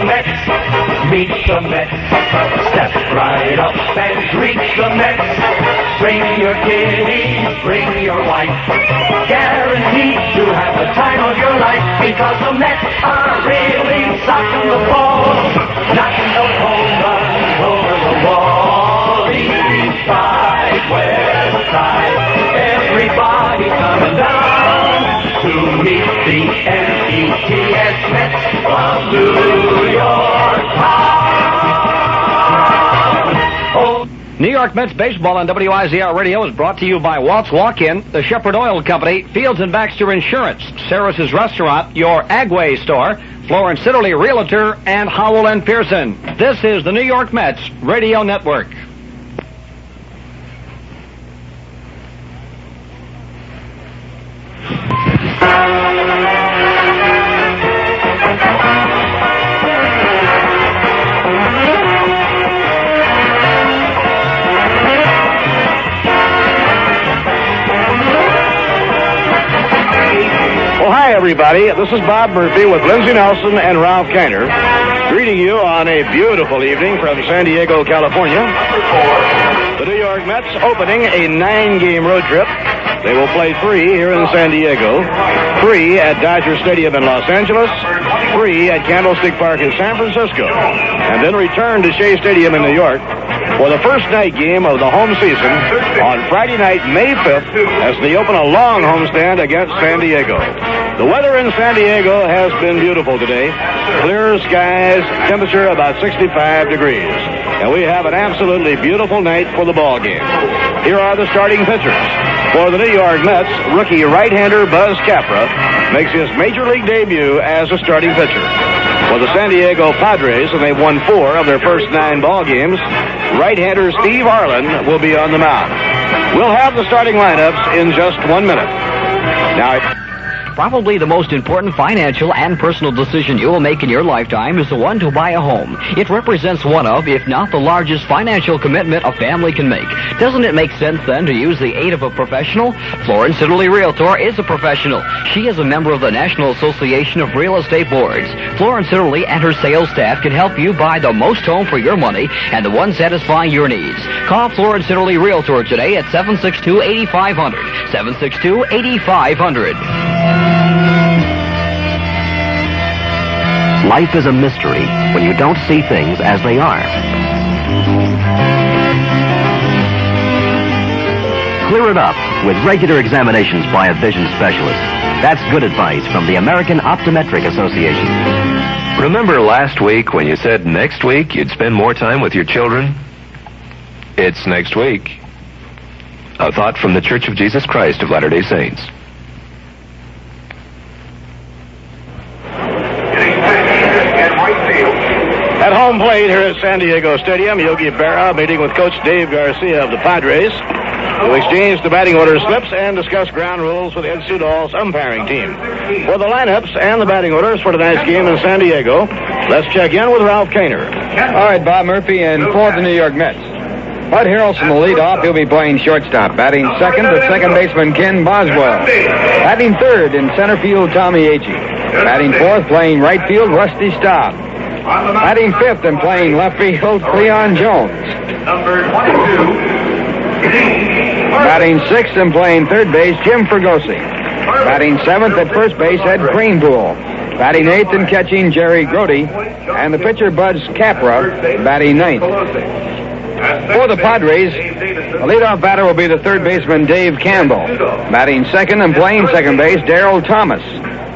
Mets, meet the Mets. Step right up and greet the Mets. Bring your kiddies, bring your wife. Guaranteed to have the time of your life, because the Mets are really socking the ball, knocking those home runs over the wall. East side, west side, everybody coming down to meet the N-E-T-S Mets from New York town. Oh. New York Mets baseball on WIZR Radio is brought to you by Walt's Walk-In, the Shepherd Oil Company, Fields & Baxter Insurance, Sarris's Restaurant, your Agway Store, Florence Siddeley Realtor, and Howell & Pearson. This is the New York Mets Radio Network. Everybody, this is Bob Murphy with Lindsey Nelson and Ralph Kiner, greeting you on a beautiful evening from San Diego, California. The New York Mets opening a 9-game road trip. They will play 3 here in San Diego, 3 at Dodger Stadium in Los Angeles, 3 at Candlestick Park in San Francisco, and then return to Shea Stadium in New York for the first night game of the home season on Friday night, May 5th, as they open a long homestand against San Diego. The weather in San Diego has been beautiful today. Clear skies, temperature about 65 degrees. And we have an absolutely beautiful night for the ball game. Here are the starting pitchers. For the New York Mets, rookie right-hander Buzz Capra makes his major league debut as a starting pitcher. For the San Diego Padres, and they've won 4 of their first 9 ball games, right-hander Steve Arlen will be on the mound. We'll have the starting lineups in just 1 minute. Now, Probably the most important financial and personal decision you will make in your lifetime is the one to buy a home. It represents one of, if not the largest financial commitment a family can make. Doesn't it make sense then to use the aid of a professional? Florence Siddeley Realtor is a professional. She is a member of the National Association of Real Estate Boards. Florence Siddeley and her sales staff can help you buy the most home for your money and the one satisfying your needs. Call Florence Siddeley Realtor today at 762-8500. 762-8500. Life is a mystery when you don't see things as they are. Clear it up with regular examinations by a vision specialist. That's good advice from the American Optometric Association. Remember last week when you said next week you'd spend more time with your children? It's next week. A thought from the Church of Jesus Christ of Latter-day Saints. At home plate here at San Diego Stadium, Yogi Berra meeting with Coach Dave Garcia of the Padres to exchange the batting order slips and discuss ground rules with Ed Sudol's umpiring team. For the lineups and the batting orders for tonight's game in San Diego, let's check in with Ralph Kiner. All right, Bob Murphy, and for the New York Mets. Bud Harrelson will lead off. He'll be playing shortstop. Batting second, the second baseman Ken Boswell. Batting third in center field, Tommy Agee. Batting fourth, playing right field, Rusty Staub. Batting fifth and playing left field, Cleon Jones. Batting sixth and playing third base, Jim Ferguson. Batting seventh at first base, Ed Greenbull. Batting eighth and catching, Jerry Grody. And the pitcher, Buzz Capra, batting ninth. For the Padres, the leadoff batter will be the third baseman, Dave Campbell. Batting second and playing second base, Daryl Thomas.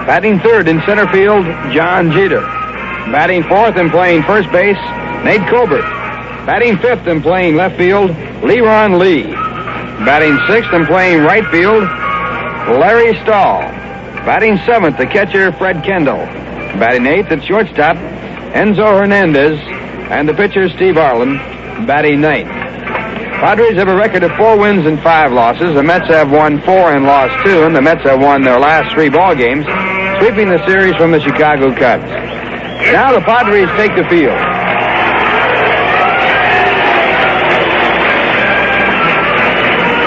Batting third in center field, John Jeter. Batting fourth and playing first base, Nate Colbert. Batting fifth and playing left field, Leron Lee. Batting sixth and playing right field, Larry Stahl. Batting seventh, the catcher, Fred Kendall. Batting eighth at shortstop, Enzo Hernandez. And the pitcher, Steve Arlen, batting ninth. Padres have a record of 4 wins and 5 losses. The Mets have won 4 and lost 2, and the Mets have won their last 3 ball games, sweeping the series from the Chicago Cubs. Now the Padres take the field.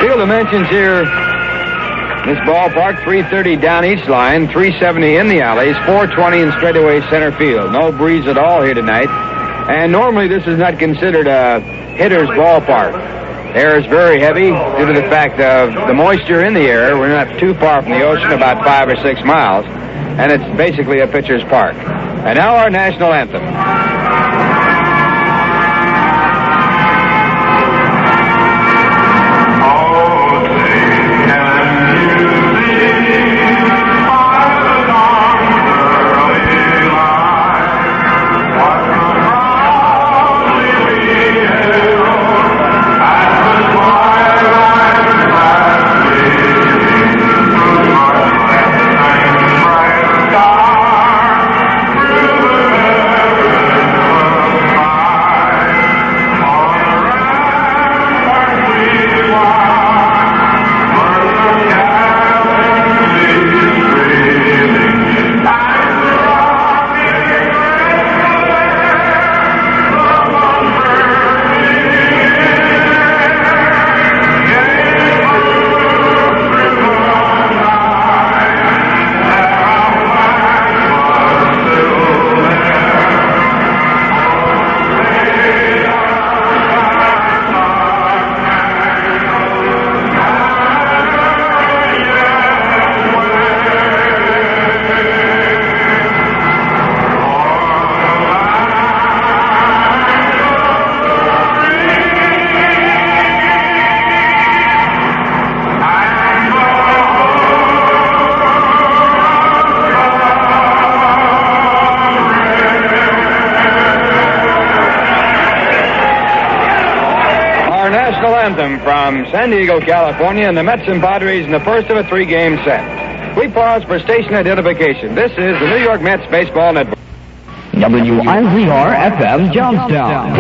Field dimensions here This ballpark, 330 down each line, 370 in the alleys, 420 in straightaway center field. No breeze at all here tonight. And normally this is not considered a hitter's ballpark. Air is very heavy due to the fact of the moisture in the air. We're not too far from the ocean, about 5 or 6 miles. And it's basically a pitcher's park. And now our national anthem. Anthem from San Diego, California, and the Mets and Padres in the first of a 3-game set. We pause for station identification. This is the New York Mets Baseball Network. WIZR FM Johnstown.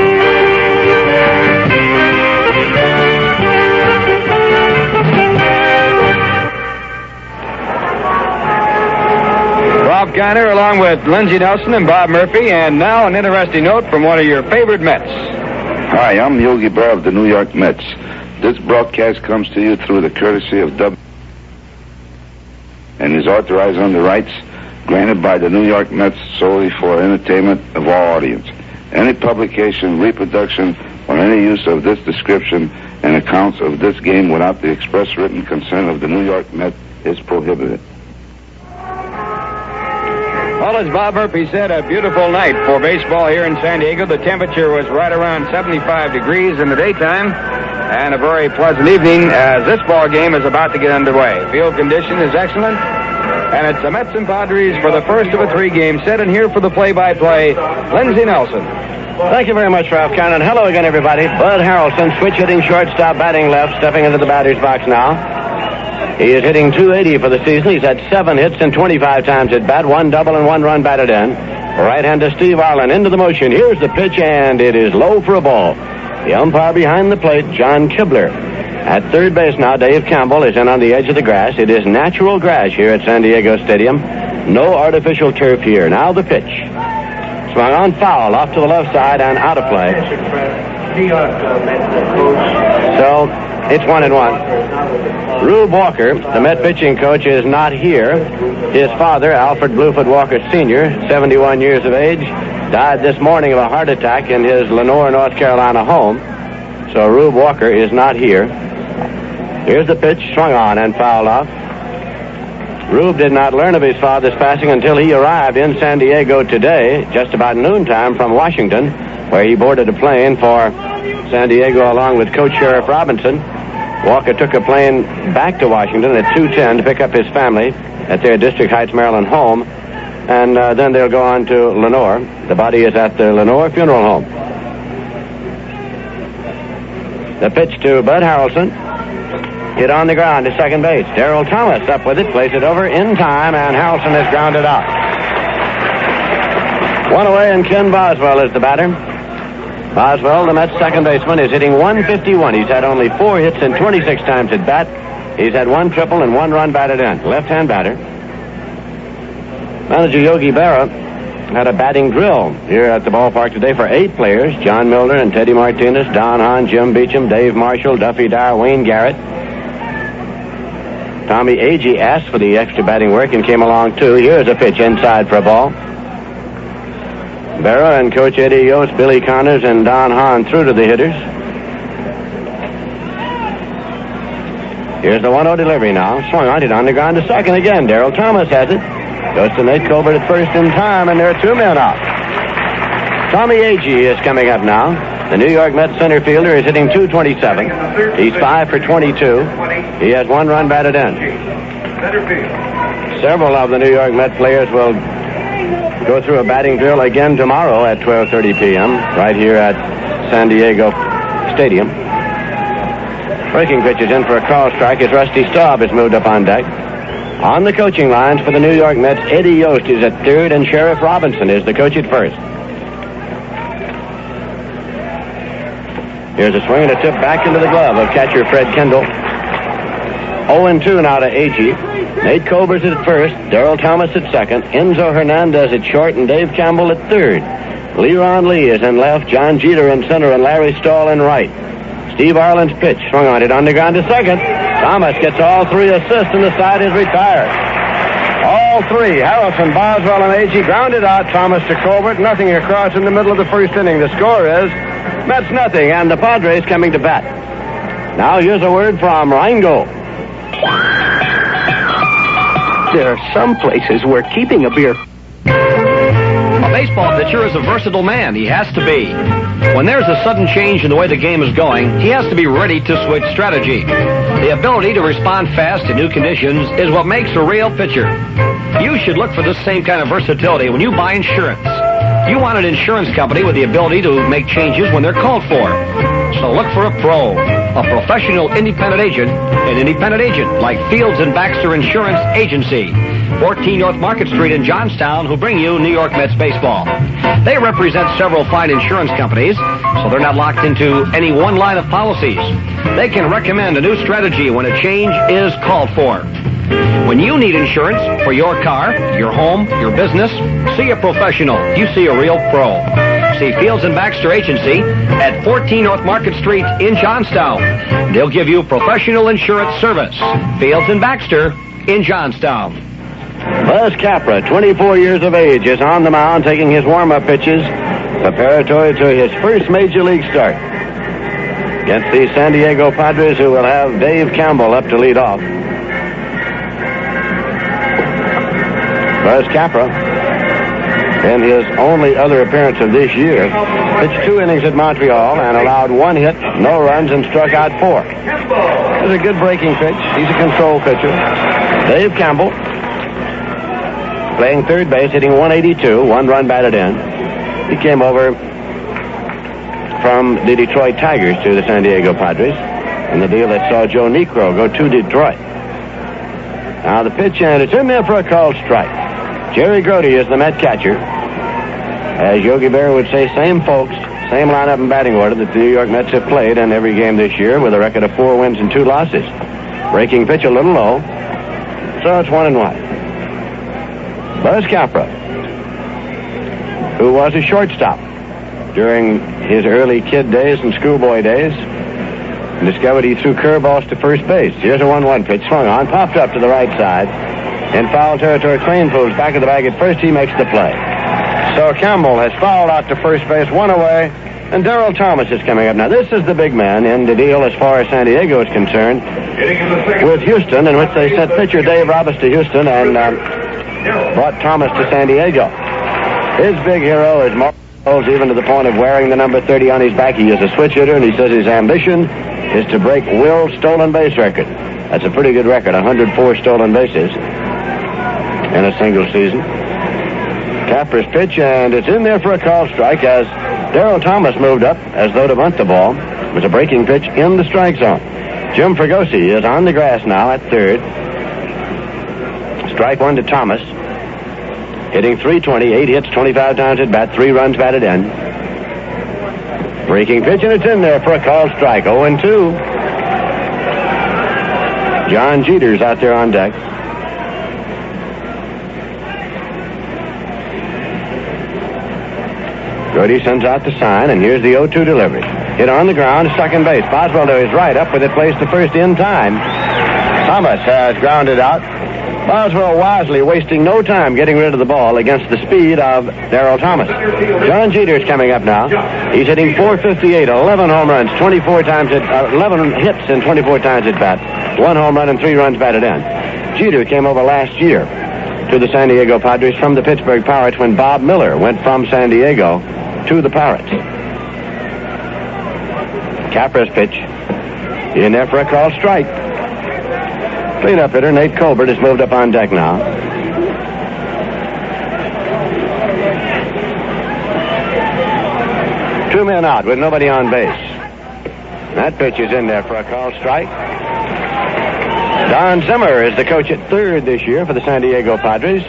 Bob Kiner along with Lindsey Nelson and Bob Murphy, and now an interesting note from one of your favorite Mets. Hi, I'm Yogi Berra of the New York Mets. This broadcast comes to you through the courtesy of W and is authorized under rights granted by the New York Mets solely for entertainment of all audience. Any publication, reproduction, or any use of this description and accounts of this game without the express written consent of the New York Mets is prohibited. Well, as Bob Murphy said, a beautiful night for baseball here in San Diego. The temperature was right around 75 degrees in the daytime, and a very pleasant evening as this ball game is about to get underway. Field condition is excellent, and it's the Mets and Padres for the first of a 3-game set. And here for the play-by-play, Lindsey Nelson. Thank you very much, Ralph Cannon. Hello again, everybody. Bud Harrelson, switch-hitting shortstop, batting left, stepping into the batter's box now. He is hitting .280 for the season. He's had 7 hits and 25 times at bat, 1 double and 1 run batted in. Right-hander Steve Arlen into the motion. Here's the pitch, and it is low for a ball. The umpire behind the plate, John Kibler. At third base now, Dave Campbell is in on the edge of the grass. It is natural grass here at San Diego Stadium. No artificial turf here. Now the pitch. Swung on foul, off to the left side and out of play. So it's 1-1. Rube Walker, the Met pitching coach, is not here. His father, Alfred Bluefoot Walker Sr., 71 years of age, died this morning of a heart attack in his Lenore, North Carolina home. So Rube Walker is not here. Here's the pitch, swung on and fouled off. Rube did not learn of his father's passing until he arrived in San Diego today, just about noontime from Washington, where he boarded a plane for San Diego along with Coach Sheriff Robinson. Walker took a plane back to Washington at 2:10 to pick up his family at their District Heights, Maryland home, and then they'll go on to Lenore. The body is at the Lenore Funeral Home. The pitch to Bud Harrelson. Hit on the ground to second base. Daryl Thomas up with it, plays it over in time, and Harrelson is grounded out. One away, and Ken Boswell is the batter. Boswell, the Mets second baseman, is hitting .151. He's had only 4 hits and 26 times at bat. He's had 1 triple and 1 run batted in. Left-hand batter. Manager Yogi Berra had a batting drill here at the ballpark today for 8 players. John Milner and Teddy Martinez, Don Hahn, Jim Beecham, Dave Marshall, Duffy Dyer, Wayne Garrett. Tommy Agee asked for the extra batting work and came along, too. Here's a pitch inside for a ball. Barrow and Coach Eddie Yost, Billy Connors, and Don Hahn through to the hitters. Here's the 1-0 delivery now. Swung on it on the ground to second again. Daryl Thomas has it. Goes to Nate Colbert at first in time, and there are 2 men out. Tommy Agee is coming up now. The New York Mets center fielder is hitting .227. He's 5 for 22. He has 1 run batted in. Several of the New York Mets players will go through a batting drill again tomorrow at 12:30 p.m. right here at San Diego Stadium. Breaking pitch is in for a call strike as Rusty Staub has moved up on deck. On the coaching lines for the New York Mets, Eddie Yost is at third, and Sheriff Robinson is the coach at first. Here's a swing and a tip back into the glove of catcher Fred Kendall. 0-2 now to Agee. Nate Colbert's at first, Daryl Thomas at second, Enzo Hernandez at short, and Dave Campbell at third. Leron Lee is in left, John Jeter in center, and Larry Stahl in right. Steve Arlen's pitch, swung on it on the ground to second. Thomas gets all 3 assists, and the side is retired. All 3, Harrelson, Boswell, and Agee grounded out. Thomas to Colbert, nothing across in the middle of the first inning. The score is Mets nothing, and the Padres coming to bat. Now here's a word from Rheingold. There are some places where keeping a beer... A baseball pitcher is a versatile man. He has to be. When there's a sudden change in the way the game is going, he has to be ready to switch strategy. The ability to respond fast to new conditions is what makes a real pitcher. You should look for this same kind of versatility when you buy insurance. You want an insurance company with the ability to make changes when they're called for. So look for a pro, a professional independent agent, an independent agent like Fields and Baxter Insurance Agency, 14 North Market Street in Johnstown, who bring you New York Mets baseball. They represent several fine insurance companies, so they're not locked into any one line of policies. They can recommend a new strategy when a change is called for. When you need insurance for your car, your home, your business, see a professional. You see a real pro. See Fields and Baxter Agency at 14 North Market Street in Johnstown. They'll give you professional insurance service. Fields and Baxter in Johnstown. Buzz Capra, 24 years of age, is on the mound taking his warm-up pitches preparatory to his first major league start against the San Diego Padres, who will have Dave Campbell up to lead off. Buzz Capra, in his only other appearance of this year, pitched 2 innings at Montreal and allowed 1 hit, no runs, and struck out 4. It was a good breaking pitch. He's a control pitcher. Dave Campbell, playing third base, hitting .182, 1 run batted in. He came over from the Detroit Tigers to the San Diego Padres in the deal that saw Joe Niekro go to Detroit. Now the pitch, and it's in there for a called strike. Jerry Grody is the Met catcher. As Yogi Berra would say, same folks, same lineup and batting order that the New York Mets have played in every game this year, with a record of 4 wins and 2 losses. Breaking pitch a little low, so it's 1-1. Buzz Capra, who was a shortstop during his early kid days and schoolboy days, discovered he threw curveballs to first base. Here's a 1-1 pitch, swung on, popped up to the right side. In foul territory, Kranepool's back of the bag at first. He makes the play. So Campbell has fouled out to first base, 1 away, and Daryl Thomas is coming up. Now, this is the big man in the deal as far as San Diego is concerned with Houston, in which they sent pitcher Dave Roberts to Houston and brought Thomas to San Diego. His big hero is Mark, even to the point of wearing the number 30 on his back. He is a switch hitter, and he says his ambition is to break Will's stolen base record. That's a pretty good record, 104 stolen bases in a single season. Capra's pitch, and it's in there for a called strike as Daryl Thomas moved up as though to bunt the ball. It was a breaking pitch in the strike zone. Jim Ferguson is on the grass now at third. Strike 1 to Thomas. Hitting .320, 8 hits, 25 times at bat, 3 runs batted in. Breaking pitch, and it's in there for a called strike. 0-2. John Jeter's out there on deck. Grody sends out the sign, and here's the 0-2 delivery. Hit on the ground, second base. Boswell to his right, up with it, placed to first in time. Thomas has grounded out. Boswell wisely wasting no time getting rid of the ball against the speed of Daryl Thomas. John Jeter's coming up now. He's hitting .458, 11 home runs, 11 hits and 24 times at bat. 1 home run and 3 runs batted in. Jeter came over last year to the San Diego Padres from the Pittsburgh Pirates when Bob Miller went from San Diego to the Pirates. Capra's pitch. In there for a called strike. Cleanup hitter Nate Colbert has moved up on deck now. Two men out with nobody on base. That pitch is in there for a called strike. Don Zimmer is the coach at third this year for the San Diego Padres.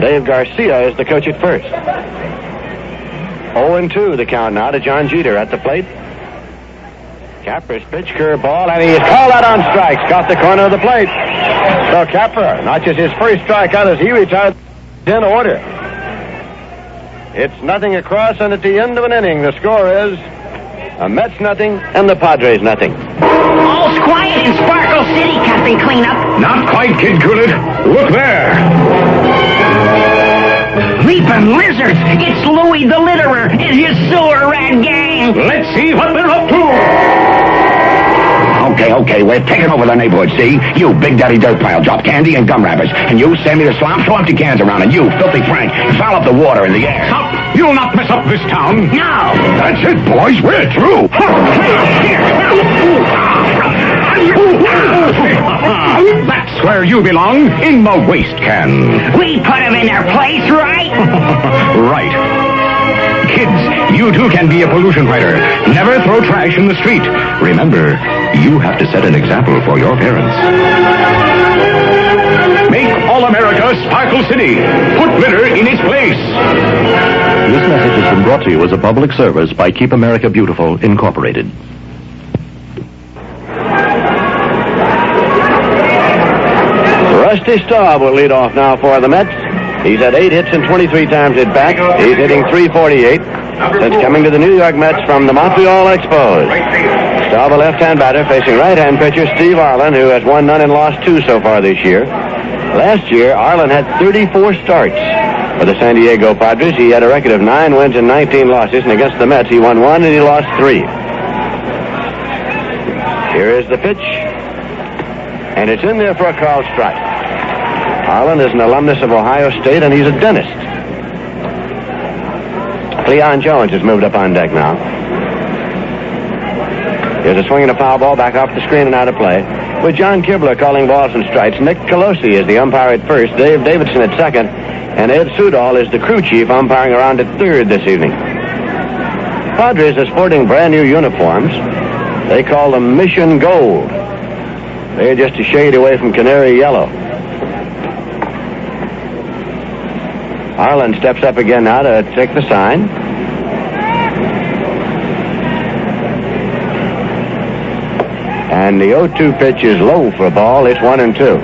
Dave Garcia is the coach at first. 0-2 the count now to John Jeter at the plate. Capra's pitch, curveball, and he's called out on strikes. Got the corner of the plate. So Capra notches his first strikeout as he retired in order. It's nothing across, and at the end of an inning, the score is the Mets nothing and the Padres nothing. All's quiet in Sparkle City, Captain Cleanup. Not quite, Kid Coolidge. Look there. Leaping lizards! It's Louie the Litterer and his sewer rat gang! Let's see what they're up to. Okay, we're taking over the neighborhood, see? You, Big Daddy Dirt Pile, drop candy and gum wrappers. And you, Sammy the Slop, throw empty cans around. And you, Filthy Frank, foul up the water in the air. Stop! You'll not mess up this town. No! That's it, boys. We're through. That's where you belong, in the waste can. We put them in their place, right? Right. Kids, you too can be a pollution fighter. Never throw trash in the street. Remember, you have to set an example for your parents. Make all America Sparkle City. Put litter in its place. This message has been brought to you as a public service by Keep America Beautiful, Incorporated. Rusty Staub will lead off now for the Mets. He's had 8 hits and 23 times at bat. He's hitting .348 since coming to the New York Mets from the Montreal Expos. Staub, a left-hand batter, facing right-hand pitcher Steve Arlen, who has won none and lost 2 so far this year. Last year, Arlen had 34 starts for the San Diego Padres. He had a record of 9 wins and 19 losses, and against the Mets, he won 1 and he lost 3. Here is the pitch, and it's in there for a called strike. Arlen is an alumnus of Ohio State, and he's a dentist. Cleon Jones has moved up on deck now. Here's a swing and a foul ball back off the screen and out of play. With John Kibler calling balls and strikes, Nick Colosi is the umpire at first, Dave Davidson at second, and Ed Sudol is the crew chief umpiring around at third this evening. Padres are sporting brand new uniforms. They call them Mission Gold. They're just a shade away from canary yellow. Arlen steps up again now to take the sign. And the 0-2 pitch is low for a ball. It's 1-2.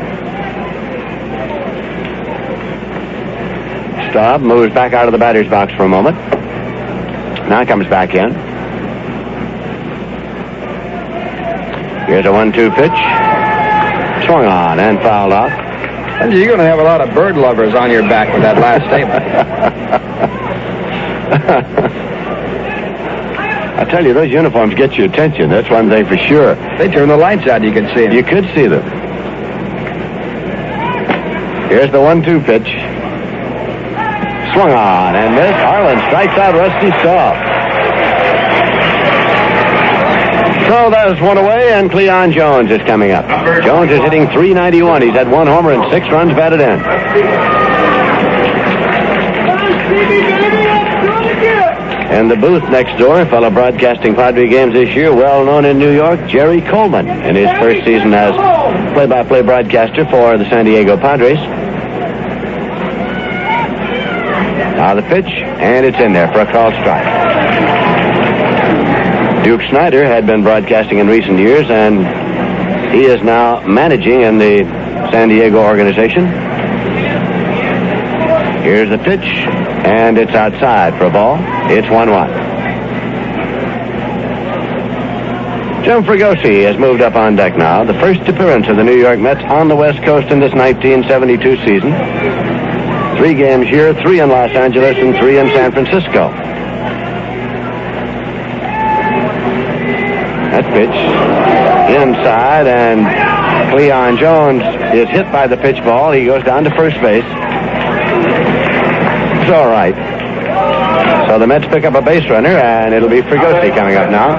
Staub moves back out of the batter's box for a moment. Now comes back in. Here's a 1-2 pitch. Swung on and fouled off. You're going to have a lot of bird lovers on your back with that last statement. I tell you, those uniforms get your attention. That's one thing for sure. They turn the lights out, you can see them. You could see them. Here's the 1-2 pitch. Swung on and missed. Arlen strikes out Rusty Staub. So there's one away, and Cleon Jones is coming up. Jones is hitting .391. He's had 1 homer and 6 runs batted in. In the booth next door, fellow broadcasting Padre games this year, well known in New York, Jerry Coleman, in his first season as play-by-play broadcaster for the San Diego Padres. Now the pitch, and it's in there for a called strike. Duke Schneider had been broadcasting in recent years, and he is now managing in the San Diego organization. Here's the pitch, and it's outside for a ball. It's 1-1. Jim Ferguson has moved up on deck now. The first appearance of the New York Mets on the West Coast in this 1972 season. 3 games here, 3 in Los Angeles and 3 in San Francisco. That pitch inside, and Cleon Jones is hit by the pitch ball. He goes down to first base. It's all right. So the Mets pick up a base runner, and it'll be Ferguson coming up now.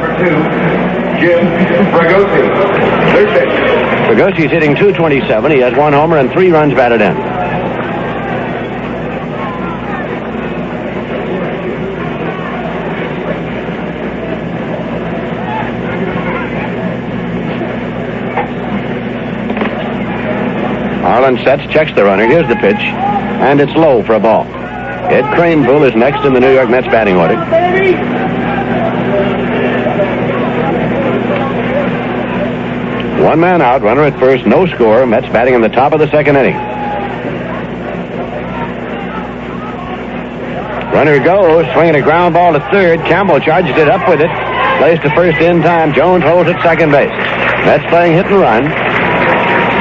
Jim Ferguson. Ferguson's hitting .227. He has 1 homer and 3 runs batted in. Arlen sets, checks the runner. Here's the pitch, and it's low for a ball. Ed Greenbull is next in the New York Mets batting order. One man out, runner at first, no score. Mets batting in the top of the second inning. Runner goes, swinging a ground ball to third. Campbell charges it up with it. Plays to first in time. Jones holds at second base. Mets playing hit and run.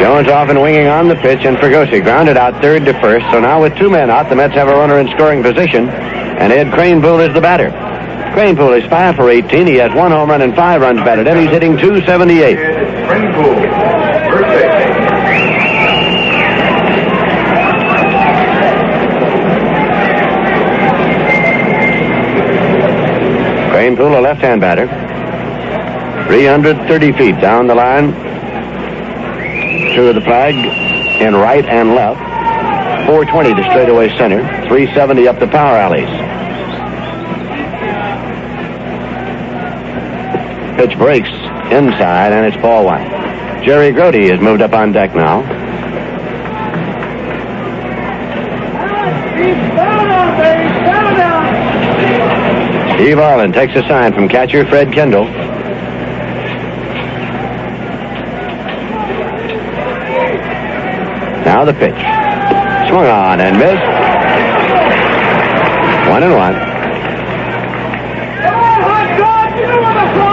Jones off and winging on the pitch, and Ferguson grounded out third to first. So now with 2 men out, the Mets have a runner in scoring position, and Ed Greenbull is the batter. Greenbull is 5 for 18. He has 1 home run and 5 runs batted in. He's hitting .278. Greenbull, birthday. Greenbull, a left-hand batter. 330 feet down the line. To the flag in right and left. 420 to straightaway center. 370 up the power alleys. Pitch breaks inside, and it's ball 1. Jerry Grody has moved up on deck now. Steve Arlen takes a sign from catcher Fred Kendall. Now the pitch. Swung on and missed. 1-1.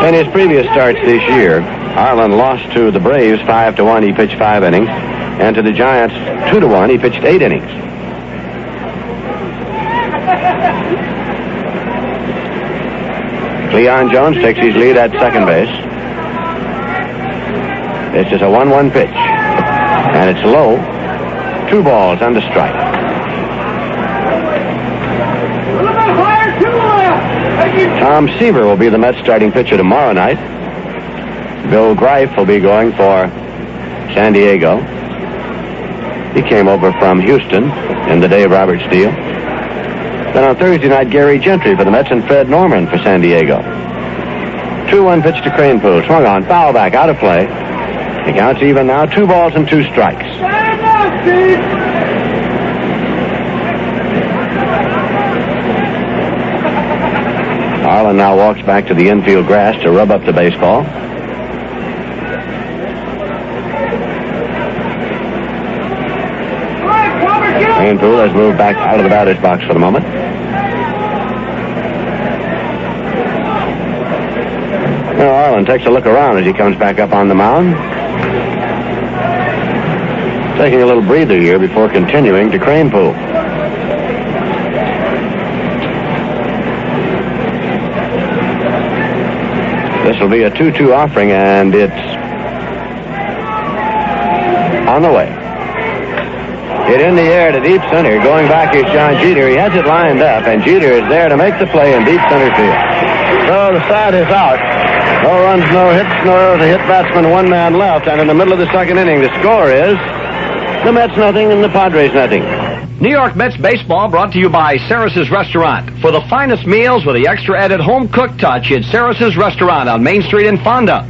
In his previous starts this year, Arlen lost to the Braves 5-1. He pitched 5 innings. And to the Giants 2-1. He pitched 8 innings. Cleon Jones takes his lead at second base. This is a 1-1 pitch. And it's low. 2 balls and a strike. Tom Seaver will be the Mets starting pitcher tomorrow night. Bill Greif will be going for San Diego. He came over from Houston in the Dave Roberts deal. Then on Thursday night, Gary Gentry for the Mets and Fred Norman for San Diego. 2-1 pitch to Greenbull. Swung on, foul back, out of play. The count's even now, 2 balls and 2 strikes. Arlen now walks back to the infield grass to rub up the baseball. Greenbull has moved back out of the batter's box for the moment. Now Arlen takes a look around as he comes back up on the mound. Taking a little breather here before continuing to Greenbull. This will be a 2-2 offering, and it's on the way. Hit in the air to deep center. Going back is John Jeter. He has it lined up, and Jeter is there to make the play in deep center field. So the side is out. No runs, no hits, no hit batsman, 1 man left. And in the middle of the second inning, the score is the Mets nothing and the Padres nothing. New York Mets baseball brought to you by Saris's Restaurant. For the finest meals with the extra added home-cooked touch, it's Saris's Restaurant on Main Street in Fonda.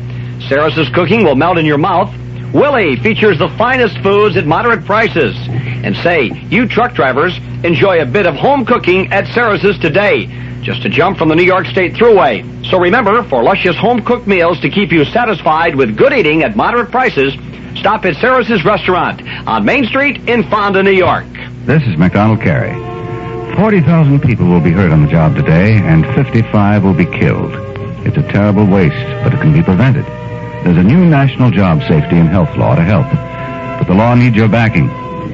Saris's cooking will melt in your mouth. Willie features the finest foods at moderate prices. And say, you truck drivers, enjoy a bit of home cooking at Saris's today. Just a jump from the New York State Thruway. So remember, for luscious home-cooked meals to keep you satisfied with good eating at moderate prices, stop at Saris's Restaurant on Main Street in Fonda, New York. This is McDonald Carey. 40,000 people will be hurt on the job today, and 55 will be killed. It's a terrible waste, but it can be prevented. There's a new national job safety and health law to help. But the law needs your backing.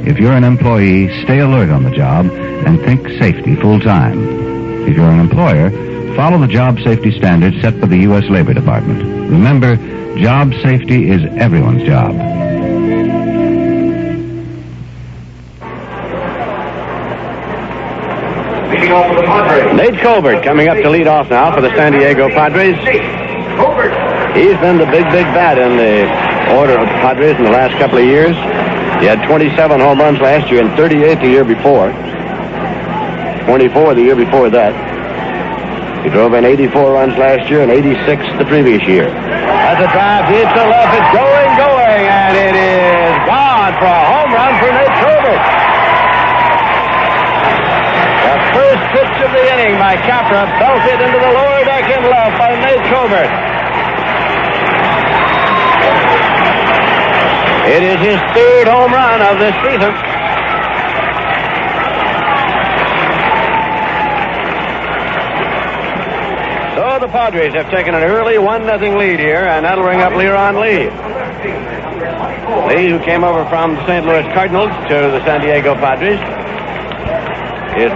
If you're an employee, stay alert on the job and think safety full time. If you're an employer, follow the job safety standards set by the U.S. Labor Department. Remember, job safety is everyone's job. Leading off for the Padres. Nate Colbert coming up to lead off now for the San Diego Padres. He's been the big bat in the order of the Padres in the last couple of years. He had 27 home runs last year and 38 the year before. 24 the year before that. He drove in 84 runs last year and 86 the previous year. As a drive deep to left, it's going, and it is gone for a home run for Nate Colbert. The first pitch of the inning by Capra belted into the lower deck in left by Nate Colbert. It is his third home run of this season. So the Padres have taken an early 1-0 lead here, and that'll bring up Leron Lee. Lee, who came over from the St. Louis Cardinals to the San Diego Padres, is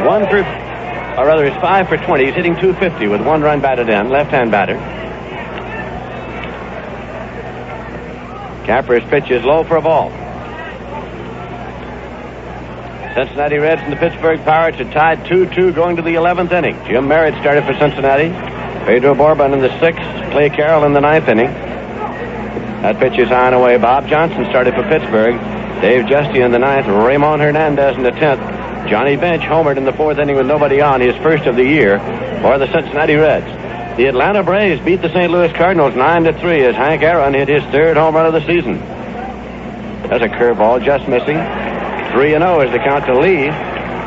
5 for 20. He's hitting .250 with 1 run batted in, left-hand batter. Capra's pitch is low for a ball. Cincinnati Reds and the Pittsburgh Pirates are tied 2-2 going to the 11th inning. Jim Merritt started for Cincinnati. Pedro Bourban in the 6th. Clay Carroll in the 9th inning. That pitch is high and away. Bob Johnson started for Pittsburgh. Dave Justy in the 9th. Ramon Hernandez in the 10th. Johnny Bench homered in the 4th inning with nobody on, his first of the year for the Cincinnati Reds. The Atlanta Braves beat the St. Louis Cardinals 9-3 as Hank Aaron hit his 3rd home run of the season. That's a curveball just missing. 3-0 is the count to Lee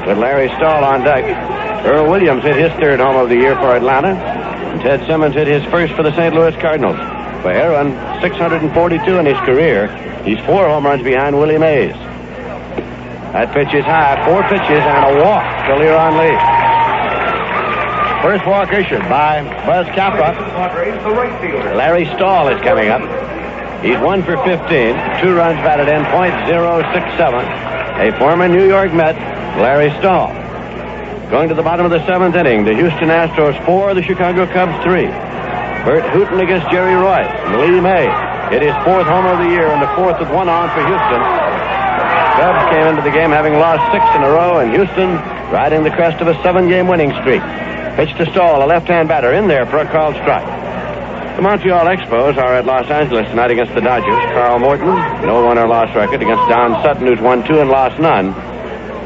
with Larry Stahl on deck. Earl Williams hit his 3rd home of the year for Atlanta. And Ted Simmons hit his first for the St. Louis Cardinals. For Aaron, 642 in his career. He's 4 home runs behind Willie Mays. That pitch is high. 4 pitches and a walk to Leron Lee. First walk issued by Buzz Capra. Larry Stahl is coming up. He's 1 for 15. 2 runs batted in, .067. A former New York Met, Larry Stahl. Going to the bottom of the 7th inning, the Houston Astros 4, the Chicago Cubs 3. Bert Hooton against Jerry Royce. Lee May hit his 4th homer of the year and the 4th with 1 on for Houston. Cubs came into the game having lost 6 in a row, and Houston riding the crest of a 7-game winning streak. Pitch to Stahl, a left-hand batter in there for a called strike. The Montreal Expos are at Los Angeles tonight against the Dodgers. Carl Morton, no win or loss record against Don Sutton, who's won 2 and lost none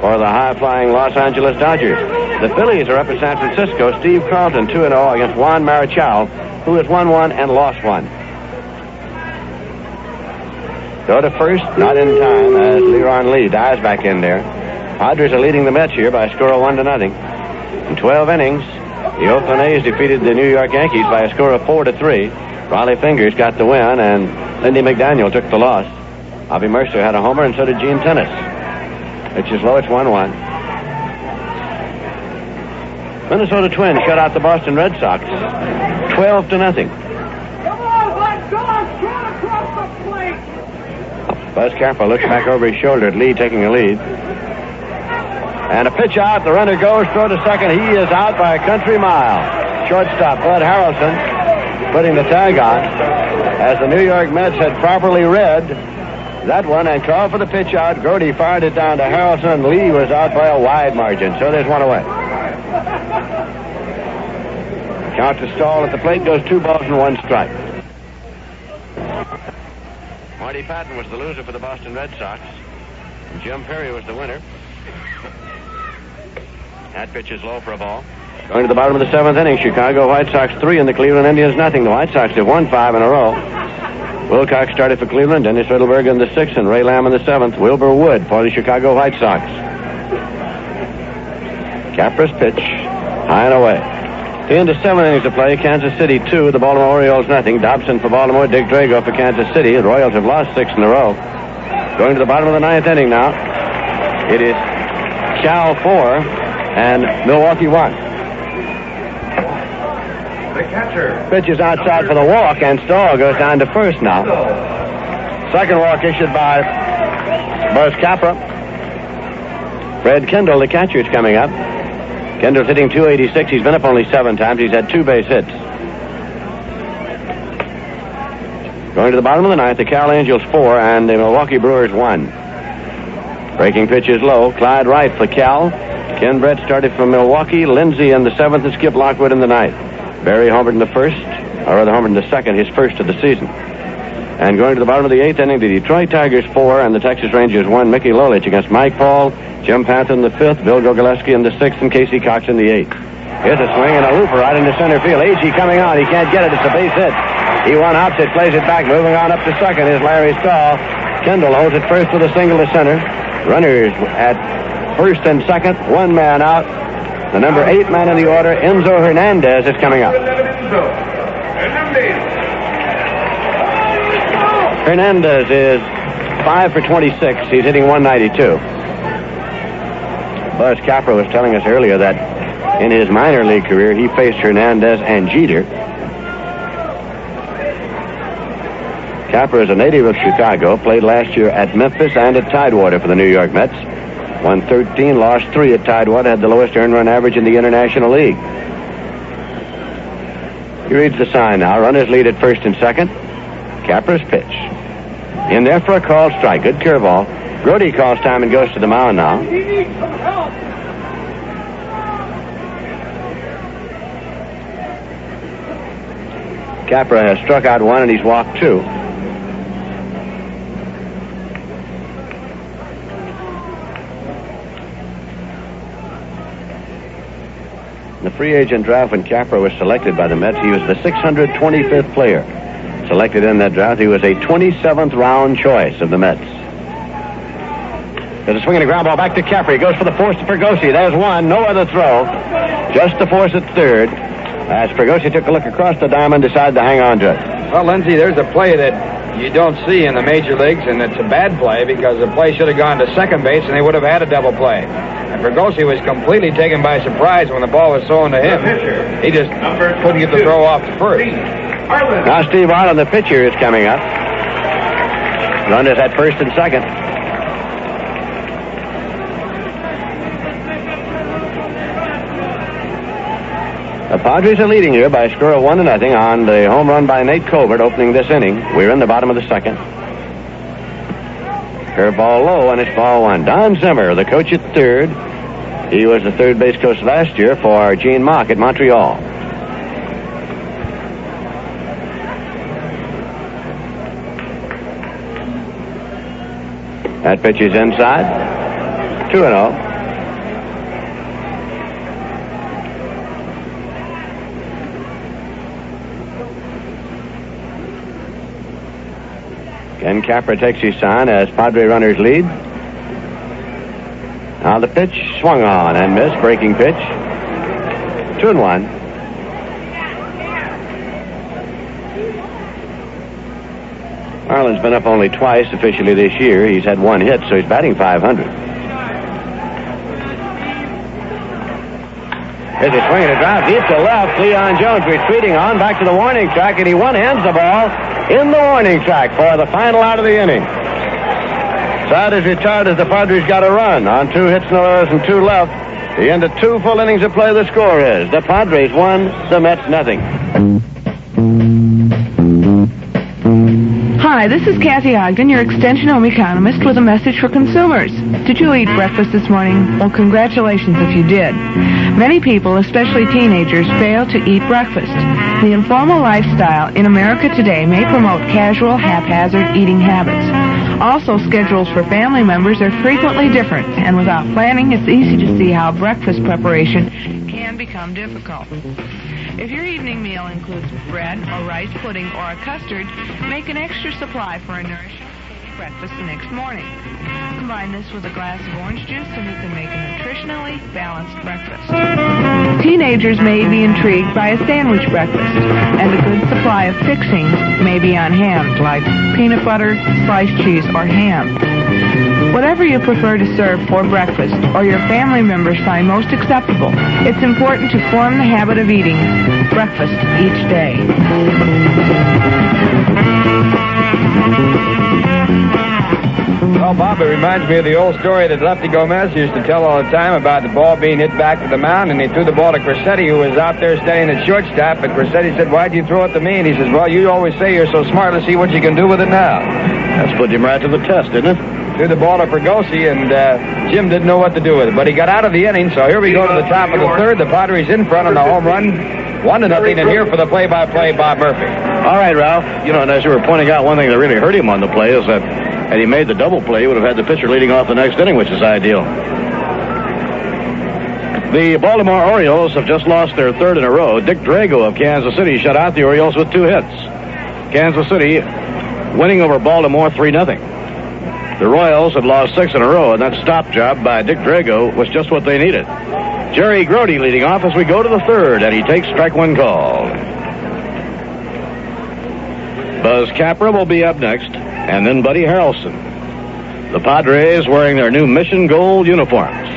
for the high-flying Los Angeles Dodgers. The Phillies are up at San Francisco. Steve Carlton 2-0 against Juan Marichal, who has won 1 and lost 1. Go to first, not in time, as Leron Lee dives back in there. Padres are leading the Mets here by a score of 1-0. In 12 innings, the Oakland A's defeated the New York Yankees by a score of 4-3. Riley Fingers got the win, and Lindy McDaniel took the loss. Bobby Mercer had a homer, and so did Gene Tennis. Pitch is low, it's 1-1. Minnesota Twins shut out the Boston Red Sox 12-0. Buzz Capra looks back over his shoulder at Lee taking a lead. And a pitch out. The runner goes, throw to second. He is out by a country mile. Shortstop Bud Harrelson putting the tag on as the New York Mets had properly read that one and called for the pitch out. Grody fired it down to Harrelson, and Lee was out by a wide margin. So there's 1 away. Count to Stahl at the plate goes 2 balls and 1 strike. Marty Patton was the loser for the Boston Red Sox. And Jim Perry was the winner. That pitch is low for a ball. Going to the bottom of the 7th inning, Chicago White Sox 3 and the Cleveland Indians nothing. The White Sox have won 5 in a row. Wilcox started for Cleveland, Dennis Riddleberg in the 6th, and Ray Lamb in the 7th. Wilbur Wood for the Chicago White Sox. Capra's pitch, high and away. Into 7 innings of play, Kansas City 2, the Baltimore Orioles nothing. Dobson for Baltimore, Dick Drago for Kansas City. The Royals have lost 6 in a row. Going to the bottom of the 9th inning now. It is Cal 4 and Milwaukee 1. The catcher. Pitch is outside for the walk, and Stahl goes down to first now. Second walk issued by Buzz Capra. Fred Kendall, the catcher, is coming up. Kendall's hitting .286. He's been up only 7 times. He's had 2 base hits. Going to the bottom of the ninth, the Cal Angels 4 and the Milwaukee Brewers 1. Breaking pitch is low. Clyde Wright for Cal. Ken Brett started from Milwaukee. Lindsay in the 7th and Skip Lockwood in the 9th. Barry homered in the 1st, or rather homered in the 2nd, his 1st of the season. And going to the bottom of the 8th inning, the Detroit Tigers 4 and the Texas Rangers 1. Mickey Lolich against Mike Paul, Jim Panther in the 5th, Bill Gogolewski in the 6th, and Casey Cox in the 8th. Here's a swing and a looper right into center field. Agee coming on. He can't get it. It's a base hit. He one hops it, plays it back, moving on up to second is Larry Stahl. Kendall holds it first with a single to center. Runners at first and second, 1 man out. The number 8 man in the order, Enzo Hernandez, is coming up. Hernandez is 5 for 26. He's hitting .192. Buzz Capra was telling us earlier that in his minor league career, he faced Hernandez and Jeter. Capra is a native of Chicago, played last year at Memphis and at Tidewater for the New York Mets. Won 13, lost 3 at Tidewater, had the lowest earned run average in the International League. He reads the sign now. Runners lead at first and second. Capra's pitch. In there for a called strike. Good curveball. Grody calls time and goes to the mound now. Capra has struck out 1 and he's walked 2. In the free agent draft, when Capra was selected by the Mets, he was the 625th player. Selected in that draft, he was a 27th round choice of the Mets. There's a swing and a ground ball back to Capra. He goes for the force to Ferguson. There's one, no other throw. Just the force at third. As Ferguson took a look across the diamond, decided to hang on to it. Well, Lindsay, there's a play that you don't see in the major leagues, and it's a bad play because the play should have gone to second base and they would have had a double play. And Ferguson was completely taken by surprise when the ball was thrown to him. He just couldn't get the throw off to first. Now Steve Arlen, the pitcher, is coming up. Runners at first and second. The Padres are leading here by a score of 1-0 on the home run by Nate Colbert opening this inning. We're in the bottom of the second. Curveball low, and it's ball 1. Don Zimmer, the coach at third. He was the third base coach last year for Gene Mock at Montreal. That pitch is inside. 2-0. Ken Capra takes his sign as Padre runners lead. Now the pitch swung on and missed. Breaking pitch. 2-1. Arlen's been up only twice officially this year. He's had 1 hit, so he's batting .500. Here's a swing and a drive deep to left. Cleon Jones retreating on back to the warning track, and he one-hands the ball in the warning track for the final out of the inning. Side is retired as the Padres got a run on 2 hits, no errors, and 2 left. The end of 2 full innings of play, the score is the Padres 1, the Mets nothing. Hi, this is Kathy Ogden, your Extension Home economist, with a message for consumers. Did you eat breakfast this morning? Well, congratulations if you did. Many people, especially teenagers, fail to eat breakfast. The informal lifestyle in America today may promote casual, haphazard eating habits. Also, schedules for family members are frequently different, and without planning, it's easy to see how breakfast preparation can become difficult. If your evening meal includes bread or rice pudding or a custard, make an extra supply for a nourishing breakfast the next morning. Combine this with a glass of orange juice and you can make a nutritionally balanced breakfast. Teenagers may be intrigued by a sandwich breakfast, and a good supply of fixings may be on hand, like peanut butter, sliced cheese, or ham. Whatever you prefer to serve for breakfast or your family members find most acceptable, it's important to form the habit of eating breakfast each day. Well, Bob, it reminds me of the old story that Lefty Gomez used to tell all the time about the ball being hit back to the mound, and he threw the ball to Cressetti, who was out there standing at shortstop, and Cressetti said, "Why'd you throw it to me?" And he says, "Well, you always say you're so smart. Let's see what you can do with it now." That's put him right to the test, didn't it? Threw the ball to Ferguson, and Jim didn't know what to do with it. But he got out of the inning, so here we go to the top of the third. The Padres in front on the home run, 1-0, and here for the play-by-play, Bob Murphy. All right, Ralph. You know, and as you were pointing out, one thing that really hurt him on the play is that had he made the double play, he would have had the pitcher leading off the next inning, which is ideal. The Baltimore Orioles have just lost their third in a row. Dick Drago of Kansas City shut out the Orioles with 2 hits. Kansas City winning over Baltimore 3-0. The Royals had lost 6 in a row, and that stop job by Dick Drago was just what they needed. Jerry Grody leading off as we go to the third, and he takes strike one call. Buzz Capra will be up next, and then Buddy Harrelson. The Padres wearing their new Mission Gold uniforms.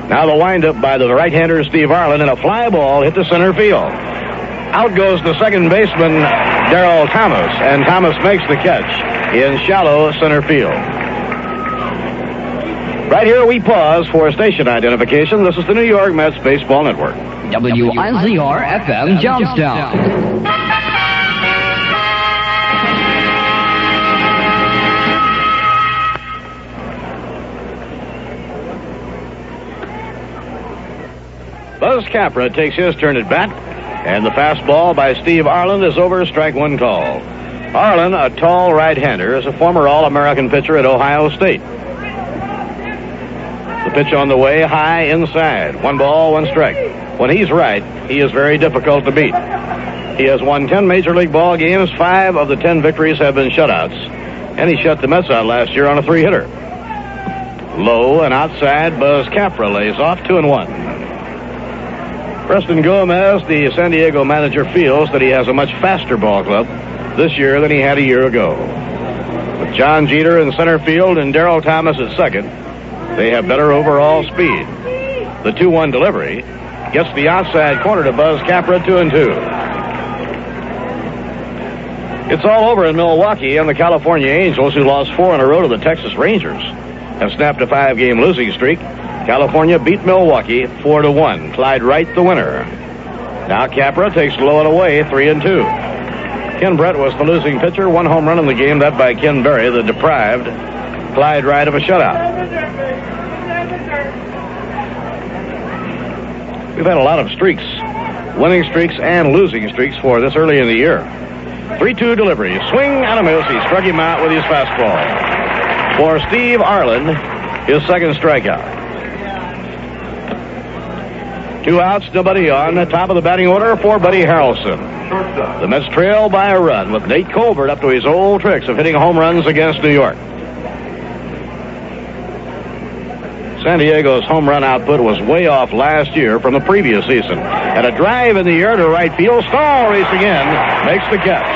Now the windup by the right-hander Steve Arlen, and a fly ball hit the center field. Out goes the second baseman, Daryl Thomas, and Thomas makes the catch in shallow center field. Right here we pause for station identification. This is the New York Mets Baseball Network. WNZR-FM Johnstown. Buzz Capra takes his turn at bat, and the fastball by Steve Arlen is over, strike one call. Arlen, a tall right-hander, is a former All-American pitcher at Ohio State. The pitch on the way, high inside. 1 ball, 1 strike. When he's right, he is very difficult to beat. He has won 10 Major League ball games. 5 of the 10 victories have been shutouts, and he shut the Mets out last year on a 3-hitter. Low and outside, Buzz Capra lays off 2-1. Preston Gomez, the San Diego manager, feels that he has a much faster ball club this year than he had a year ago. With John Jeter in center field and Daryl Thomas at second, they have better overall speed. The 2-1 delivery gets the outside corner to Buzz Capra, 2-2. It's all over in Milwaukee, and the California Angels, who lost 4 in a row to the Texas Rangers, have snapped a 5-game losing streak. California beat Milwaukee 4-1. Clyde Wright the winner. Now Capra takes low and away, 3-2. Ken Brett was the losing pitcher. 1 home run in the game, that by Ken Berry, the deprived Clyde Wright of a shutout. We've had a lot of streaks, winning streaks and losing streaks for this early in the year. 3-2 delivery. Swing and a miss. He struck him out with his fastball. For Steve Arlen, his second strikeout. 2 outs, nobody on. The top of the batting order for Buddy Harrelson. The Mets trail by a run with Nate Colbert up to his old tricks of hitting home runs against New York. San Diego's home run output was way off last year from the previous season. And a drive in the air to right field. Stahl racing in, makes the catch.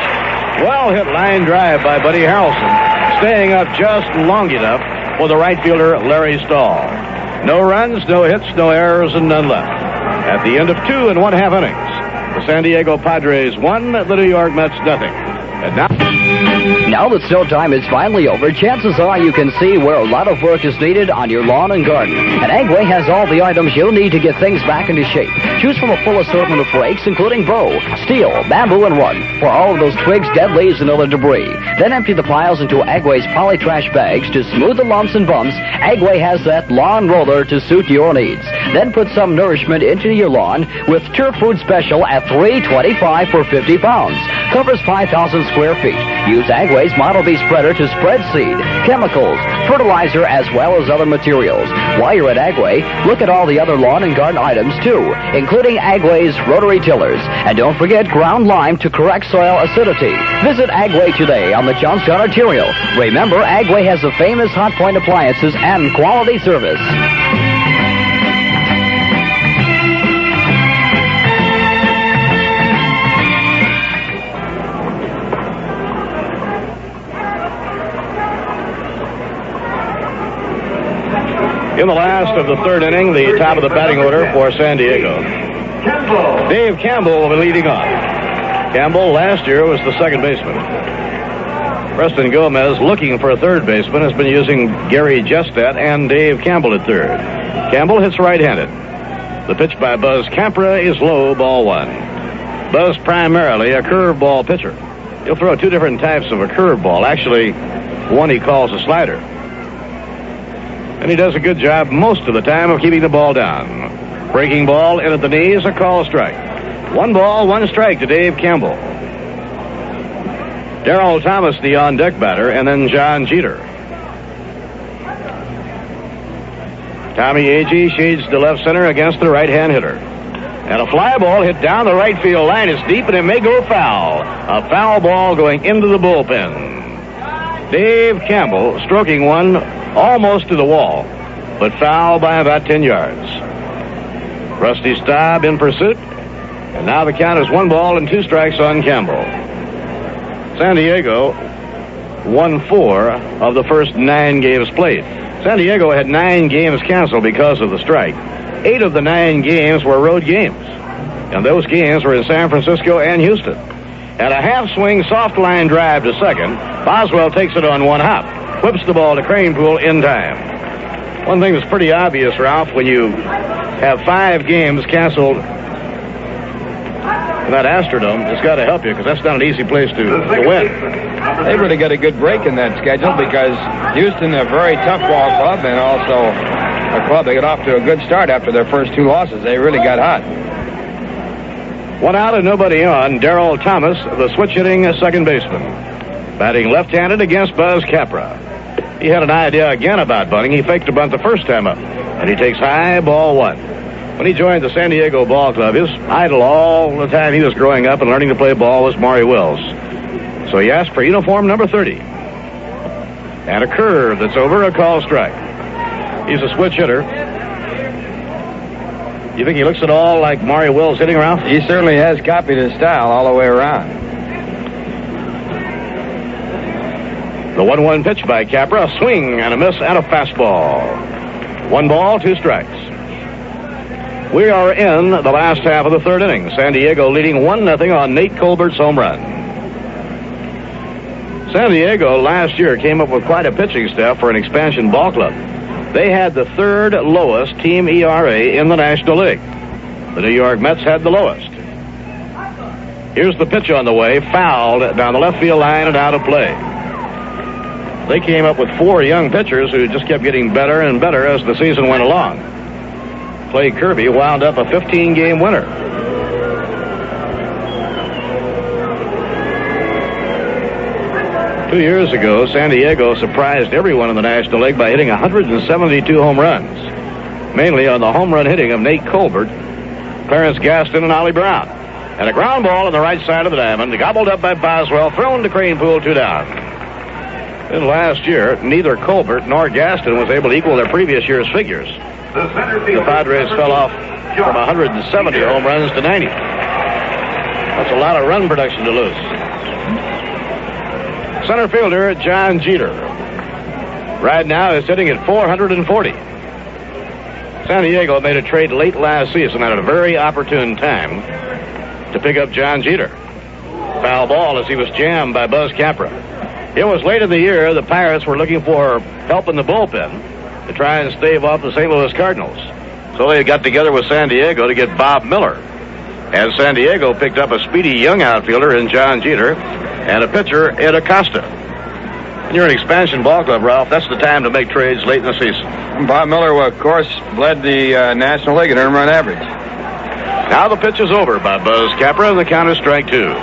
Well hit line drive by Buddy Harrelson, staying up just long enough for the right fielder Larry Stahl. No runs, no hits, no errors, and none left. At the end of 2 1/2 innings, the San Diego Padres won, the New York Mets nothing. And now that snow time is finally over, chances are you can see where a lot of work is needed on your lawn and garden. And Agway has all the items you'll need to get things back into shape. Choose from a full assortment of rakes, including bow, steel, bamboo, and wood, for all of those twigs, dead leaves, and other debris. Then empty the piles into Agway's poly-trash bags to smooth the lumps and bumps. Agway has that lawn roller to suit your needs. Then put some nourishment into your lawn with Turf Food Special at $3.25 for 50 pounds. Covers 5,000 square feet. Use Agway's Model B spreader to spread seed, chemicals, fertilizer, as well as other materials. While you're at Agway, look at all the other lawn and garden items too, including Agway's rotary tillers. And don't forget ground lime to correct soil acidity. Visit Agway today on the Johnstown Arterial. Remember, Agway has the famous Hot Point appliances and quality service. In the last of the third inning, the top of the batting order for San Diego. Dave Campbell will be leading off. Campbell last year was the second baseman. Preston Gomez, looking for a third baseman, has been using Gary Jestat and Dave Campbell at third. Campbell hits right-handed. The pitch by Buzz Capra is low, ball one. Buzz primarily a curveball pitcher. He'll throw two different types of a curveball. Actually, one he calls a slider. And he does a good job most of the time of keeping the ball down. Breaking ball in at the knees, a call strike. 1 ball, 1 strike to Dave Campbell. Daryl Thomas, the on-deck batter, and then John Jeter. Tommy Agee shades to left center against the right-hand hitter. And a fly ball hit down the right field line. It's deep and it may go foul. A foul ball going into the bullpen. Dave Campbell stroking one almost to the wall, but foul by about 10 yards. Rusty Staub in pursuit. And now the count is 1 ball and 2 strikes on Campbell. San Diego won 4 of the first 9 games played. San Diego had 9 games canceled because of the strike. 8 of the 9 games were road games. And those games were in San Francisco and Houston. And a half-swing soft line drive to second. Boswell takes it on 1 hop. Whips the ball to Greenbull in time. One thing that's pretty obvious, Ralph, when you have 5 games canceled in that Astrodome, it's got to help you because that's not an easy place to win. They really got a good break in that schedule because Houston, a very tough ball club, and also a club that got off to a good start after their first 2 losses. They really got hot. 1 out and nobody on. Daryl Thomas, the switch-hitting second baseman, batting left-handed against Buzz Capra. He had an idea again about bunting. He faked a bunt the first time up, and he takes high, ball 1. When he joined the San Diego Ball Club, his idol all the time he was growing up and learning to play ball was Maury Wills. So he asked for uniform number 30. And a curve that's over, a call strike. He's a switch hitter. You think he looks at all like Maury Wills hitting around? He certainly has copied his style all the way around. The 1-1 pitch by Capra, a swing and a miss and a fastball. 1 ball, 2 strikes. We are in the last half of the third inning. San Diego leading 1-0 on Nate Colbert's home run. San Diego last year came up with quite a pitching staff for an expansion ball club. They had the 3rd lowest team ERA in the National League. The New York Mets had the lowest. Here's the pitch on the way, fouled down the left field line and out of play. They came up with 4 young pitchers who just kept getting better and better as the season went along. Clay Kirby wound up a 15-game winner. Two years ago, San Diego surprised everyone in the National League by hitting 172 home runs, mainly on the home run hitting of Nate Colbert, Clarence Gaston, and Ollie Brown. And a ground ball on the right side of the diamond, gobbled up by Boswell, thrown to Greenbull, 2 down. Then last year, neither Colbert nor Gaston was able to equal their previous year's figures. The Padres fell off from 170 home runs to 90. That's a lot of run production to lose. Center fielder John Jeter right now is sitting at 440. San Diego made a trade late last season at a very opportune time to pick up John Jeter. Foul ball as he was jammed by Buzz Capra. It was late in the year. The Pirates were looking for help in the bullpen to try and stave off the St. Louis Cardinals. So they got together with San Diego to get Bob Miller. And San Diego picked up a speedy young outfielder in John Jeter and a pitcher, Ed Acosta. When you're an expansion ball club, Ralph, that's the time to make trades late in the season. Bob Miller, of course, led the National League in earned run average. Now the pitch is over by Buzz Capra, and the count is strike 2.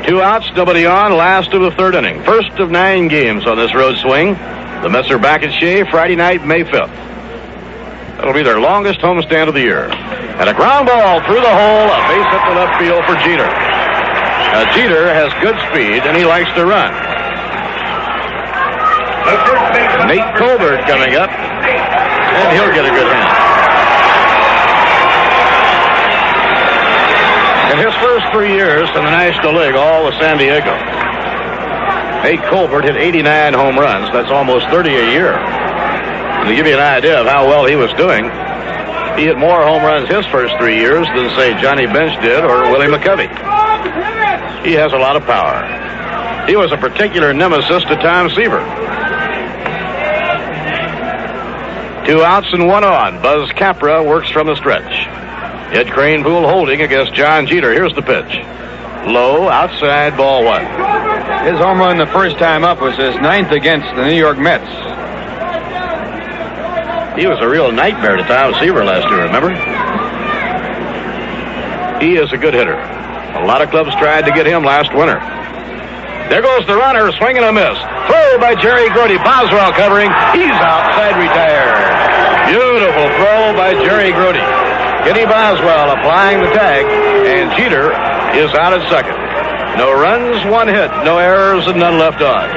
Two outs, nobody on, last of the third inning. First of 9 games on this road swing. The Mets are back at Shea Friday night, May 5th. That'll be their longest homestand of the year. And a ground ball through the hole, a base hit to left field for Jeter. Jeter has good speed, and he likes to run. Nate Colbert coming up, and he'll get a good hand. In his first 3 years in the National League, all with San Diego. Nate Colbert hit 89 home runs. That's almost 30 a year. And to give you an idea of how well he was doing, he hit more home runs his first 3 years than, say, Johnny Bench did or Willie McCovey. He has a lot of power. He was a particular nemesis to Tom Seaver. 2 outs and 1 on. Buzz Capra works from the stretch. Ed Greenbull holding against John Jeter. Here's the pitch. Low, outside, ball 1. His home run the first time up was his 9th against the New York Mets. He was a real nightmare to Tom Seaver last year, remember? He is a good hitter. A lot of clubs tried to get him last winter. There goes the runner, swing and a miss. Throw by Jerry Grody. Boswell covering. He's outside, retired. Beautiful throw by Jerry Grody. Kenny Boswell applying the tag, and Jeter is out at second. No runs, 1 hit, no errors, and none left on.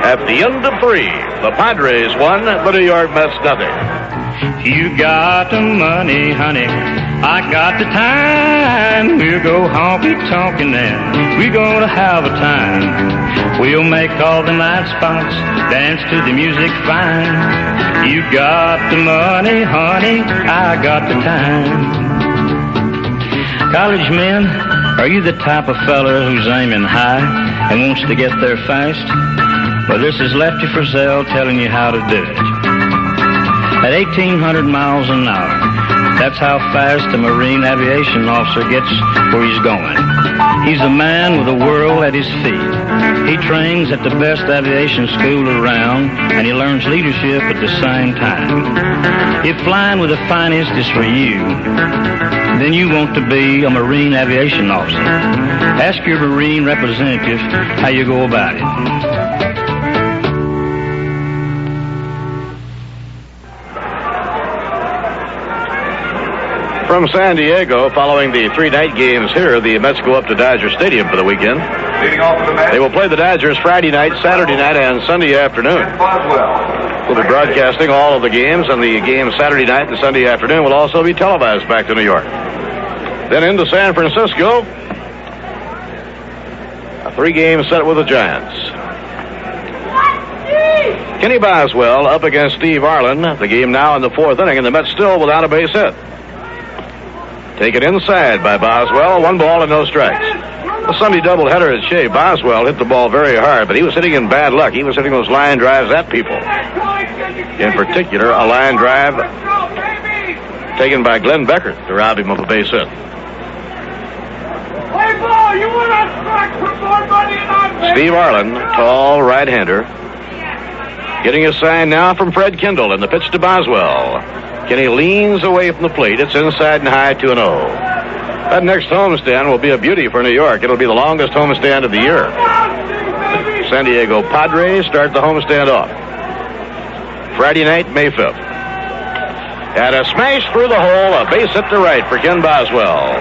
At the end of 3, the Padres won, the New York Mets nothing. You got the money, honey. I got the time. We'll go honky-tonkin' and we're gonna have a time. We'll make all the night spots dance to the music fine. You got the money, honey. I got the time. College men, are you the type of fella who's aiming high and wants to get there fast? Well, this is Lefty Frizzell telling you how to do it. At 1,800 miles an hour, that's how fast a Marine aviation officer gets where he's going. He's a man with the world at his feet. He trains at the best aviation school around, and he learns leadership at the same time. If flying with the finest is for you, then you want to be a Marine aviation officer. Ask your Marine representative how you go about it. From San Diego, following the 3-night games here, the Mets go up to Dodger Stadium for the weekend. They will play the Dodgers Friday night, Saturday night, and Sunday afternoon. We'll be broadcasting all of the games, and the game Saturday night and Sunday afternoon will also be televised back to New York. Then into San Francisco, a 3-game set with the Giants. Kenny Boswell up against Steve Arlen. The game now in the 4th inning, and the Mets still without a base hit. Taken inside by Boswell, 1 ball and no strikes. The Sunday doubleheader at Shea, Boswell hit the ball very hard, but he was hitting in bad luck. He was hitting those line drives at people. In particular, a line drive taken by Glenn Becker to rob him of a base hit. Steve Arlen, tall right-hander, getting a sign now from Fred Kendall, and the pitch to Boswell. Kenny leans away from the plate. It's inside and high, 2-0. That next homestand will be a beauty for New York. It'll be the longest homestand of the year. The San Diego Padres start the homestand off Friday night, May 5th. And a smash through the hole, a base hit to right for Ken Boswell.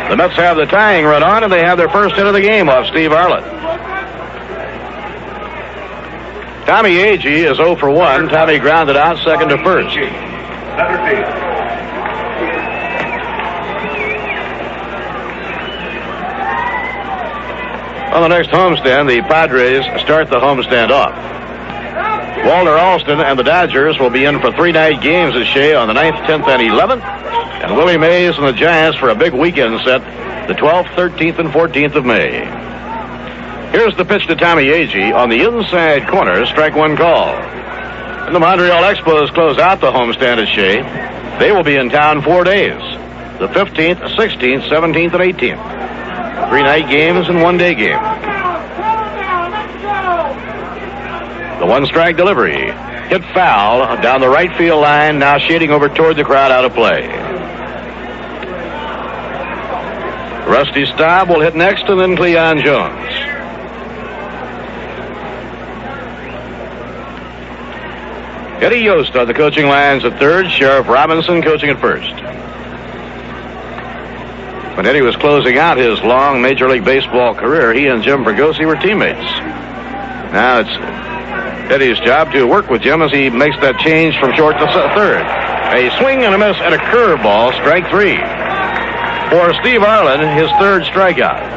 The Mets have the tying run on, and they have their first hit of the game off Steve Arlen. Tommy Agee is 0 for 1. Tommy grounded out second to first. On the next homestand, the Padres start the homestand off. Walter Alston and the Dodgers will be in for 3-night games at Shea on the 9th, 10th, and 11th. And Willie Mays and the Giants for a big weekend set the 12th, 13th, and 14th of May. Here's the pitch to Tommy Agee on the inside corner, strike 1 call. And the Montreal Expos close out the homestand at Shea. They will be in town 4 days, the 15th, 16th, 17th, and 18th. 3-night games and 1-day game. The 1-strike delivery. Hit foul down the right field line, now shading over toward the crowd, out of play. Rusty Staub will hit next, and then Cleon Jones. Eddie Yost on the coaching lines at third, Sheriff Robinson coaching at first. When Eddie was closing out his long Major League Baseball career, he and Jim Ferguson were teammates. Now it's Eddie's job to work with Jim as he makes that change from short to third. A swing and a miss and a curveball, strike 3. For Steve Arlen, his 3rd strikeout.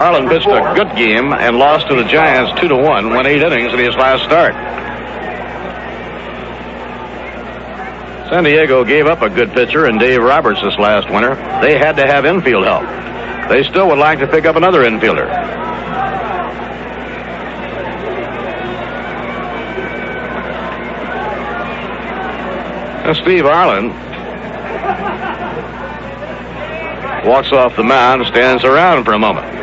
Arlen pitched a good game and lost to the Giants 2-1, went 8 innings in his last start. San Diego gave up a good pitcher in Dave Roberts this last winter. They had to have infield help. They still would like to pick up another infielder. Now Steve Arlen walks off the mound and stands around for a moment.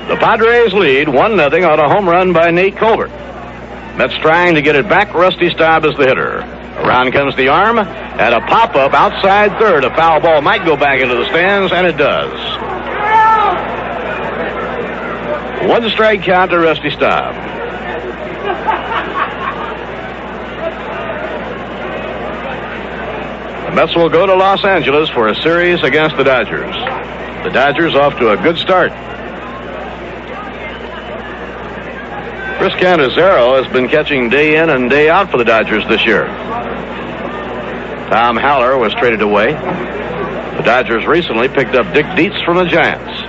The Padres lead 1-0 on a home run by Nate Colbert. Mets trying to get it back. Rusty Staub is the hitter. Around comes the arm, and a pop-up outside third. A foul ball might go back into the stands, and it does. 1 strike count to Rusty Staub. The Mets will go to Los Angeles for a series against the Dodgers. The Dodgers off to a good start. Chris Canizero has been catching day in and day out for the Dodgers this year. Tom Haller was traded away. The Dodgers recently picked up Dick Dietz from the Giants.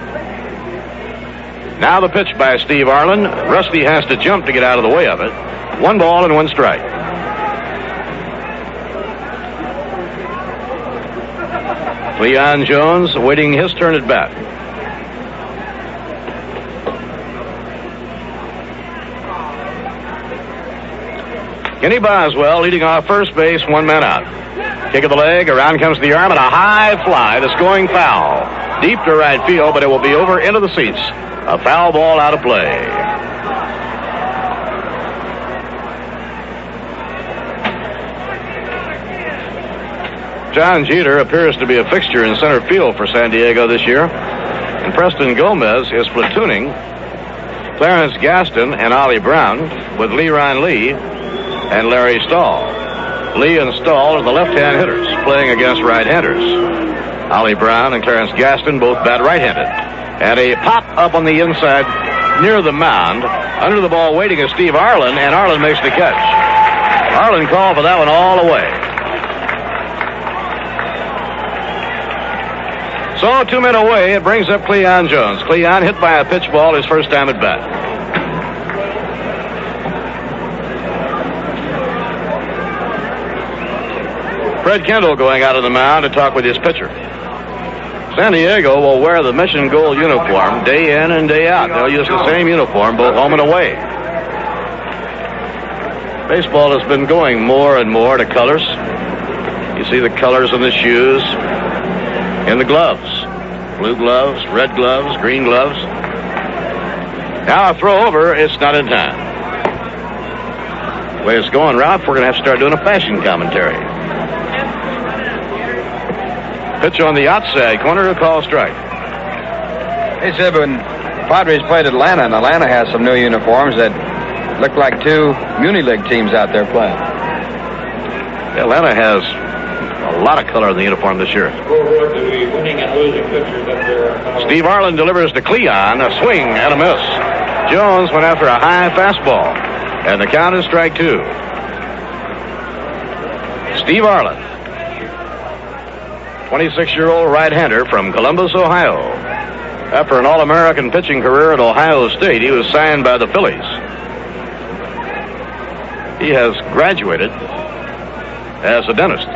Now the pitch by Steve Arlen. Rusty has to jump to get out of the way of it. 1 ball and 1 strike. Cleon Jones waiting his turn at bat. Kenny Boswell leading off first base, 1 man out. Kick of the leg, around comes the arm, and a high fly that's going foul. Deep to right field, but it will be over into the seats. A foul ball out of play. John Jeter appears to be a fixture in center field for San Diego this year. And Preston Gomez is platooning Clarence Gaston and Ollie Brown with Leron Lee and Larry Stahl. Lee and Stahl are the left-hand hitters playing against right-handers. Ollie Brown and Clarence Gaston both bat right-handed. And a pop up on the inside near the mound. Under the ball waiting is Steve Arlen, and Arlen makes the catch. Arlen called for that one all the way. So 2 men away, it brings up Cleon Jones. Cleon hit by a pitch ball his first time at bat. Fred Kendall going out of the mound to talk with his pitcher. San Diego will wear the mission gold uniform day in and day out. They'll use the same uniform both home and away. Baseball has been going more and more to colors. You see the colors in the shoes, in the gloves. Blue gloves, red gloves, green gloves. Now a throw over, it's not in time. The way it's going, Ralph, we're going to have to start doing a fashion commentary. Pitch on the outside corner, a call strike. Hey, Sib, when Padres played Atlanta, and Atlanta has some new uniforms that look like 2 Muni League teams out there playing. Atlanta has a lot of color in the uniform this year. Steve Arlen delivers to Cleon, a swing and a miss. Jones went after a high fastball, and the count is strike 2. Steve Arlen, 26-year-old right-hander from Columbus, Ohio. After an All-American pitching career at Ohio State, he was signed by the Phillies. He has graduated as a dentist.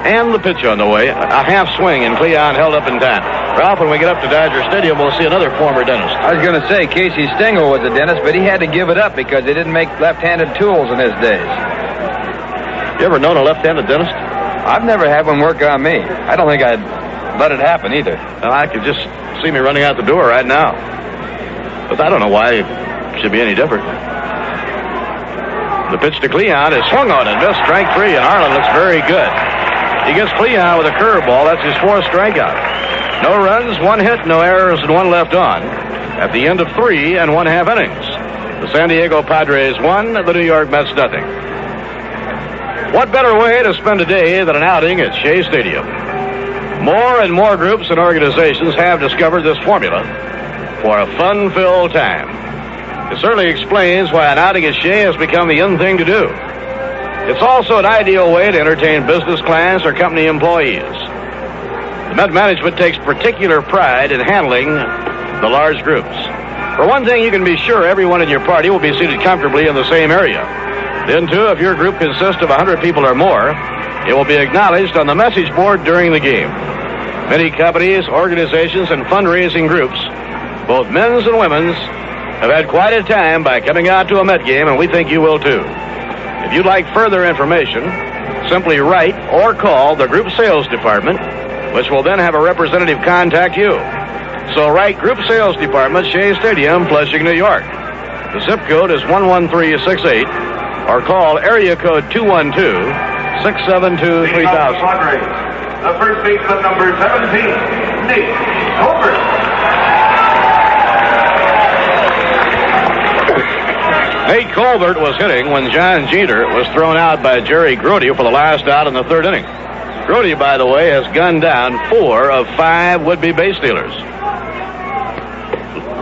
And the pitch on the way, a half swing, and Cleon held up in time. Ralph, when we get up to Dodger Stadium, we'll see another former dentist. I was going to say Casey Stengel was a dentist, but he had to give it up because they didn't make left-handed tools in his days. You ever known a left-handed dentist? I've never had one work on me. I don't think I'd let it happen either. Well, I could just see me running out the door right now. But I don't know why it should be any different. The pitch to Cleon is swung on and missed, strike 3, and Arlen looks very good. He gets Cleon with a curveball. That's his 4th strikeout. No runs, 1 hit, no errors, and 1 left on. At the end of 3 1/2 innings, the San Diego Padres won, the New York Mets nothing. What better way to spend a day than an outing at Shea Stadium? More and more groups and organizations have discovered this formula for a fun-filled time. It certainly explains why an outing at Shea has become the in thing to do. It's also an ideal way to entertain business class or company employees. The Met management takes particular pride in handling the large groups. For one thing, you can be sure everyone in your party will be seated comfortably in the same area. Then, too, if your group consists of 100 people or more, it will be acknowledged on the message board during the game. Many companies, organizations, and fundraising groups, both men's and women's, have had quite a time by coming out to a Met game, and we think you will, too. If you'd like further information, simply write or call the group sales department, which will then have a representative contact you. So write Group Sales Department, Shea Stadium, Flushing, New York. The zip code is 11368, or call area code 212-672-3000. The first baseman, number 17, Nate Colbert. Nate Colbert was hitting when John Jeter was thrown out by Jerry Grody for the last out in the third inning. Grody, by the way, has gunned down 4 of 5 would-be base stealers.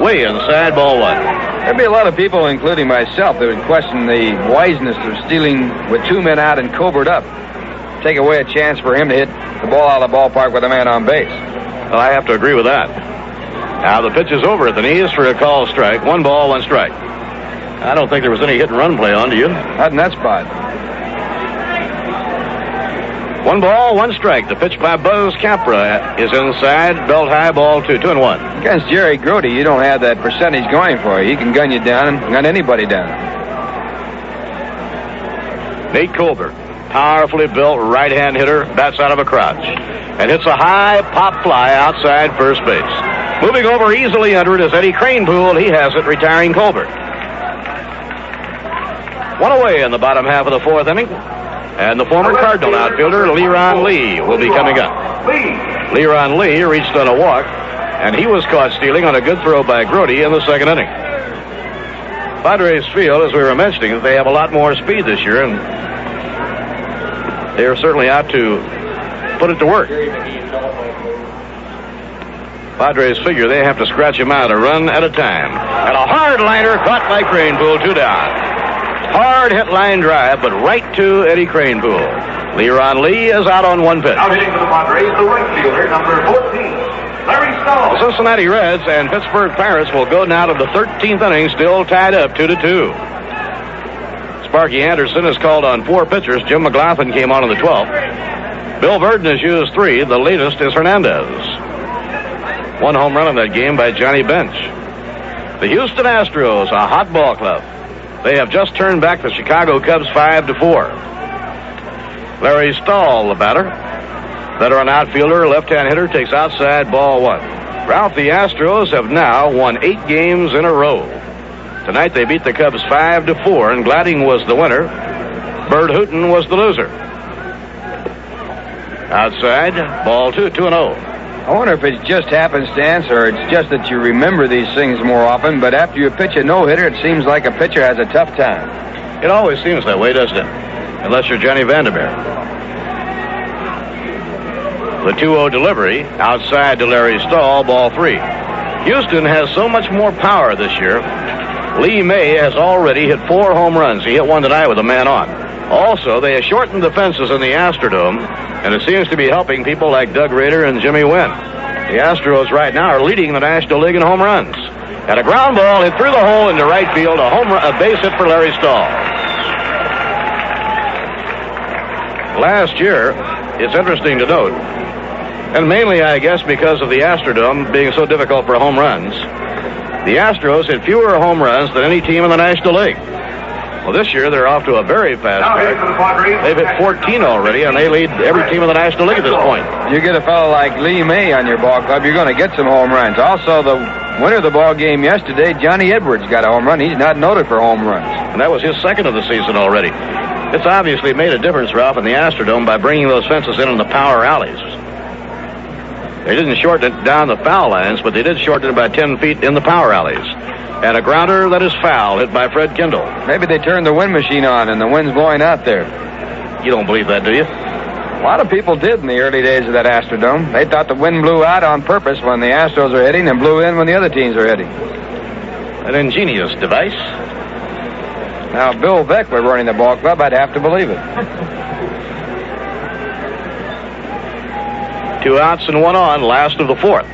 Way inside, ball 1. There'd be a lot of people, including myself, that would question the wiseness of stealing with 2 men out and Colbert up. Take away a chance for him to hit the ball out of the ballpark with a man on base. Well, I have to agree with that. Now the pitch is over at the knees for a call strike. 1 ball, 1 strike. I don't think there was any hit and run play on, do you? Not in that spot. 1 ball, 1 strike. The pitch by Buzz Capra is inside. Belt high, ball 2. 2-1. Against Jerry Grody, you don't have that percentage going for you. He can gun you down and gun anybody down. Nate Colbert, powerfully built right-hand hitter, bats out of a crouch and hits a high pop fly outside first base. Moving over easily under it is Eddie Cranepool. He has it, retiring Colbert. 1 away in the bottom half of the 4th inning. And the former Cardinal outfielder, Leron Lee, will be coming up. Leron Lee reached on a walk, and he was caught stealing on a good throw by Grody in the 2nd inning. Padres feel, as we were mentioning, that they have a lot more speed this year, and they are certainly out to put it to work. Padres figure they have to scratch him out a run at a time. And a hard liner caught by Cranepool, 2 down. Hard hit line drive, but right to Eddie Cranepool. Leron Lee is out on 1 pitch. Now hitting for the Padres, the right fielder, number 14, Larry Stahl. The Cincinnati Reds and Pittsburgh Pirates will go now to the 13th inning, still tied up 2-2. Sparky Anderson has called on 4 pitchers. Jim McLaughlin came on the 12th. Bill Burden has used 3. The latest is Hernandez. 1 home run in that game by Johnny Bench. The Houston Astros, a hot ball club. They have just turned back the Chicago Cubs 5-4. Larry Stahl, the batter. Veteran outfielder, left-hand hitter, takes outside, ball 1. Ralph, the Astros have now won 8 games in a row. Tonight they beat the Cubs 5-4, and Gladding was the winner. Bert Hooton was the loser. Outside, ball 2, 2-0. I wonder if it's just happenstance or it's just that you remember these things more often, but after you pitch a no-hitter, it seems like a pitcher has a tough time. It always seems that way, doesn't it? Unless you're Johnny Vandermeer. The 2-0 delivery, outside to Larry Stahl, ball 3. Houston has so much more power this year. Lee May has already hit 4 home runs. He hit 1 tonight with a man on. Also, they have shortened the fences in the Astrodome, and it seems to be helping people like Doug Rader and Jimmy Wynn. The Astros right now are leading the National League in home runs. And a ground ball hit through the hole into right field, a base hit for Larry Stahl. Last year, it's interesting to note, and mainly, I guess, because of the Astrodome being so difficult for home runs, the Astros hit fewer home runs than any team in the National League. Well, this year, they're off to a very fast track. They've hit 14 already, and they lead every team in the National League at this point. You get a fellow like Lee May on your ball club, you're going to get some home runs. Also, the winner of the ball game yesterday, Johnny Edwards, got a home run. He's not noted for home runs. And that was his 2nd of the season already. It's obviously made a difference, Ralph, in the Astrodome by bringing those fences in the power alleys. They didn't shorten it down the foul lines, but they did shorten it about 10 feet in the power alleys. And a grounder that is foul, hit by Fred Kendall. Maybe they turned the wind machine on and the wind's blowing out there. You don't believe that, do you? A lot of people did in the early days of that Astrodome. They thought the wind blew out on purpose when the Astros are hitting and blew in when the other teams are hitting. An ingenious device. Now, if Bill Beck were running the ball club, I'd have to believe it. 2 outs and 1 on, last of the 4th.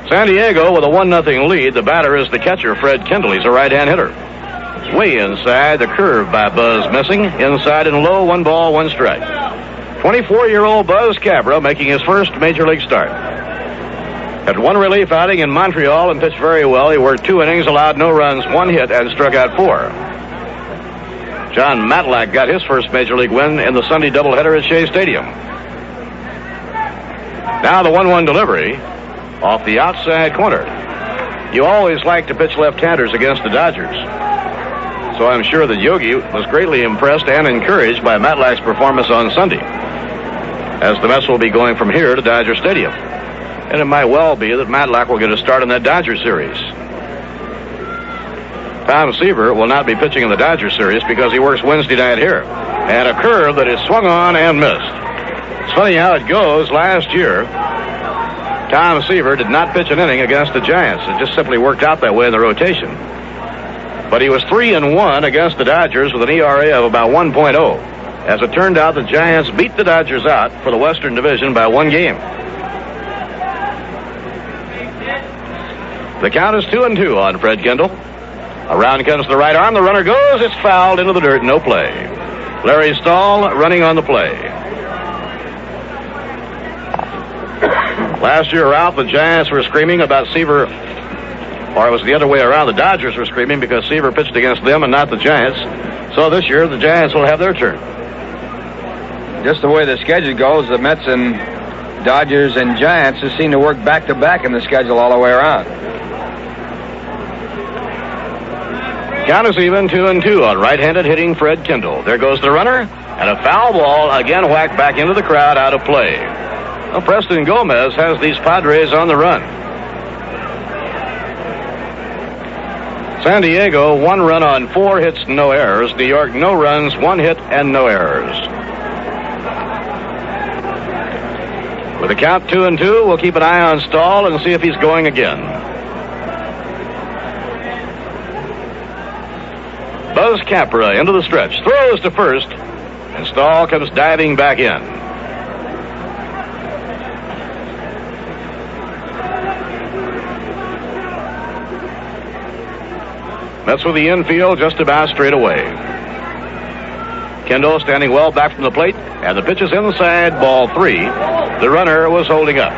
San Diego with a 1-0 lead. The batter is the catcher, Fred Kendall. He's a right-hand hitter. Way inside, the curve by Buzz missing. Inside and low, 1 ball, 1 strike. 24-year-old Buzz Capra making his first Major League start. Had 1 relief outing in Montreal and pitched very well. He worked 2 innings, allowed no runs, 1 hit, and struck out 4. John Matlack got his first Major League win in the Sunday doubleheader at Shea Stadium. Now the 1-1 delivery off the outside corner. You always like to pitch left-handers against the Dodgers. So I'm sure that Yogi was greatly impressed and encouraged by Matlack's performance on Sunday, as the Mets will be going from here to Dodger Stadium. And it might well be that Matlack will get a start in that Dodger series. Tom Seaver will not be pitching in the Dodger series because he works Wednesday night here. And a curve that is swung on and missed. It's funny how it goes. Last year, Tom Seaver did not pitch an inning against the Giants. It just simply worked out that way in the rotation. But he was 3-1 against the Dodgers with an ERA of about 1.0. As it turned out, the Giants beat the Dodgers out for the Western Division by 1 game. The count is 2-2 on Fred Kendall. Around comes the right arm. The runner goes. It's fouled into the dirt. No play. Larry Stahl running on the play. Last year, Ralph, the Giants were screaming about Seaver, or it was the other way around. The Dodgers were screaming because Seaver pitched against them and not the Giants. So this year, the Giants will have their turn. Just the way the schedule goes, the Mets and Dodgers and Giants just seem to work back-to-back in the schedule all the way around. Count is even, 2-2 on right-handed hitting Fred Kendall. There goes the runner, and a foul ball again whacked back into the crowd, out of play. Well, Preston Gomez has these Padres on the run. San Diego, 1 run on 4 hits, no errors. New York, no runs, 1 hit, and no errors. With the count 2-2, we'll keep an eye on Stahl and see if he's going again. Buzz Capra into the stretch, throws to first, and Stahl comes diving back in. That's with the infield just about straight away. Kendall standing well back from the plate, and the pitch is inside, ball 3. The runner was holding up.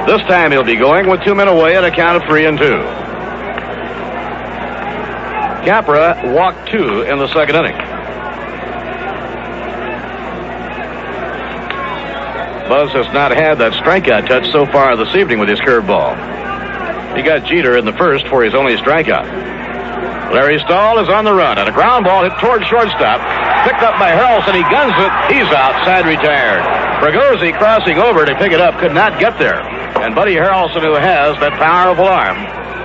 This time he'll be going with 2 men away at a count of 3-2. Capra walked 2 in the second inning. Buzz has not had that strikeout touch so far this evening with his curveball. He got Jeter in the first for his only strikeout. Larry Stahl is on the run, and a ground ball hit toward shortstop. Picked up by Harrelson. He guns it. He's outside, retired. Fregosi crossing over to pick it up, could not get there. And Buddy Harrelson, who has that powerful arm,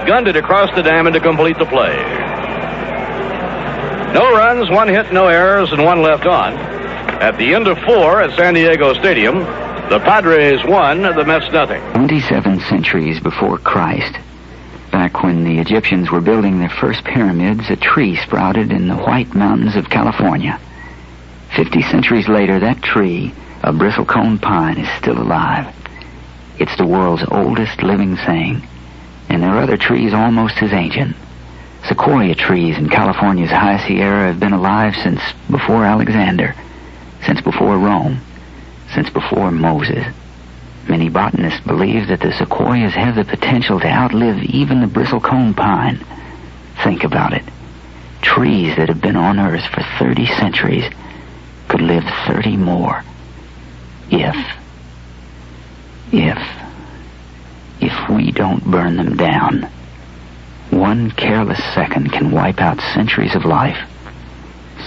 gunned it across the diamond to complete the play. No runs, 1 hit, no errors, and 1 left on. At the end of 4 at San Diego Stadium, the Padres won, the Mets nothing. 27 centuries before Christ, back when the Egyptians were building their first pyramids, a tree sprouted in the White Mountains of California. 50 centuries later, that tree, a bristlecone pine, is still alive. It's the world's oldest living thing, and there are other trees almost as ancient. Sequoia trees in California's High Sierra have been alive since before Alexander, since before Rome, since before Moses. Many botanists believe that the sequoias have the potential to outlive even the bristlecone pine. Think about it. Trees that have been on Earth for 30 centuries could live 30 more. If we don't burn them down. 1 careless second can wipe out centuries of life.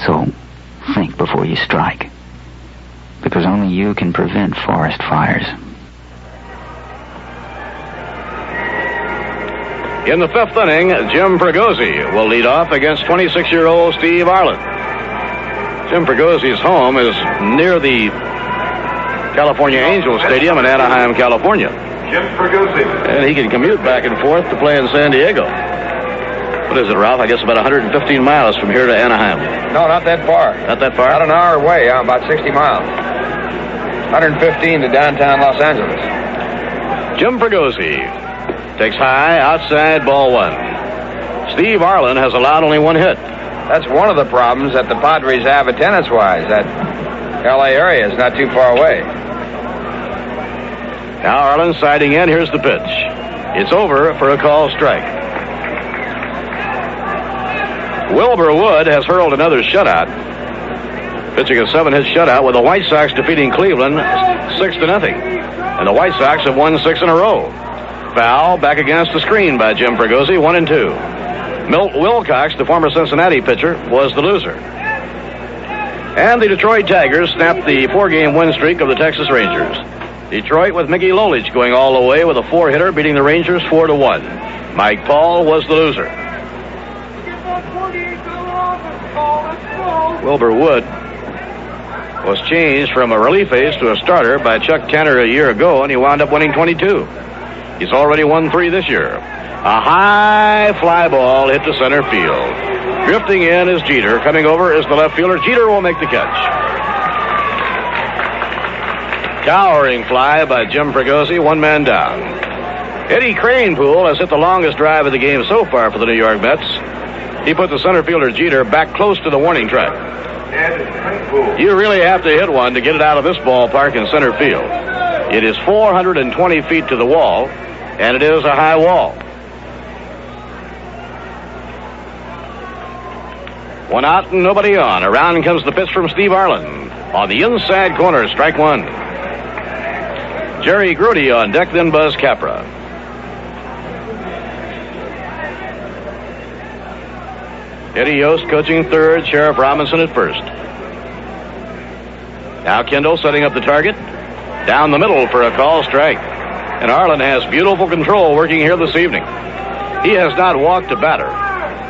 So, think before you strike. Because only you can prevent forest fires. In the 5th inning, Jim Fregosi will lead off against 26-year-old Steve Arlen. Jim Fregosi's home is near the California Angels Stadium in Anaheim, California. Jim Ferguson. And he can commute back and forth to play in San Diego. What is it, Ralph? I guess about 115 miles from here to Anaheim. No, not that far. Not that far? About an hour away, about 60 miles. 115 to downtown Los Angeles. Jim Ferguson takes high, outside, ball one. Steve Arlen has allowed only one hit. That's one of the problems that the Padres have attendance-wise. That L.A. area is not too far away. Now Arlen siding in. Here's the pitch. It's over for a call strike. Wilbur Wood has hurled another shutout. Pitching a 7-hit shutout with the White Sox defeating Cleveland 6-0. And the White Sox have won 6 in a row. Foul back against the screen by Jim Ferguson, 1-2. Milt Wilcox, the former Cincinnati pitcher, was the loser. And the Detroit Tigers snapped the 4-game win streak of the Texas Rangers. Detroit with Mickey Lolich going all the way with a 4-hitter, beating the Rangers 4-1. Mike Paul was the loser. Wilbur Wood was changed from a relief ace to a starter by Chuck Tanner a year ago, and he wound up winning 22. He's already won 3 this year. A high fly ball hit to center field. Drifting in is Jeter. Coming over is the left fielder. Jeter will make the catch. Towering fly by Jim Ferguson, 1 man down. Eddie Kranepool has hit the longest drive of the game so far for the New York Mets. He put the center fielder Jeter back close to the warning track. You really have to hit one to get it out of this ballpark in center field. It is 420 feet to the wall, and it is a high wall. 1 out and nobody on. Around comes the pitch from Steve Arlen. On the inside corner, strike 1. Jerry Grote on deck, then Buzz Capra. Eddie Yost coaching third, Sheriff Robinson at first. Now Kendall setting up the target. Down the middle for a call strike. And Arlen has beautiful control working here this evening. He has not walked a batter.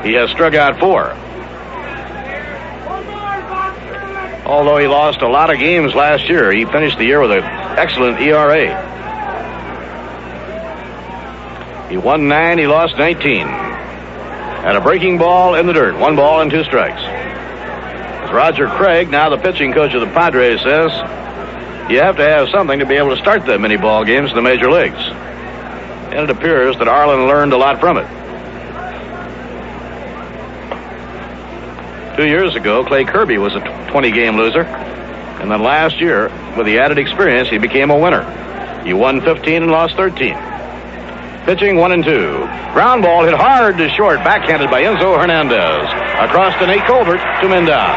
He has struck out 4. Although he lost a lot of games last year, he finished the year with an excellent ERA. He won 9, he lost 19. And a breaking ball in the dirt. 1 ball and 2 strikes. As Roger Craig, now the pitching coach of the Padres, says, you have to have something to be able to start that many ball games in the major leagues. And it appears that Arlen learned a lot from it. 2 years ago, Clay Kirby was a 20-game loser. And then last year, with the added experience, he became a winner. He won 15 and lost 13. Pitching 1-2. Ground ball hit hard to short, backhanded by Enzo Hernandez. Across to Nate Colbert, 2 men down.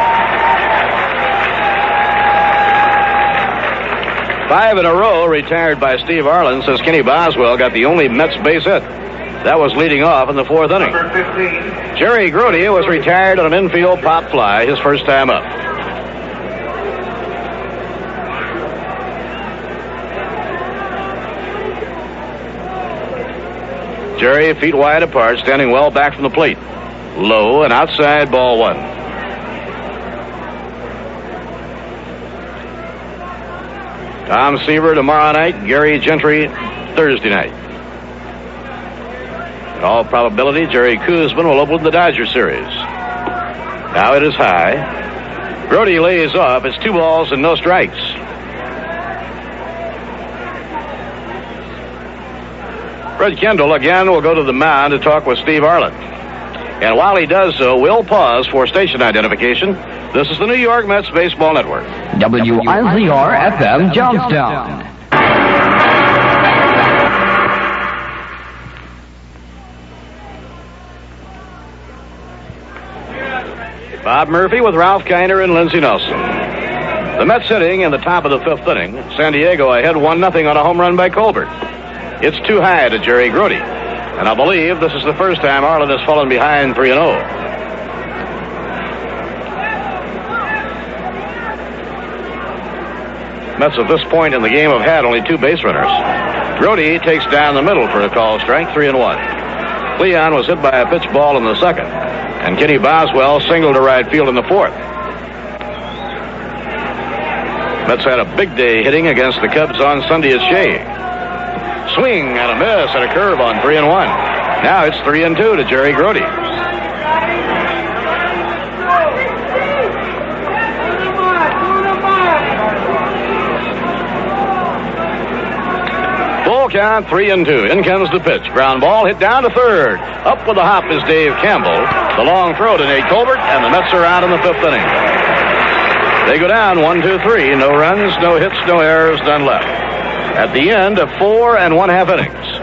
5 in a row retired by Steve Arlen since Kenny Boswell got the only Mets base hit. That was leading off in the 4th inning. Jerry Grote was retired on an infield pop fly his first time up. Jerry, feet wide apart, standing well back from the plate. Low and outside, ball 1. Tom Seaver tomorrow night, Gary Gentry Thursday night. In all probability, Jerry Koosman will open the Dodger series. Now it is high. Grote lays off. It's 2 balls and no strikes. Fred Kendall again will go to the mound to talk with Steve Arlen. And while he does so, we'll pause for station identification. This is the New York Mets Baseball Network. WIZR-FM Johnstown. Bob Murphy with Ralph Kiner and Lindsey Nelson. The Mets sitting in the top of the 5th inning. San Diego ahead 1-0 on a home run by Colbert. It's too high to Jerry Grote. And I believe this is the first time Arlen has fallen behind 3-0. Mets at this point in the game have had only 2 base runners. Grote takes down the middle for a call strike, 3-1. Cleon was hit by a pitch ball in the 2nd. And Kenny Boswell singled to right field in the 4th. Mets had a big day hitting against the Cubs on Sunday at Shea. Swing and a miss and a curve on 3-1. Now it's 3-2 to Jerry Grote. count, 3-2. In comes the pitch. Ground ball hit down to third. Up with a hop is Dave Campbell. The long throw to Nate Colbert, and the Mets are out in the fifth inning. They go down 1-2-3. No runs, no hits, no errors, none left. At the end of 4 1/2 innings,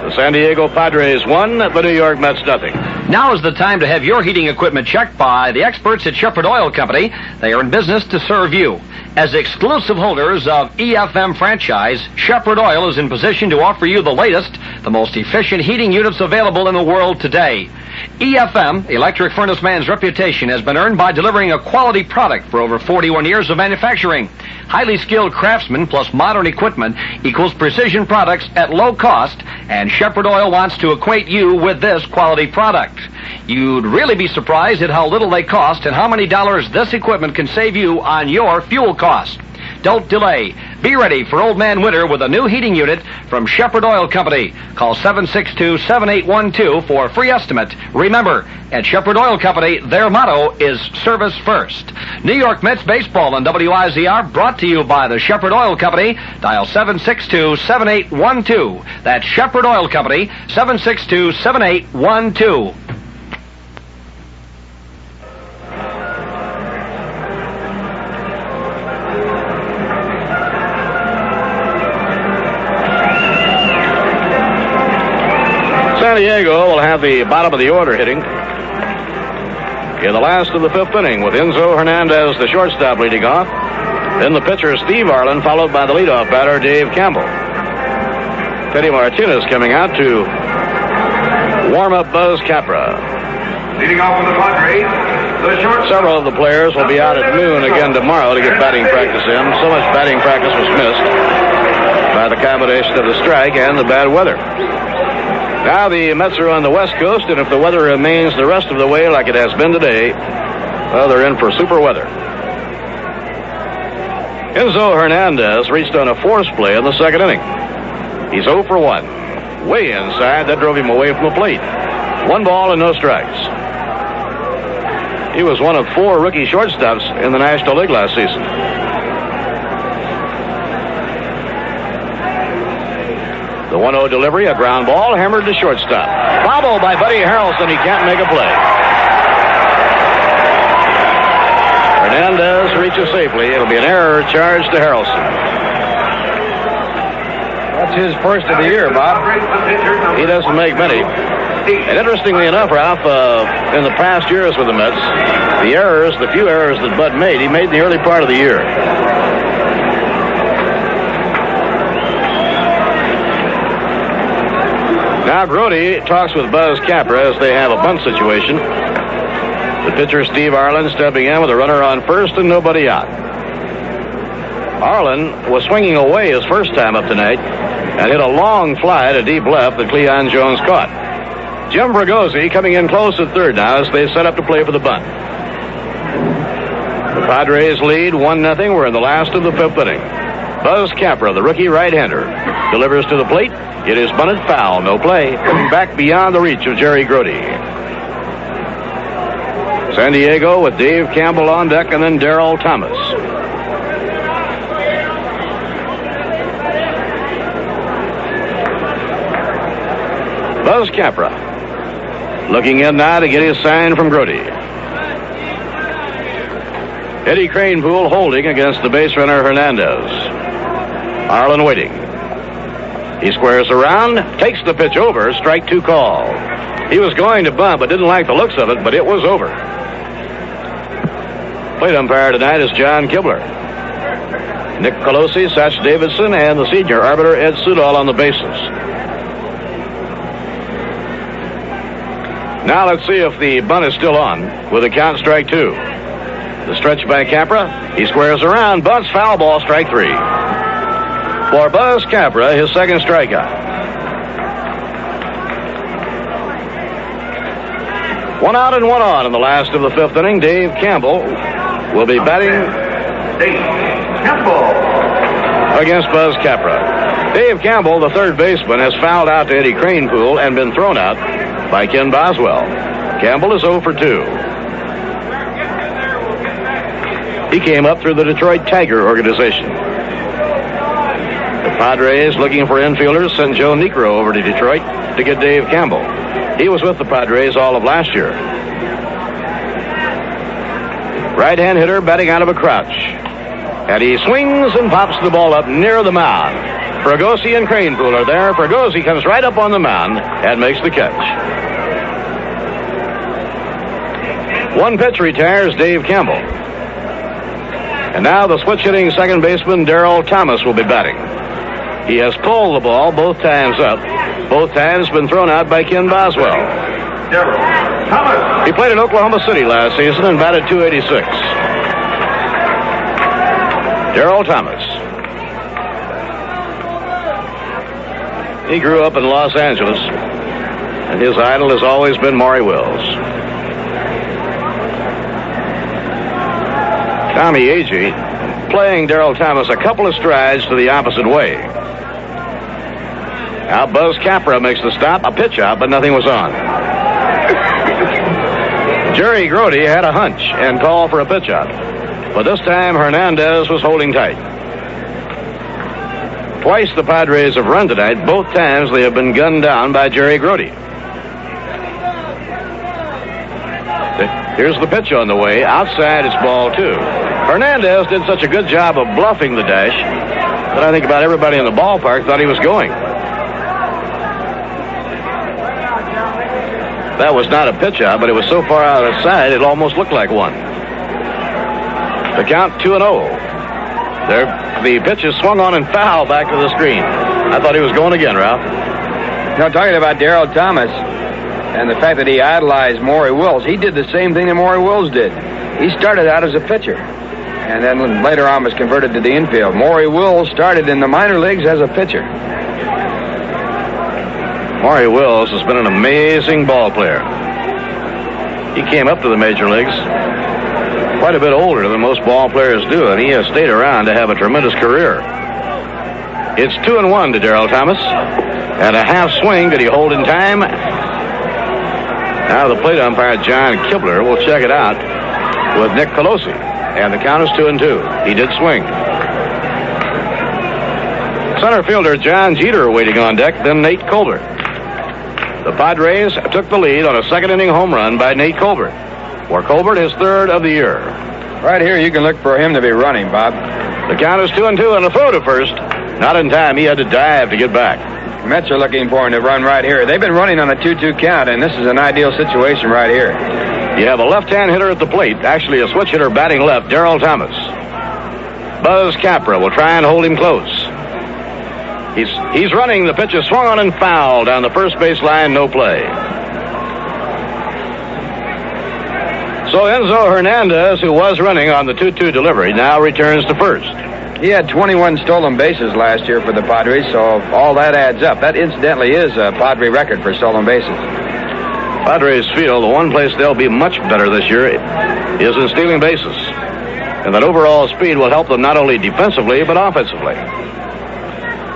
the San Diego Padres won, the New York Mets nothing. Now is the time to have your heating equipment checked by the experts at Shepherd Oil Company. They are in business to serve you. As exclusive holders of EFM franchise, Shepherd Oil is in position to offer you the latest, the most efficient heating units available in the world today. EFM, Electric Furnace Man's reputation, has been earned by delivering a quality product for over 41 years of manufacturing. Highly skilled craftsmen plus modern equipment equals precision products at low cost, and Shepherd Oil wants to acquaint you with this quality product. You'd really be surprised at how little they cost and how many dollars this equipment can save you on your fuel cost. Don't delay. Be ready for Old Man Winter with a new heating unit from Shepherd Oil Company. Call 762-7812 for a free estimate. Remember, at Shepherd Oil Company, their motto is service first. New York Mets baseball on WIZR brought to you by the Shepherd Oil Company. Dial 762-7812. That's Shepherd Oil Company, 762-7812. San Diego will have the bottom of the order hitting in the last of the fifth inning with Enzo Hernandez, the shortstop, leading off. Then the pitcher, Steve Arlen, followed by the leadoff batter, Dave Campbell. Teddy Martinez coming out to warm up Buzz Capra. Leading off with the Padres, the shortstop. Several of the players will be out at noon again tomorrow to get batting practice in. So much batting practice was missed by the combination of the strike and the bad weather. Now the Mets are on the West Coast, and if the weather remains the rest of the way like it has been today, well, they're in for super weather. Enzo Hernandez reached on a force play in the second inning. He's 0 for 1. Way inside, that drove him away from the plate. 1 ball and no strikes. He was one of 4 rookie shortstops in the National League last season. The 1-0 delivery, a ground ball, hammered to shortstop. Foul by Buddy Harrelson. He can't make a play. Hernandez reaches safely. It'll be an error charged to Harrelson. That's his first of the year, Bob. He doesn't make many. And interestingly enough, Ralph, in the past years with the Mets, the few errors that Bud made, he made in the early part of the year. Now Grody talks with Buzz Capra as they have a bunt situation. The pitcher, Steve Arlen, stepping in with a runner on first and nobody out. Arlen was swinging away his first time up tonight and hit a long fly to deep left that Cleon Jones caught. Jim Fregosi coming in close at third now as they set up to play for the bunt. The Padres lead 1-0. We're in the last of the fifth inning. Buzz Capra, the rookie right-hander, delivers to the plate. It is bunted foul, no play. Coming back beyond the reach of Jerry Grody. San Diego with Dave Campbell on deck and then Daryl Thomas. Buzz Capra looking in now to get his sign from Grody. Eddie Greenbull holding against the base runner Hernandez. Arlen waiting. He squares around, takes the pitch over, strike 2 call. He was going to bunt, but didn't like the looks of it, but it was over. Plate umpire tonight is John Kibler. Nick Colosi, Satch Davidson, and the senior arbiter Ed Sudol on the bases. Now let's see if the bunt is still on with a count strike 2. The stretch by Capra. He squares around, bunts, foul ball, strike 3. For Buzz Capra, his second strikeout. 1 out and 1 on in the last of the fifth inning. Dave Campbell will be batting against Buzz Capra. Dave Campbell, the third baseman, has fouled out to Eddie Greenbull and been thrown out by Ken Boswell. Campbell is 0 for 2. He came up through the Detroit Tiger organization. The Padres, looking for infielders, sent Joe Negro over to Detroit to get Dave Campbell. He was with the Padres all of last year. Right-hand hitter batting out of a crouch. And he swings and pops the ball up near the mound. Ferguson and Greenbull are there. Ferguson comes right up on the mound and makes the catch. One pitch retires Dave Campbell. And now the switch-hitting second baseman Daryl Thomas will be batting. He has pulled the ball both times up. Both times been thrown out by Ken Boswell. Daryl Thomas. He played in Oklahoma City last season and batted .286. Daryl Thomas. He grew up in Los Angeles, and his idol has always been Maury Wills. Tommy Agee playing Daryl Thomas a couple of strides to the opposite way. Now Buzz Capra makes the stop, a pitch out, but nothing was on. Jerry Grody had a hunch and called for a pitch out, but this time Hernandez was holding tight. Twice the Padres have run tonight. Both times they have been gunned down by Jerry Grody. Here's the pitch on the way. Outside, it's ball two. Hernandez did such a good job of bluffing the dash that I think about everybody in the ballpark thought he was going. That was not a pitch out, but it was so far outside it almost looked like one. The count 2-0. There, the pitch is swung on and foul back to the screen. I thought he was going again, Ralph. Now, talking about Daryl Thomas and the fact that he idolized Maury Wills, he did the same thing that Maury Wills did. He started out as a pitcher, and then later on was converted to the infield. Maury Wills started in the minor leagues as a pitcher. Maury Wills has been an amazing ball player. He came up to the major leagues quite a bit older than most ball players do, and he has stayed around to have a tremendous career. It's 2-1 to Daryl Thomas, and a half swing. Did he hold in time? Now the plate umpire, John Kibler, will check it out with Nick Colosi, and the count is 2-2. He did swing. Center fielder John Jeter waiting on deck, then Nate Colbert. The Padres took the lead on a second-inning home run by Nate Colbert, for Colbert his third of the year. Right here, you can look for him to be running, Bob. The count is 2-2, and a throw to first. Not in time. He had to dive to get back. Mets are looking for him to run right here. They've been running on a 2-2 count, and this is an ideal situation right here. You have a left-hand hitter at the plate, actually a switch hitter batting left, Daryl Thomas. Buzz Capra will try and hold him close. He's running. The pitch is swung on and fouled down the first base line. No play. So Enzo Hernandez, who was running on the 2-2 delivery, now returns to first. He had 21 stolen bases last year for the Padres, so all that adds up. That incidentally is a Padre record for stolen bases. Padres feel the one place they'll be much better this year is in stealing bases, and that overall speed will help them not only defensively but offensively.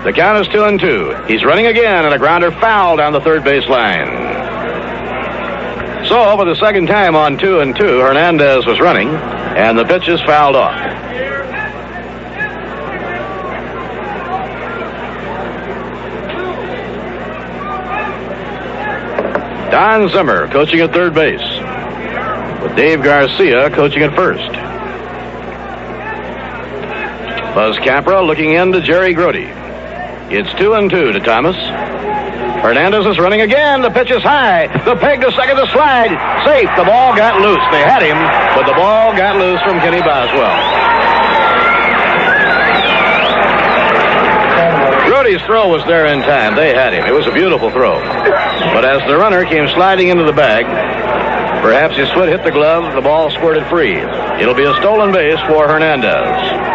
The count is 2-2. He's running again, and a grounder foul down the third base line. So, for the second time on 2-2, Hernandez was running, and the pitch is fouled off. Don Zimmer coaching at third base, with Dave Garcia coaching at first. Buzz Capra looking in to Jerry Grody. It's 2-2 to Thomas. Hernandez is running again. The pitch is high. The peg to second, the slide. Safe. The ball got loose. They had him, but the ball got loose from Kenny Boswell. Grody's throw was there in time. They had him. It was a beautiful throw. But as the runner came sliding into the bag, perhaps his foot hit the glove. The ball squirted free. It'll be a stolen base for Hernandez.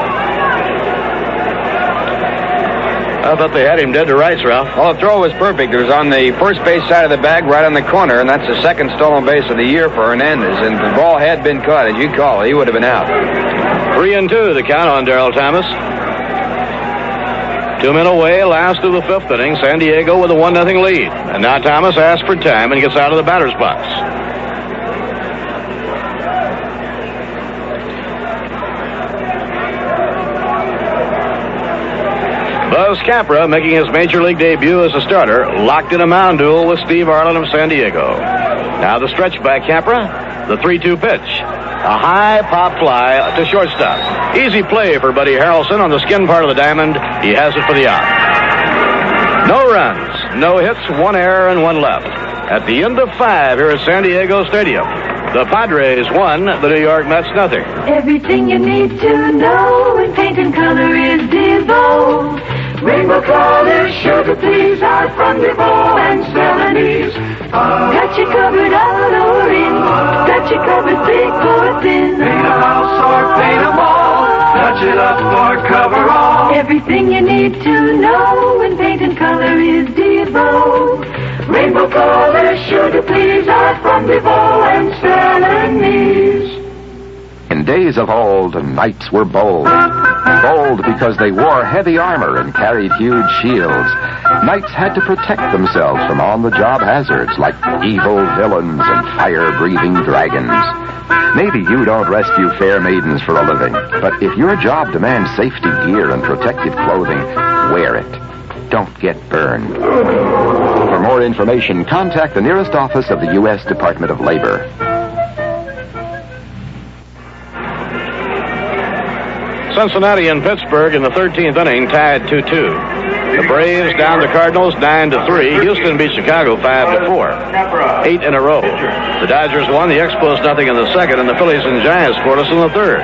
I thought they had him dead to rights, Ralph. Well, the throw was perfect. It was on the first base side of the bag, right on the corner, and that's the second stolen base of the year for Hernandez. And if the ball had been caught, as you call it, he would have been out. 3-2, the count on Daryl Thomas. 2 men away, last of the fifth inning. San Diego with a 1-0 lead. And now Thomas asks for time and gets out of the batter's box. Buzz Capra, making his major league debut as a starter, locked in a mound duel with Steve Arlen of San Diego. Now the stretch by Capra, the 3-2 pitch. A high pop fly to shortstop. Easy play for Buddy Harrelson on the skin part of the diamond. He has it for the out. No runs, no hits, one error, and one left. At the end of 5 here at San Diego Stadium, the Padres won, the New York Mets nothing. Everything you need to know in paint and color is Devo. Rainbow colors, sure to please, are from Devo and Celanese. Got you covered out or in, got you covered thick or thin. Paint a house or paint a wall, touch it up or cover all. Everything you need to know in paint and color is Devo. Rainbow colors, sure to please, are from Devo and Celanese. In days of old, knights were bold. Bold because they wore heavy armor and carried huge shields. Knights had to protect themselves from on-the-job hazards like evil villains and fire-breathing dragons. Maybe you don't rescue fair maidens for a living, but if your job demands safety gear and protective clothing, wear it. Don't get burned. For more information, contact the nearest office of the U.S. Department of Labor. Cincinnati and Pittsburgh in the 13th inning tied 2-2. The Braves down the Cardinals 9-3. Houston beat Chicago 5-4. 8 in a row. The Dodgers won. The Expos nothing in the second, and the Phillies and Giants scoreless in the third.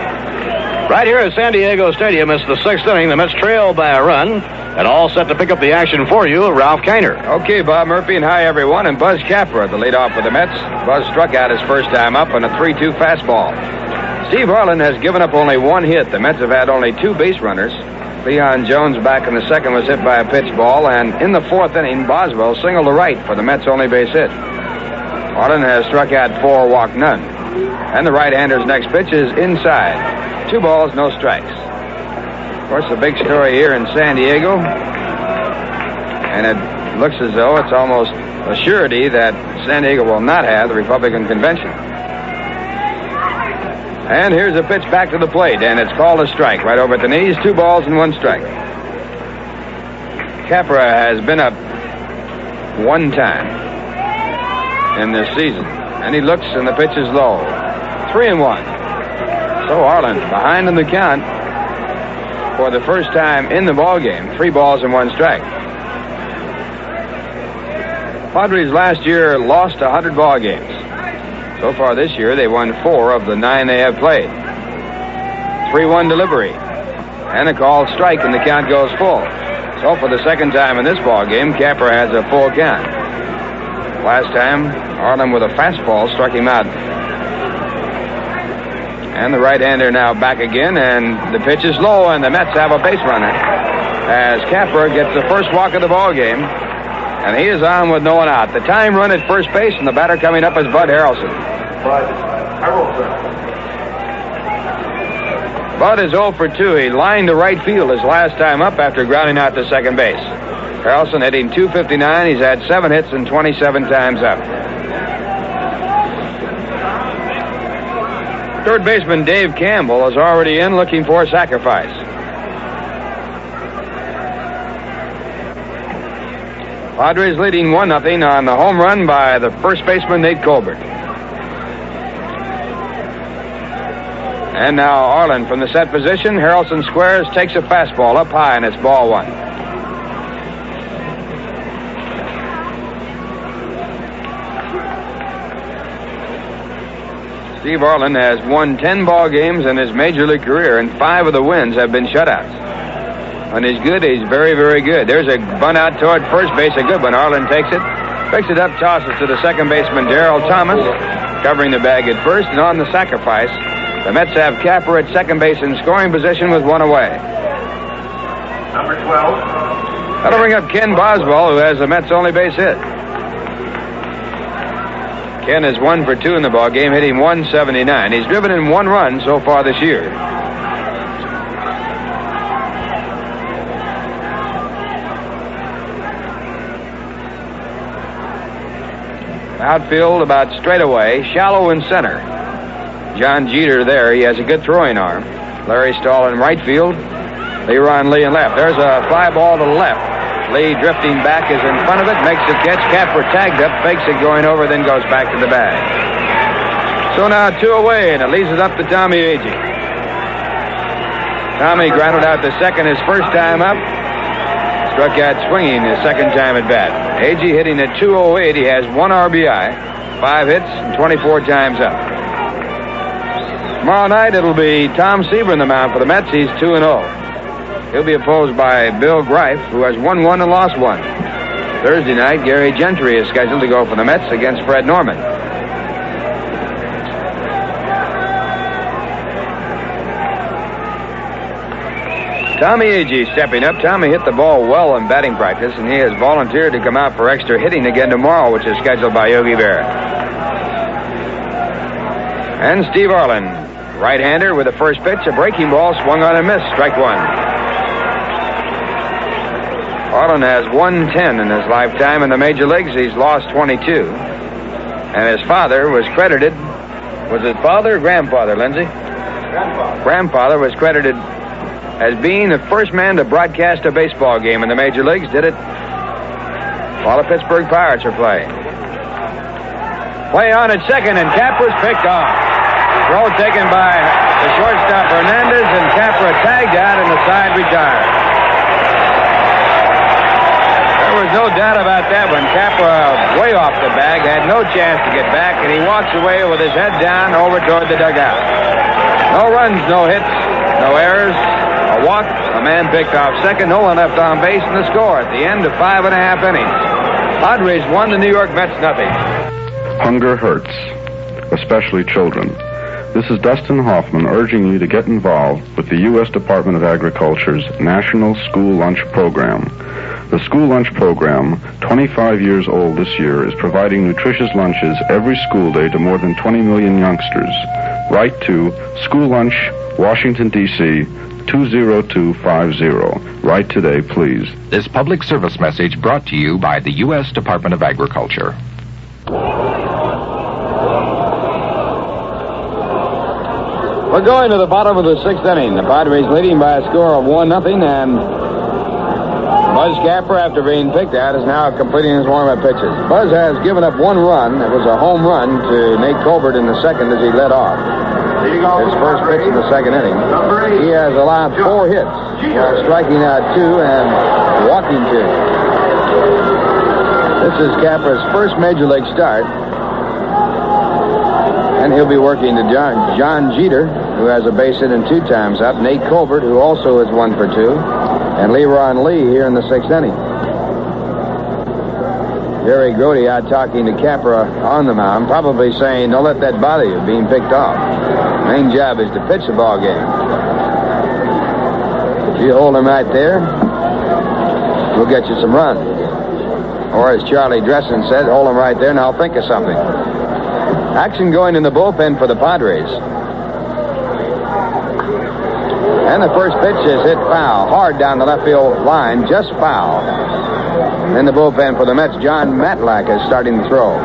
Right here at San Diego Stadium, it's the 6th inning. The Mets trail by a run, and all set to pick up the action for you, Ralph Kiner. Okay, Bob Murphy, and hi, everyone. And Buzz Capra, the leadoff for the Mets. Buzz struck out his first time up on a 3-2 fastball. Steve Arlen has given up only one hit. The Mets have had only 2 base runners. Cleon Jones back in the second was hit by a pitch ball, and in the 4th inning, Boswell singled to right for the Mets' only base hit. Arlen has struck out 4, walked none. And the right-hander's next pitch is inside. 2 balls, no strikes. Of course, the big story here in San Diego, and it looks as though it's almost a surety that San Diego will not have the Republican convention. And here's a pitch back to the plate, and it's called a strike right over at the knees. 2 balls and 1 strike. Capra has been up 1 time in this season, and he looks, and the pitch is low. 3-1. So Arlen behind in the count for the first time in the ball game. 3 balls and 1 strike. Padres last year lost 100 ball games. So far this year, they won 4 of the 9 they have played. 3-1 delivery. And a called strike, and the count goes full. So for the second time in this ball game, Capra has a full count. Last time, Arlen with a fastball struck him out. And the right-hander now back again, and the pitch is low, and the Mets have a base runner as Capra gets the first walk of the ball game. And he is on with no one out. The time run at first base, and the batter coming up is Bud Harrelson. Bud is 0 for 2. He lined to right field his last time up after grounding out to second base. Harrelson hitting .259. He's had 7 hits and 27 times up. Third baseman Dave Campbell is already in looking for a sacrifice. Padres leading 1-0 on the home run by the first baseman, Nate Colbert. And now Arlen from the set position. Harrelson squares, takes a fastball up high, and it's ball 1. Steve Arlen has won 10 ball games in his major league career, and 5 of the wins have been shutouts. When he's good, he's very, very good. There's a bunt out toward first base, a good one. Arlen takes it, picks it up, tosses to the second baseman, Daryl Thomas, covering the bag at first, and on the sacrifice, the Mets have Capra at second base in scoring position with 1 away. Number 12. That'll bring up Ken Boswell, who has the Mets' only base hit. Ken is 1 for 2 in the ball game, hitting .179. He's driven in 1 run so far this year. Outfield about straight away, shallow in center. John Jeter there. He has a good throwing arm. Larry Stahl in right field. Leron Lee in left. There's a fly ball to the left. Lee drifting back is in front of it, makes the catch. Capper tagged up, fakes it going over, then goes back to the bag. So now 2 away, and it leaves it up to Tommy Agee. Tommy grounded out the second his first time up. Struck out swinging his second time at bat. Agee hitting at 208. He has 1 RBI, 5 hits, and 24 times up. Tomorrow night it'll be Tom Seaver in the mound for the Mets. He's 2-0. He'll be opposed by Bill Greif, who has won 1 and lost 1. Thursday night, Gary Gentry is scheduled to go for the Mets against Fred Norman. Tommy Agee stepping up. Tommy hit the ball well in batting practice, and he has volunteered to come out for extra hitting again tomorrow, which is scheduled by Yogi Berra. And Steve Arlen, right-hander with the first pitch, a breaking ball, swung on and missed, strike 1. Arlen has 110 in his lifetime in the major leagues. He's lost 22. And his father was credited, was it father or grandfather, Lindsay? Grandfather was credited as being the first man to broadcast a baseball game in the major leagues. Did it while the Pittsburgh Pirates are playing. Play on at second, and Capper's picked off. Throw taken by the shortstop Hernandez, and Capra tagged out, and the side retired. There was no doubt about that one. Capra, way off the bag, had no chance to get back, and he walks away with his head down over toward the dugout. No runs, no hits, no errors, a walk, a man picked off second, no one left on base, and the score at the end of 5.5 innings. Padres won, the New York Mets nothing. Hunger hurts, especially children. This is Dustin Hoffman urging you to get involved with the U.S. Department of Agriculture's National School Lunch Program. The School Lunch Program, 25 years old this year, is providing nutritious lunches every school day to more than 20 million youngsters. Write to School Lunch, Washington, D.C., 20250. Write today, please. This public service message brought to you by the U.S. Department of Agriculture. We're going to the bottom of the 6th inning. The Padres leading by a score of 1-0, and Buzz Capper, after being picked out, is now completing his warm-up pitches. Buzz has given up 1 run. It was a home run to Nate Colbert in the second as he led off. His first pitch in the second inning. He has allowed 4 hits while striking out 2 and walking 2. This is Capper's first major league start. And he'll be working to John Jeter, who has a base hit and 2 times up. Nate Colbert, who also is 1 for 2. And Leron Lee here in the 6th inning. Jerry Grody out talking to Capra on the mound, probably saying, don't let that bother you, being picked off. Main job is to pitch the ball game. If you hold him right there, we'll get you some runs. Or as Charlie Dressen said, hold him right there and I'll think of something. Action going in the bullpen for the Padres. And the first pitch is hit foul, hard down the left field line, just foul. In the bullpen for the Mets, John Matlack is starting to throw.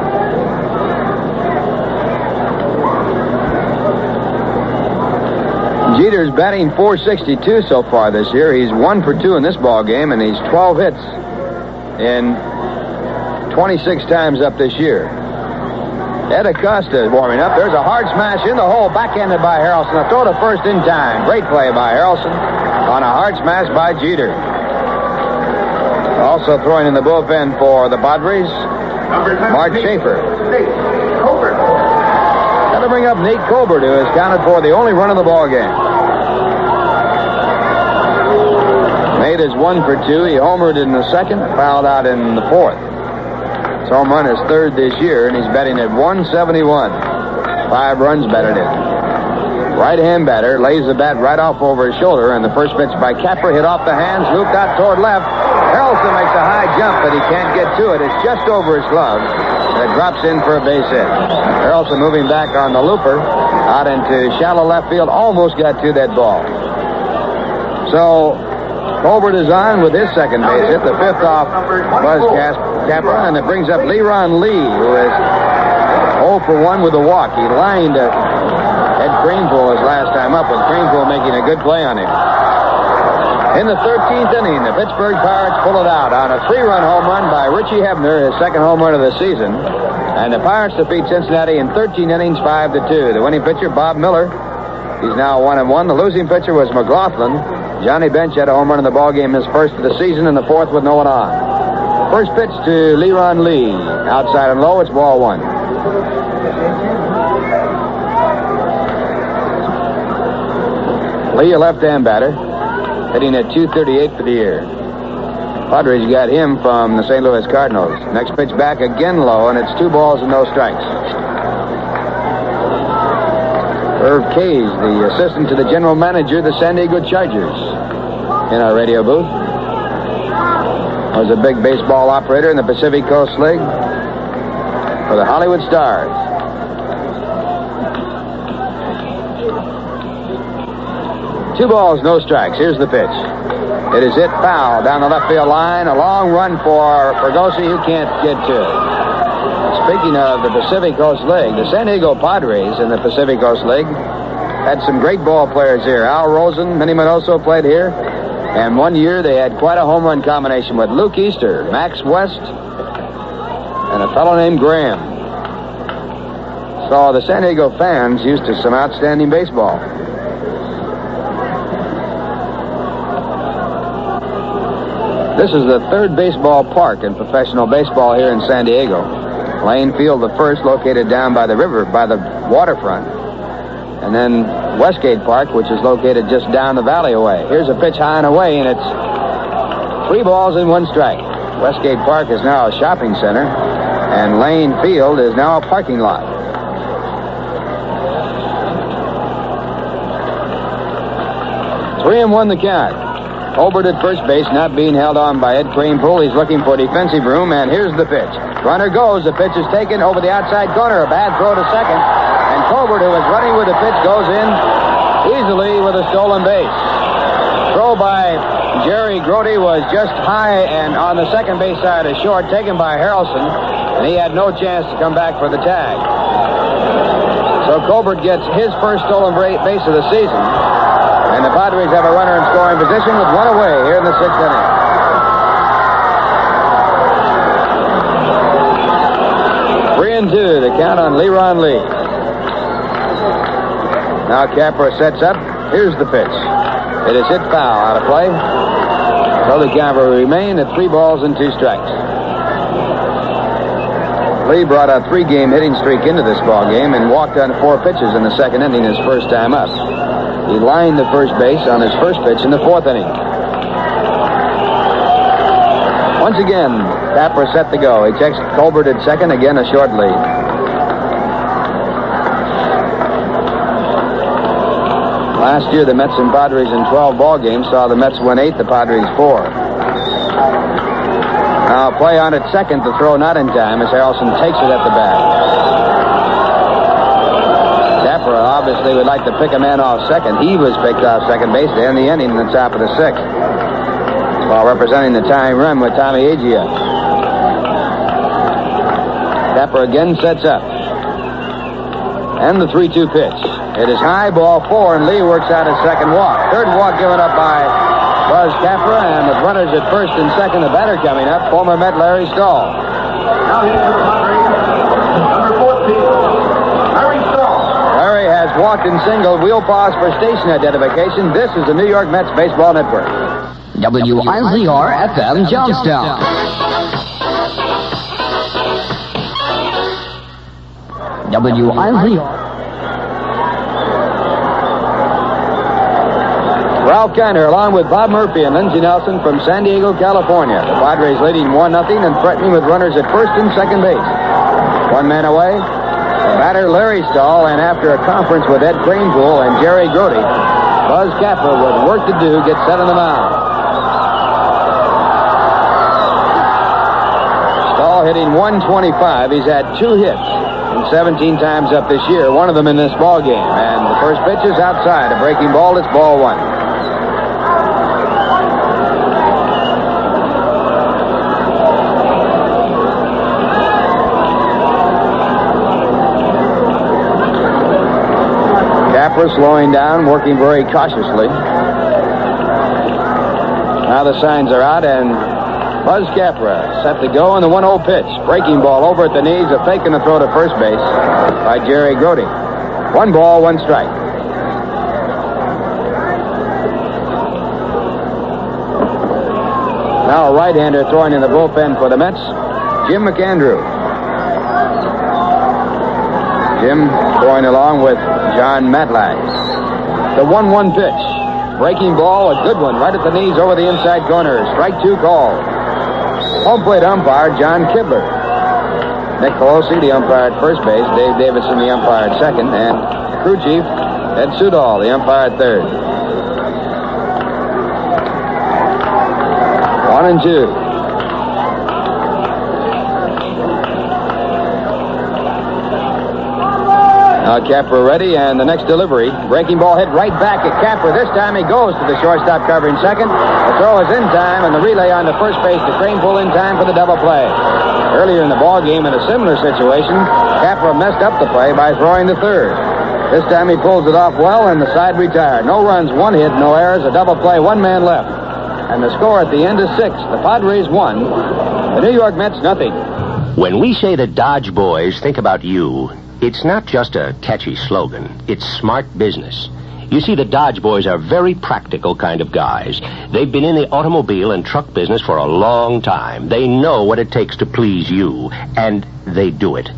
Jeter's batting .462 so far this year. He's 1 for 2 in this ball game, and he's 12 hits in 26 times up this year. Ed Acosta is warming up. There's a hard smash in the hole, backhanded by Harrelson. A throw to first in time. Great play by Harrelson on a hard smash by Jeter. Also throwing in the bullpen for the Padres, Mark Schaefer. Got to bring up Nate Colbert, who has counted for the only run of the ball game. Nate is 1 for 2. He homered in the second, fouled out in the fourth. His home run is 3rd this year, and he's batting at .171. 5 runs batted in. Right-hand batter lays the bat right off over his shoulder, and the first pitch by Capper hit off the hands, looped out toward left. Harrelson makes a high jump, but he can't get to it. It's just over his glove, and it drops in for a base hit. Harrelson moving back on the looper, out into shallow left field, almost got to that ball. So Colbert is on with his second base hit, the 5th off Buzz Capper, and it brings up Leron Lee, who is 0 for 1 with a walk. He lined Ed Greenbull his last time up, with Greenbull making a good play on him. In the 13th inning, the Pittsburgh Pirates pull it out on a 3-run home run by Richie Hebner, his second home run of the season. And the Pirates defeat Cincinnati in 13 innings, 5-2. The winning pitcher, Bob Miller, he's now 1-1. The losing pitcher was McLaughlin. Johnny Bench had a home run in the ballgame, his first of the season, in the fourth with no one on. First pitch to Leron Lee. Outside and low, it's ball one. Lee, a left-hand batter, hitting at .238 for the year. Padres got him from the St. Louis Cardinals. Next pitch back again low, and it's 2 balls and no strikes. Irv Cage, the assistant to the general manager of the San Diego Chargers, in our radio booth. Was a big baseball operator in the Pacific Coast League for the Hollywood Stars. Two balls, no strikes. Here's the pitch. It is hit foul down the left field line. A long run for Ferguson, who can't get to it. Speaking of the Pacific Coast League, the San Diego Padres in the Pacific Coast League had some great ball players here. Al Rosen, Minnie Minoso played here. And one year they had quite a home run combination with Luke Easter, Max West, and a fellow named Graham. So the San Diego fans used to some outstanding baseball. This is the third baseball park in professional baseball here in San Diego. Lane Field, the first, located down by the river, by the waterfront. And then Westgate Park, which is located just down the valley away. Here's a pitch high and away, and it's 3 balls and 1 strike. Westgate Park is now a shopping center, and Lane Field is now a parking lot. Three and 1 the count. Colbert at first base, not being held on by Ed Greenbull. He's looking for defensive room, and here's the pitch. Runner goes. The pitch is taken over the outside corner. A bad throw to second. And Colbert, who was running with the pitch, goes in easily with a stolen base. Throw by Jerry Grody was just high and on the second base side of short, taken by Harrelson, and he had no chance to come back for the tag. So Colbert gets his first stolen base of the season. And the Padres have a runner in scoring position with 1 away here in the 6th inning. Three and 2, the count on Leron Lee. Now Capra sets up. Here's the pitch. It is hit foul, out of play. So the count will remain at 3 balls and 2 strikes. Lee brought a 3-game hitting streak into this ball game and walked on 4 pitches in the 2nd inning his first time up. He lined the first base on his first pitch in the 4th inning. Once again, Capra set to go. He checks Colbert at second, again a short lead. Last year, the Mets and Padres in 12 ball games saw the Mets win 8, the Padres 4. Now play on at second, the throw not in time as Harrelson takes it at the bat. Capra obviously would like to pick a man off second. He was picked off second base to end the inning in the top of the 6th, while representing the tying run with Tommy Agia. Capra again sets up. And the 3-2 pitch. It is high, ball 4, and Lee works out his second walk. Third walk given up by Buzz Capra, and with runners at first and second, the batter coming up, former Met Larry Stahl. Now here's the Padres, number 14, Larry Stahl. Larry has walked and singled. We'll pause for station identification. This is the New York Mets Baseball Network. WIZR FM Johnstown. WIZR. Ralph Kiner, along with Bob Murphy and Lindsey Nelson from San Diego, California. The Padres leading 1-0 and threatening with runners at first and second base. 1 man away. The batter, Larry Stahl, and after a conference with Ed Greenbull and Jerry Grody, Buzz Capra, with work to do, gets set on the mound. Stahl hitting .125. He's had 2 hits and 17 times up this year, one of them in this ball game. And the first pitch is outside. A breaking ball. It's ball 1. Capra slowing down, working very cautiously. Now the signs are out, and Buzz Capra set to go on the 1-0 pitch. Breaking ball over at the knees, a fake and a throw to first base by Jerry Grody. 1 ball, 1 strike. Now a right-hander throwing in the bullpen for the Mets, Jim McAndrew. Jim throwing along with John Matlack. The 1-1 pitch. Breaking ball, a good one, right at the knees over the inside corner. Strike 2 called. Home plate umpire, John Kibler. Nick Pelosi, the umpire at first base. Dave Davidson, the umpire at second. And crew chief, Ed Sudol, the umpire at third. 1-2. Now Capra ready, and the next delivery. Breaking ball hit right back at Capra. This time he goes to the shortstop covering second. The throw is in time, and the relay on to first base to Greenbull in time for the double play. Earlier in the ball game, in a similar situation, Capra messed up the play by throwing to third. This time he pulls it off well, and the side retired. No runs, 1 hit, no errors, a double play, 1 man left. And the score at the end is 6. The Padres 1. The New York Mets nothing. When we say the Dodge Boys think about you, it's not just a catchy slogan. It's smart business. You see, the Dodge Boys are very practical kind of guys. They've been in the automobile and truck business for a long time. They know what it takes to please you, and they do it.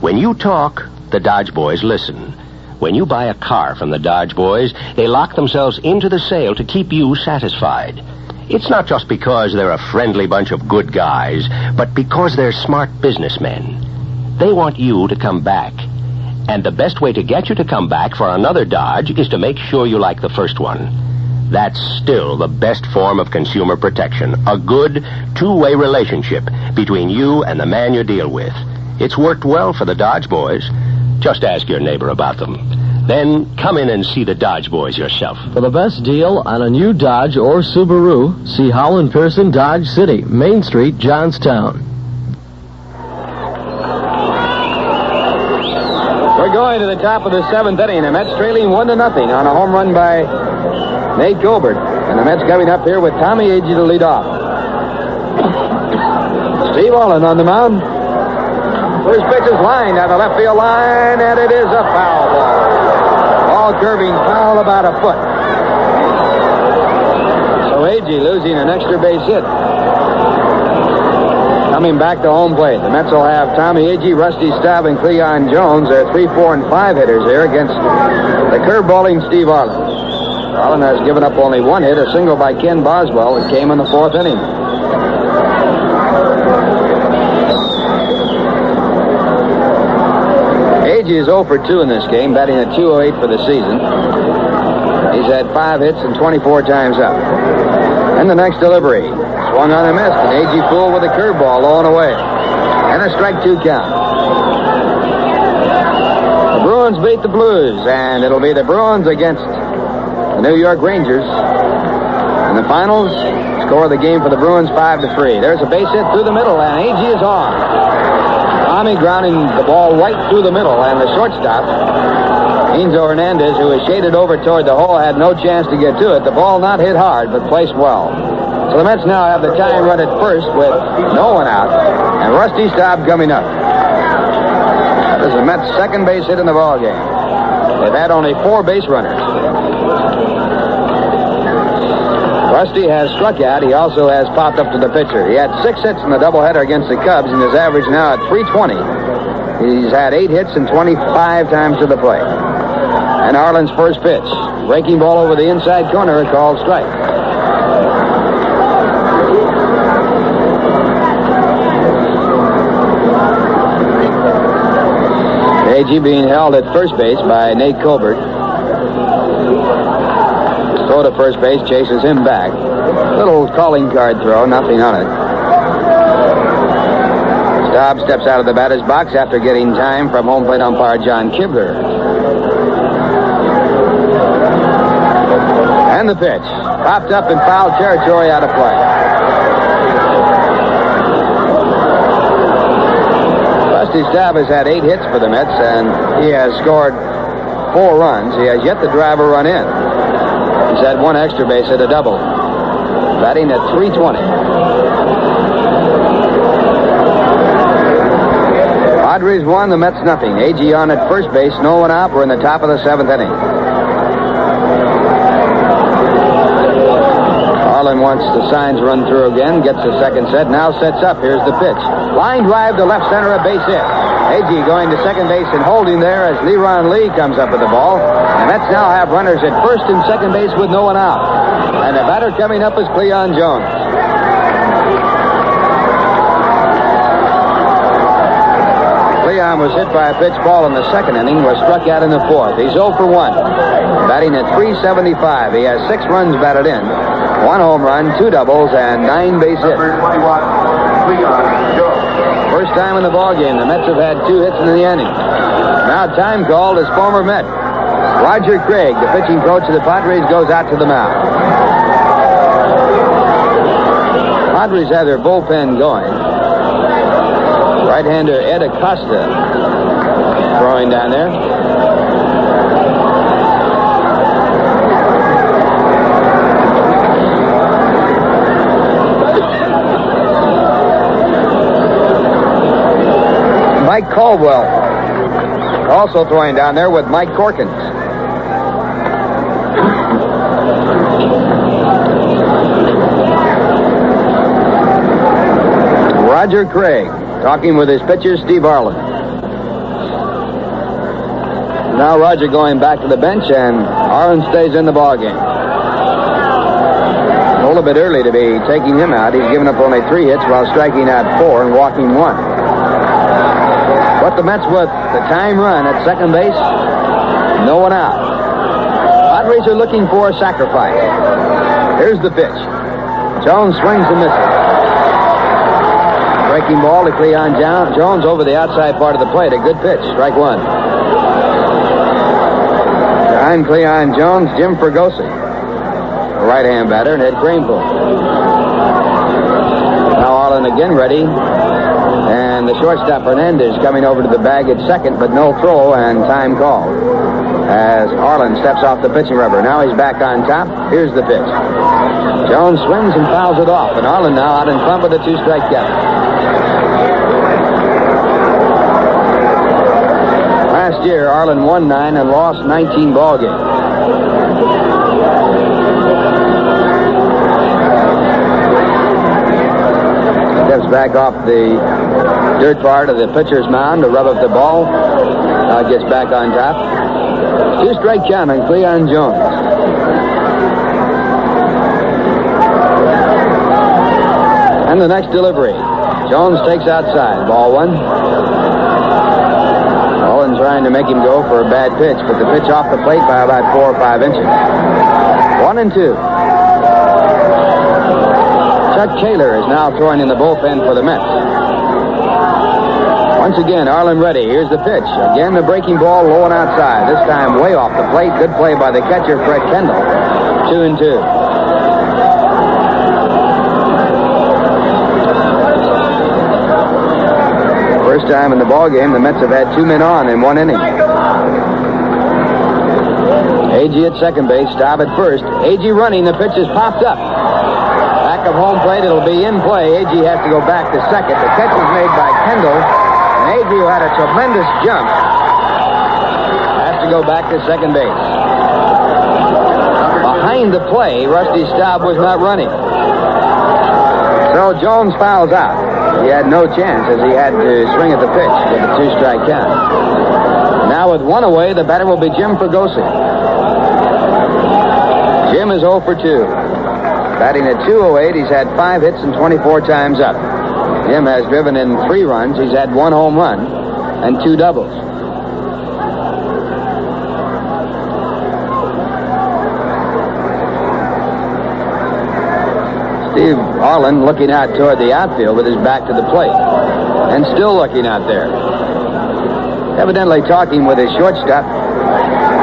When you talk, the Dodge Boys listen. When you buy a car from the Dodge Boys, they lock themselves into the sale to keep you satisfied. It's not just because they're a friendly bunch of good guys, but because they're smart businessmen. They want you to come back. And the best way to get you to come back for another Dodge is to make sure you like the first one. That's still the best form of consumer protection. A good, two-way relationship between you and the man you deal with. It's worked well for the Dodge Boys. Just ask your neighbor about them. Then come in and see the Dodge Boys yourself. For the best deal on a new Dodge or Subaru, see Howland Pearson Dodge City, Main Street, Johnstown. We're going to the top of the 7th inning. The Mets trailing 1-0 on a home run by Nate Colbert. And the Mets coming up here with Tommy Agee to lead off. Steve Arlen on the mound. First pitch is lined down the left field line, and it is a foul ball. Ball curving foul about a foot. So Agee losing an extra base hit. Coming back to home plate, the Mets will have Tommy Agee, Rusty Staub, and Cleon Jones. They're 3, 4, and 5 hitters here against the curveballing Steve Arlen. Arlen has given up only 1 hit, a single by Ken Boswell. It came in the 4th inning. Agee is 0 for 2 in this game, batting at .208 for the season. He's had 5 hits and 24 times up. And the next delivery. Swung on and missed, and Agee fooled with a curveball low and away. And a strike 2 count. The Bruins beat the Blues, and it'll be the Bruins against the New York Rangers. And the finals, score of the game for the Bruins 5-3. There's a base hit through the middle, and Agee is on. Tommy grounding the ball right through the middle, and the shortstop, Enzo Hernandez, who was shaded over toward the hole, had no chance to get to it. The ball not hit hard, but placed well. So the Mets now have the tying run at first with no one out, and Rusty Staub coming up. That is the Mets' second base hit in the ball game. They've had only 4 base runners. Rusty has struck out. He also has popped up to the pitcher. He had 6 hits in the doubleheader against the Cubs, and his average now at .320. He's had 8 hits and 25 times to the plate. And Arlen's first pitch. Breaking ball over the inside corner, a called strike. Agee being held at first base by Nate Colbert. Throw to first base, chases him back. Little calling card throw, nothing on it. Staub steps out of the batter's box after getting time from home plate umpire John Kibler. And the pitch. Popped up in foul territory, out of play. Rusty Staub has had 8 hits for the Mets, and he has scored 4 runs. He has yet to drive a run in. He's had 1 extra base hit, a double. batting at .320. Padres 1, the Mets nothing. A.G. on at first base, no one out. We're in the top of the 7th inning. Arlen wants the signs run through again, gets the second set, now sets up. Here's the pitch. Line drive to left center, a base hit. A.G. going to second base and holding there as Leron Lee comes up with the ball. The Mets now have runners at first and second base with no one out. And the batter coming up is Cleon Jones. Cleon was hit by a pitch ball in the second inning, was struck out in the fourth. He's 0 for 1, batting at .375. He has 6 runs batted in, 1 home run, 2 doubles, and 9 base hits. First time in the ballgame, the Mets have had 2 hits in the inning. Now time called as former Met. Roger Craig, the pitching coach of the Padres, goes out to the mound. Padres have their bullpen going. Right-hander Ed Acosta throwing down there. Mike Caldwell also throwing down there with Mike Corkins. Roger Craig talking with his pitcher, Steve Arlen. Now Roger going back to the bench, and Arlen stays in the ballgame. A little bit early to be taking him out. He's given up only 3 hits while striking out 4 and walking 1. But the Mets with the time run at second base, no one out. Padres are looking for a sacrifice. Here's the pitch. Jones swings and misses. Breaking ball to Cleon Jones over the outside part of the plate. A good pitch. Strike 1. Behind Cleon Jones, Jim Ferguson, a right-hand batter, and Ed Greenbull. Now Arlen again ready. And the shortstop Hernandez coming over to the bag at second, but no throw and time called as Arlen steps off the pitching rubber. Now he's back on top. Here's the pitch. Jones swings and fouls it off, and Arlen now out in front with a 2-strike count. Last year, Arlen won 9 and lost 19 ball games. Steps back off the dirt part of the pitcher's mound to rub up the ball. Now gets back on top. 2-strike count on Cleon Jones. And the next delivery. Jones takes outside. Ball 1. Arlen trying to make him go for a bad pitch, but the pitch off the plate by about 4 or 5 inches. 1-2. Chuck Taylor is now throwing in the bullpen for the Mets. Once again, Arlen ready. Here's the pitch. Again, the breaking ball low and outside. This time way off the plate. Good play by the catcher, Fred Kendall. 2-2. First time in the ballgame, the Mets have had 2 men on in 1 inning. A.G. at second base, Staub at first. A.G. running. The pitch is popped up. Back of home plate, it'll be in play. A.G. has to go back to second. The catch is made by Kendall. And A.G., who had a tremendous jump, has to go back to second base. Behind the play, Rusty Staub was not running. So Jones fouls out. He had no chance as he had to swing at the pitch with a 2-strike count. Now with 1 away, the batter will be Jim Ferguson. Jim is 0 for 2. Batting at .208, he's had 5 hits and 24 times up. Jim has driven in 3 runs. He's had 1 home run and 2 doubles. Steve Arlen looking out toward the outfield with his back to the plate. And still looking out there. Evidently talking with his shortstop,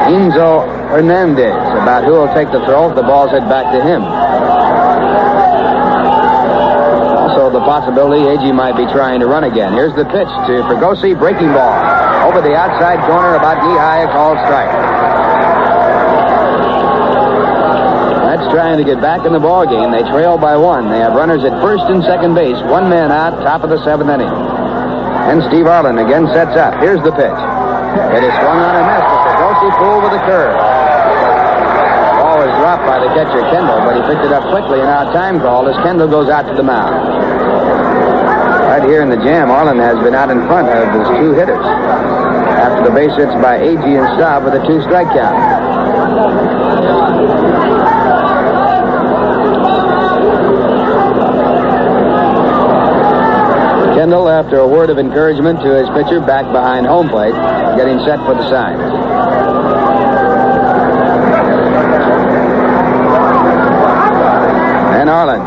Enzo Hernandez, about who will take the throw if the ball's head back to him. Also, the possibility A.G. might be trying to run again. Here's the pitch to Ferguson, breaking ball. Over the outside corner, about knee-high, a called strike. That Mets trying to get back in the ball game. They trail by 1. They have runners at first and second base. 1 man out, top of the 7th inning. And Steve Arlen again sets up. Here's the pitch. It is swung on and missed. It's a Ferguson pull with a curve. The ball was dropped by the catcher, Kendall, but he picked it up quickly, and now time called as Kendall goes out to the mound. Right here in the jam, Arlen has been out in front of his 2 hitters after the base hits by Agee and Staub with a 2-strike count. Kendall, after a word of encouragement to his pitcher, back behind home plate, getting set for the signs. And Arlen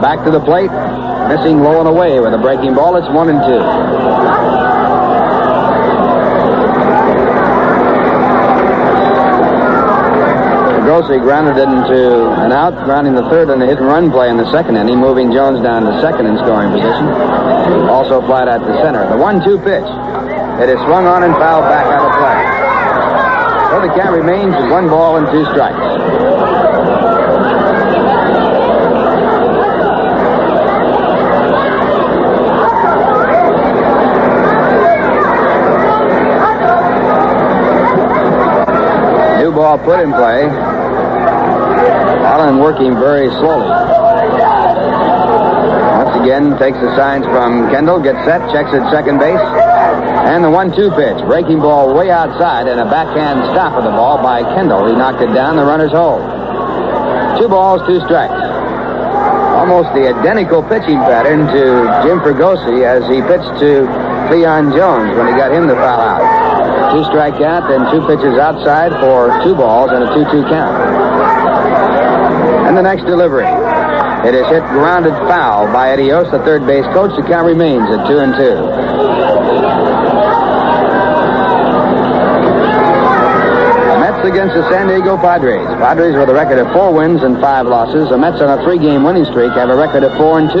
back to the plate, missing low and away with a breaking ball. It's 1-2. Ferguson grounded it into an out, grounding the third on the hit-and-run play in the second inning, moving Jones down to second in scoring position. Also flied out to center. The 1-2 pitch. It is swung on and fouled back out of play. So the count remains at 1 ball and 2 strikes. New ball put in play. Arlen working very slowly. Once again, takes the signs from Kendall, gets set, checks at second base. And the 1-2 pitch. Breaking ball way outside and a backhand stop of the ball by Kendall. He knocked it down, the runner's hole. 2 balls, 2 strikes. Almost the identical pitching pattern to Jim Ferguson as he pitched to Cleon Jones when he got him to foul out. 2-strike count, then 2 pitches outside for 2 balls and a 2-2 count. And the next delivery. It is hit grounded foul by Eddie Yost, the third base coach. The count remains at 2-2. Mets against the San Diego Padres. Padres with a record of 4 wins and 5 losses. The Mets on a 3-game winning streak have a record of 4-2.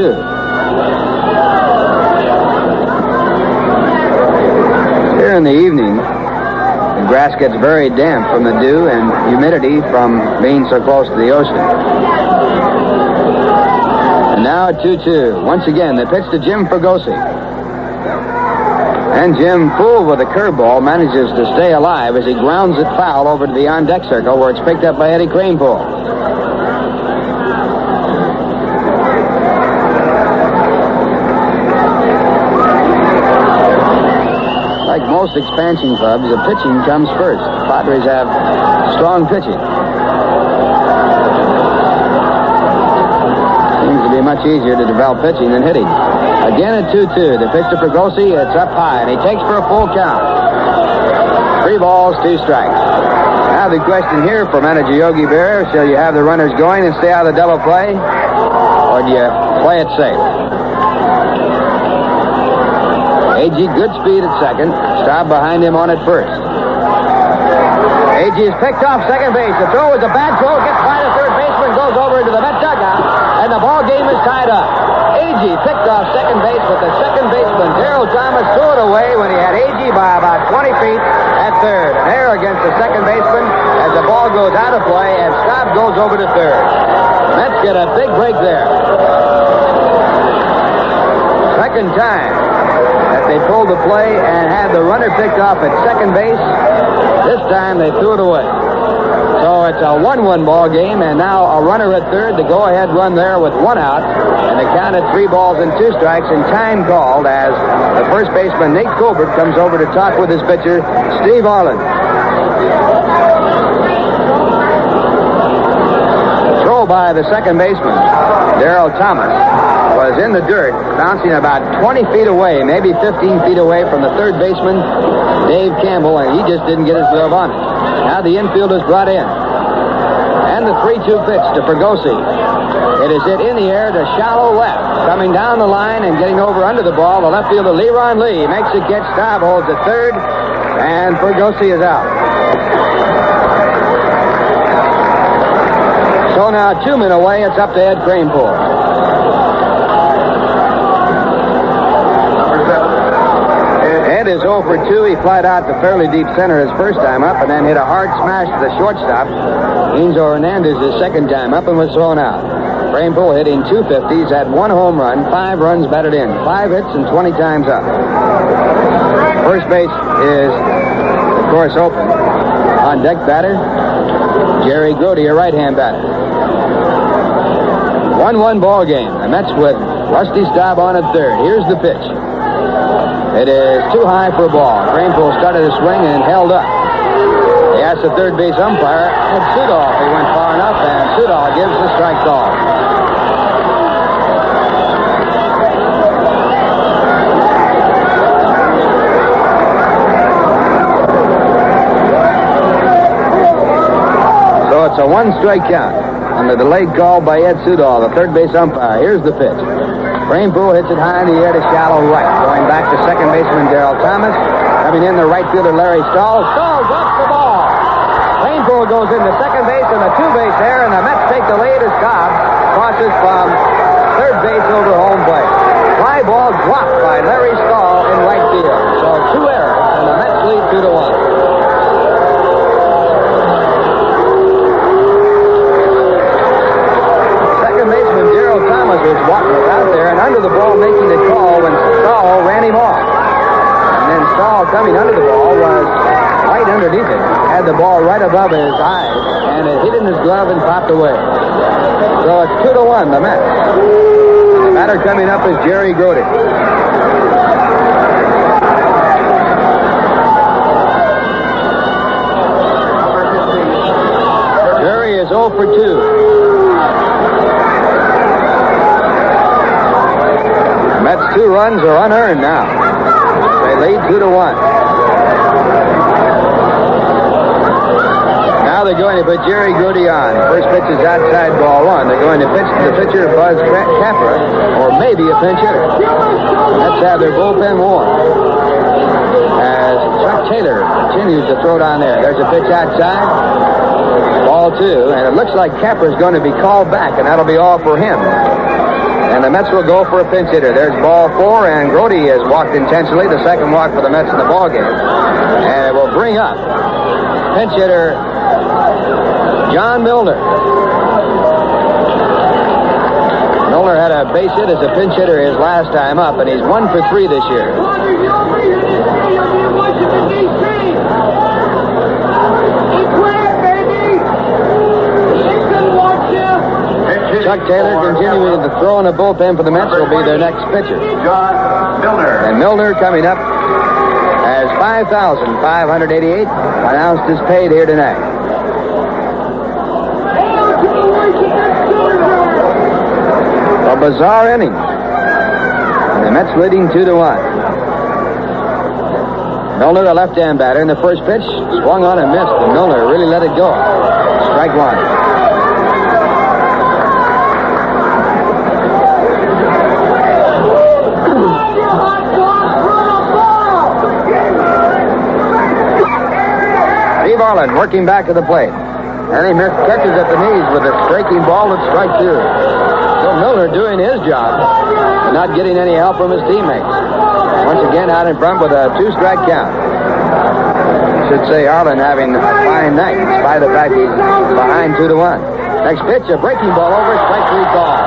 Here in the evening, the grass gets very damp from the dew and humidity from being so close to the ocean. And now at 2-2. Once again, the pitch to Jim Ferguson. And Jim, fooled with a curveball, manages to stay alive as he grounds it foul over to the on-deck circle where it's picked up by Eddie Greenbull. Like most expansion clubs, the pitching comes first. The Padres have strong pitching. Seems to be much easier to develop pitching than hitting. Again at 2-2. The pitch to Ferguson, it's up high, and he takes for a full count. 3 balls, 2 strikes. Now the question here for manager Yogi Berra, shall you have the runners going and stay out of the double play, or do you play it safe? Agee, good speed at second. Staub behind him on at first. Agee is picked off second base. The throw is a bad throw. Gets by the third baseman. Goes over into the Met dugout. And the ball game is tied up. Agee picked off second base, but the second baseman, Daryl Thomas, threw it away when he had Agee by about 20 feet at third. An error against the second baseman as the ball goes out of play and Staub goes over to third. Mets get a big break there. Second time that they pulled the play and had the runner picked off at second base. This time they threw it away. So it's a 1-1 ball game, and now a runner at third, the go-ahead run there with 1 out, and the count at 3 balls and 2 strikes, and time called as the first baseman, Nate Colbert, comes over to talk with his pitcher, Steve Arlen. Throw by the second baseman, Daryl Thomas, was in the dirt, bouncing about 20 feet away, maybe 15 feet away from the third baseman, Dave Campbell, and he just didn't get his glove on it. Now the infield is brought in. And the 3-2 pitch to Ferguson. It is hit in the air to shallow left. Coming down the line and getting over under the ball, the left fielder Leron Lee makes a catch. Staub holds at third, and Ferguson is out. So now 2 men away, it's up to Ed Greenbull. Ed is 0 for 2. He flied out to fairly deep center his first time up and then hit a hard smash to the shortstop. Enzo Hernandez's second time up and was thrown out. Greenbull hitting 250s, had 1 home run, 5 runs batted in, 5 hits, and 20 times up. First base is, of course, open. On deck batter, Jerry Grody, a right-hand batter. 1-1 ball game. The Mets with Rusty Staub on at third. Here's the pitch. It is too high for a ball. Greenbull started to swing and held up. He asked the third base umpire, Ed Sudol, if he went far enough, and Sudol gives the strike call. So it's a 1-strike count on the delayed call by Ed Sudol, the third base umpire. Here's the pitch. Greenbull hits it high in the air to shallow right. Going back to second baseman Daryl Thomas. Coming in the right fielder Larry Stahl. Stahl drops the ball. Greenbull goes into second base and a 2-base error, and the Mets take the lead as Cobb crosses from third base over home plate. Fly ball dropped by Larry Stahl in right field. So 2 errors, and the Mets lead 2-1. Daryl Thomas was walking out there and under the ball making the call when Stahl ran him off. And then Stahl coming under the ball was right underneath it. Had the ball right above his eyes and it hit in his glove and popped away. So it's 2-1, the Mets. The batter coming up is Jerry Grody. Jerry is 0 for 2. Mets 2 runs are unearned now. They lead 2-1. Now they're going to put Jerry Grody on. First pitch is outside ball 1. They're going to pitch to the pitcher Buzz Capper, or maybe a pinch hitter. Let's have their bullpen warm. As Chuck Taylor continues to throw down there. There's a pitch outside. Ball 2, and it looks like Capper's going to be called back, and that'll be all for him. And the Mets will go for a pinch hitter. There's ball 4, and Grody has walked intentionally, the second walk for the Mets in the ballgame. And it will bring up pinch hitter John Milner. Milner had a base hit as a pinch hitter his last time up, and he's 1 for 3 this year. Chuck Taylor continuing to throw in the bullpen for the Mets will be their next pitcher. John Milner. And Milner coming up as $5,588 announced is paid here tonight. A bizarre inning. And the Mets leading 2-1. Milner, the left-hand batter, in the first pitch, swung on and missed, and Milner really let it go. Strike 1. Arlen working back to the plate. And he missed catches at the knees with a breaking ball at strike 2. So Milner doing his job, but not getting any help from his teammates. Once again out in front with a 2-strike count. I should say Arlen having a fine night in spite of the fact he's behind 2-1. Next pitch, a breaking ball over, strike 3 call.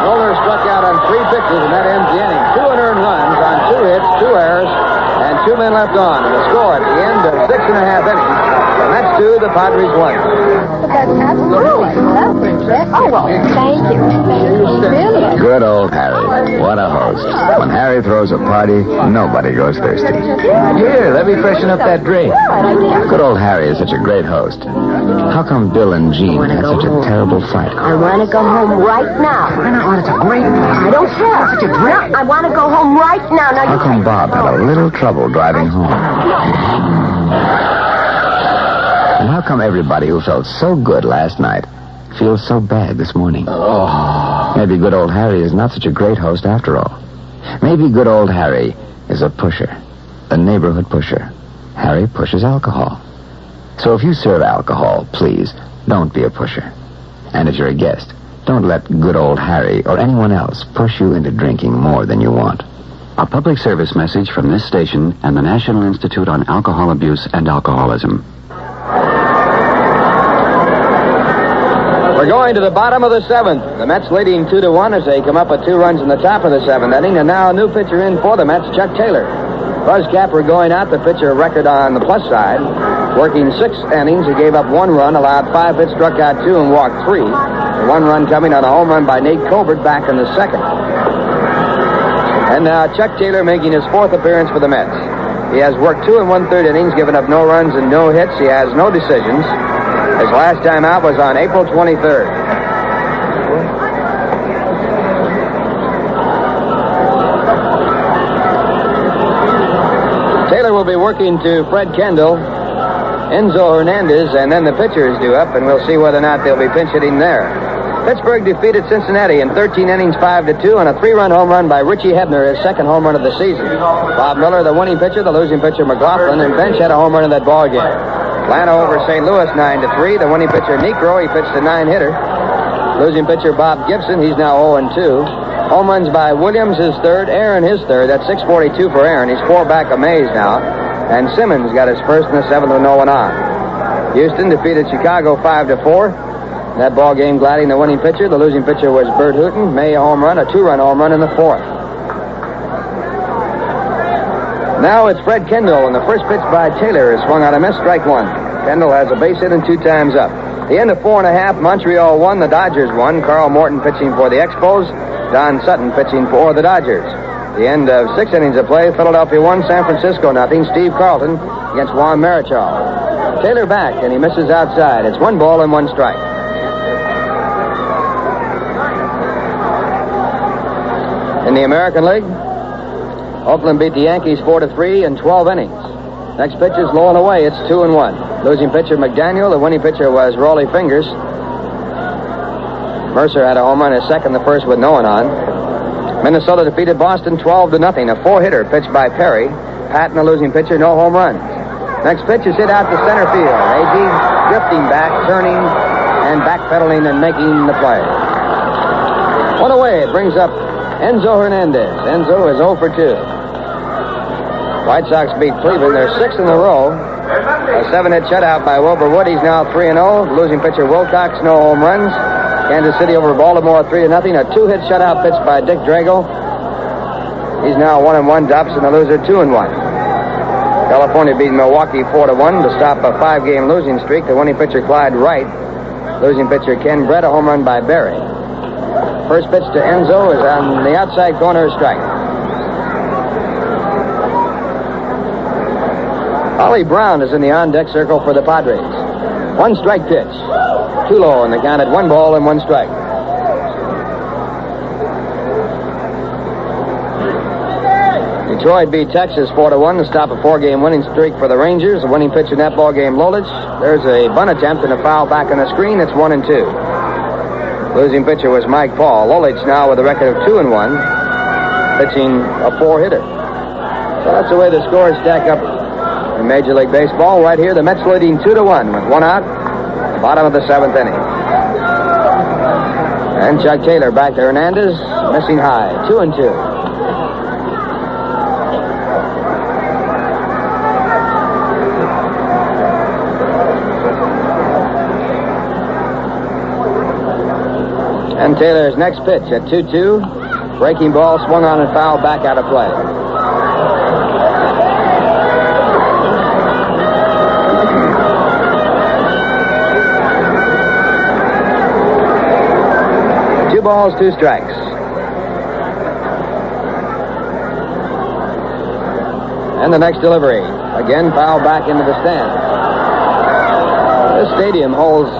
Milner struck out on 3 pitches, and that ends the inning. 2 unearned runs on 2 hits, 2 errors, and 2 men left on. And the score at the end of 6.5 innings. The Mets 2, the Padres 1. Absolutely. Oh, well, thank you. Really? Good old Harry. What a host. When Harry throws a party, nobody goes thirsty. Here, let me freshen up that drink. Good old Harry is such a great host. How come Bill and Jean had such a terrible fight? I want to go home right now. Why not? It's a great fight. I don't care. Such a drink. No, I want to go home right now. Now How come Bob had a little trouble driving home? And how come everybody who felt so good last night feels so bad this morning? Maybe good old Harry is not such a great host after all. Maybe good old Harry is a pusher, a neighborhood pusher. Harry pushes alcohol. So if you serve alcohol, please, don't be a pusher. And if you're a guest, don't let good old Harry or anyone else push you into drinking more than you want. A public service message from this station and the National Institute on Alcohol Abuse and Alcoholism. We're going to the bottom of the seventh. The Mets leading 2-1 as they come up with 2 runs in the top of the seventh inning. And now a new pitcher in for the Mets, Chuck Taylor. Buzz Capper going out, the pitcher record on the plus side. Working 6 innings, he gave up 1 run, allowed 5 hits, struck out 2, and walked 3. The 1 run coming on a home run by Nate Colbert back in the second. And now Chuck Taylor making his 4th appearance for the Mets. He has worked 2 1/3 innings, given up no runs and no hits. He has no decisions. His last time out was on April 23rd. Taylor will be working to Fred Kendall, Enzo Hernandez, and then the pitcher is due up, and we'll see whether or not they'll be pinch hitting there. Pittsburgh defeated Cincinnati in 13 innings, 5-2, on a 3-run home run by Richie Hebner, his 2nd home run of the season. Bob Miller, the winning pitcher, the losing pitcher, McLaughlin, and Bench had a home run in that ball game. Atlanta over St. Louis 9-3. The winning pitcher, Necro, he pitched a 9-hitter. Losing pitcher, Bob Gibson, he's now 0-2. Home runs by Williams, his 3rd, Aaron, his 3rd. That's 642 for Aaron. He's 4 back of Mays now. And Simmons got his 1st in the 7th with no one on. Houston defeated Chicago 5-4. That ball game, Gladdy, the winning pitcher. The losing pitcher was Bert Hooton. May a home run, a 2-run home run in the 4th. Now it's Fred Kendall, and the first pitch by Taylor is swung on a miss, strike 1. Kendall has a base hit and 2 times up. The end of 4 1/2, Montreal won, the Dodgers won. Carl Morton pitching for the Expos, Don Sutton pitching for the Dodgers. The end of 6 innings of play, Philadelphia won, San Francisco nothing. Steve Carlton against Juan Marichal. Taylor back, and he misses outside. It's 1 ball and 1 strike. In the American League, Oakland beat the Yankees 4-3 in 12 innings. Next pitch is low and away. It's 2-1. Losing pitcher McDaniel. The winning pitcher was Rollie Fingers. Mercer had a home run, his 2nd, the 1st with no one on. Minnesota defeated Boston 12-0. A 4-hitter pitched by Perry. Patton, the losing pitcher, no home runs. Next pitch is hit out to center field. A.G. drifting back, turning, and backpedaling and making the play. 1 away. It brings up Enzo Hernandez. Enzo is 0-2. White Sox beat Cleveland. They're 6th in a row. A 7-hit shutout by Wilbur Wood. He's now 3-0. Losing pitcher Wilcox, no home runs. Kansas City over Baltimore 3-0. A 2-hit shutout pitched by Dick Drago. He's now 1-1. Dobson, the loser, 2-1. California beat Milwaukee 4-1 to stop a 5-game losing streak. The winning pitcher Clyde Wright. Losing pitcher Ken Brett, a home run by Berry. First pitch to Enzo is on the outside corner, strike. Ollie Brown is in the on-deck circle for the Padres. 1 strike pitch. Too low, and they count at 1 ball and 1 strike. Detroit beat Texas 4-1 to stop a 4-game winning streak for the Rangers. The winning pitcher in that ball game, Lolich. There's a bunt attempt and a foul back on the screen. It's 1-2. Losing pitcher was Mike Paul. Lolich now with a record of 2-1, pitching a 4-hitter. So that's the way the scores stack up in Major League Baseball. Right here, the Mets leading 2-1 with 1 out, bottom of the 7th inning. And Chuck Taylor back to Hernandez, missing high, 2-2. And Taylor's next pitch at 2-2. Breaking ball swung on and fouled back out of play. Two balls, 2 strikes. And the next delivery. Again, fouled back into the stand. This stadium holds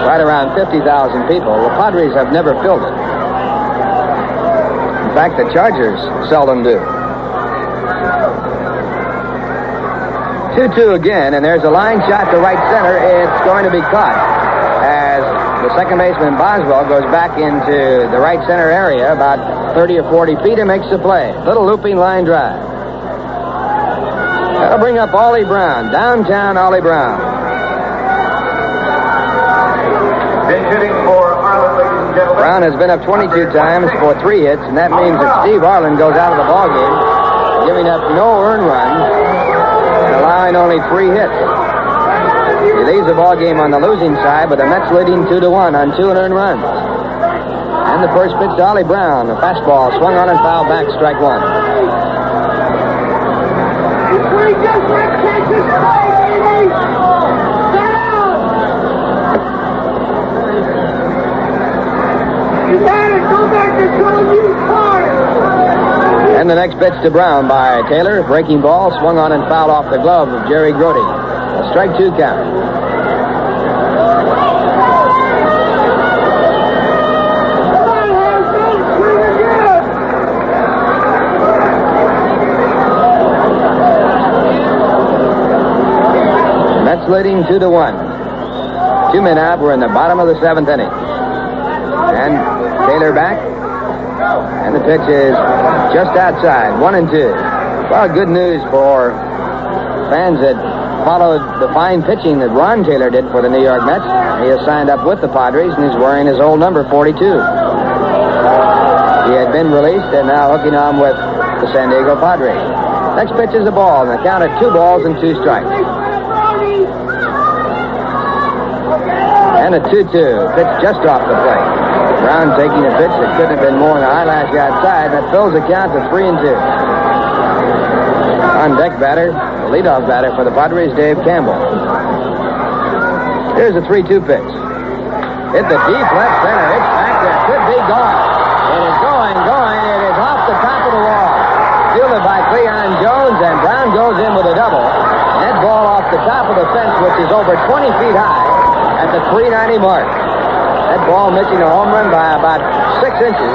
right around 50,000 people. The Padres have never filled it. In fact, the Chargers seldom do. 2-2 again, and there's a line shot to right center. It's going to be caught as the second baseman Boswell goes back into the right center area about 30 or 40 feet and makes the play. Little looping line drive. That'll bring up Ollie Brown, downtown Ollie Brown. Hitting for Arlen, ladies and gentlemen. Brown has been up 22 times for 3 hits, and that means that Steve Arlen goes out of the ballgame, giving up no earned runs and allowing only 3 hits. He leaves the ball game on the losing side, but the Mets leading 2-1 on 2 unearned runs. And the first pitch to Ollie Brown. The fastball swung on and fouled back, strike one. And the next pitch to Brown by Taylor. Breaking ball, swung on and fouled off the glove of Jerry Grody. A strike two count. Mets leading 2-1. 2 men out. We're in the bottom of the 7th inning. And Taylor back. And the pitch is just outside, 1-2. Well, good news for fans that followed the fine pitching that Ron Taylor did for the New York Mets. He has signed up with the Padres, and he's wearing his old number, 42. He had been released, and now hooking on with the San Diego Padres. Next pitch is a ball, and the count at 2 balls and 2 strikes. And a 2-2, pitch just off the plate. Brown taking a pitch that couldn't have been more than an eyelash outside. That fills the count to 3-2. On deck batter, the leadoff batter for the Padres, Dave Campbell. Here's a 3-2 pitch. Hit the deep left center. It's back there. Could be gone. It is going. It is off the top of the wall. Fielded by Cleon Jones, and Brown goes in with a double. That ball off the top of the fence, which is over 20 feet high, at the 390 mark. That ball missing a home run by about 6 inches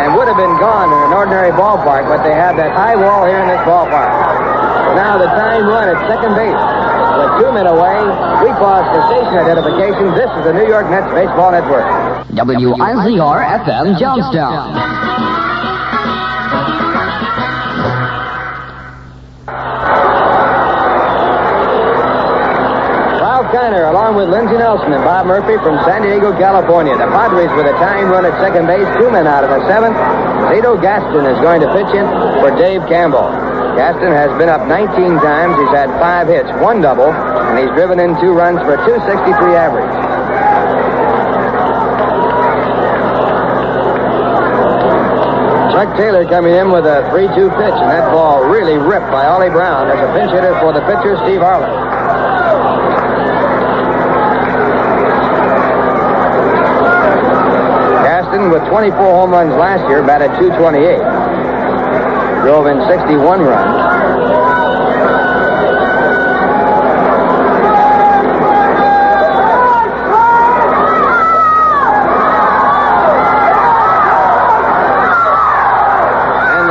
and would have been gone in an ordinary ballpark, but they have that high wall here in this ballpark. Now the tying run at second base. With 2 men away, we pause for station identification. This is the New York Mets Baseball Network. WIZR-FM Johnstown. Along with Lindsey Nelson and Bob Murphy from San Diego, California. The Padres with a tying run at second base, 2 men out of the 7th. Zito Gaston is going to pitch in for Dave Campbell. Gaston has been up 19 times. He's had 5 hits, 1 double, and he's driven in 2 runs for a .263 average. Chuck Taylor coming in with a 3-2 pitch, and that ball really ripped by Ollie Brown as a pinch hitter for the pitcher, Steve Arlen. With 24 home runs last year, batted .228. Drove in 61 runs. And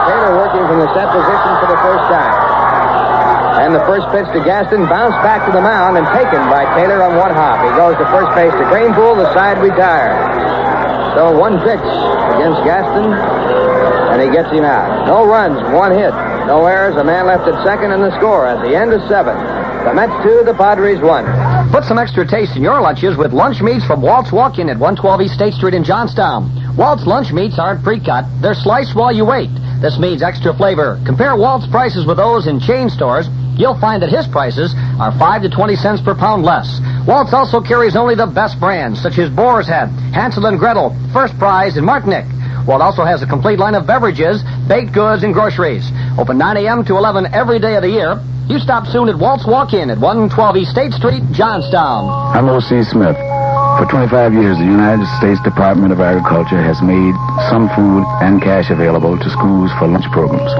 Taylor working from the set position for the first time. And the first pitch to Gaston bounced back to the mound and taken by Taylor on 1 hop. He goes to first base to Greenbull, the side retired. So 1 pitch against Gaston, and he gets him out. No runs, 1 hit, no errors, a man left at second, and the score at the end of 7. The Mets 2, the Padres 1. Put some extra taste in your lunches with lunch meats from Walt's Walk-In at 112 East State Street in Johnstown. Walt's lunch meats aren't pre-cut. They're sliced while you wait. This means extra flavor. Compare Walt's prices with those in chain stores. You'll find that his prices are 5 to 20 cents per pound less. Waltz also carries only the best brands, such as Boar's Head, Hansel and Gretel, First Prize, and Martinic. Walt also has a complete line of beverages, baked goods, and groceries. Open 9 a.m. to 11 every day of the year. You stop soon at Walt's Walk-In at 112 East State Street, Johnstown. I'm O.C. Smith. For 25 years, the United States Department of Agriculture has made some food and cash available to schools for lunch programs.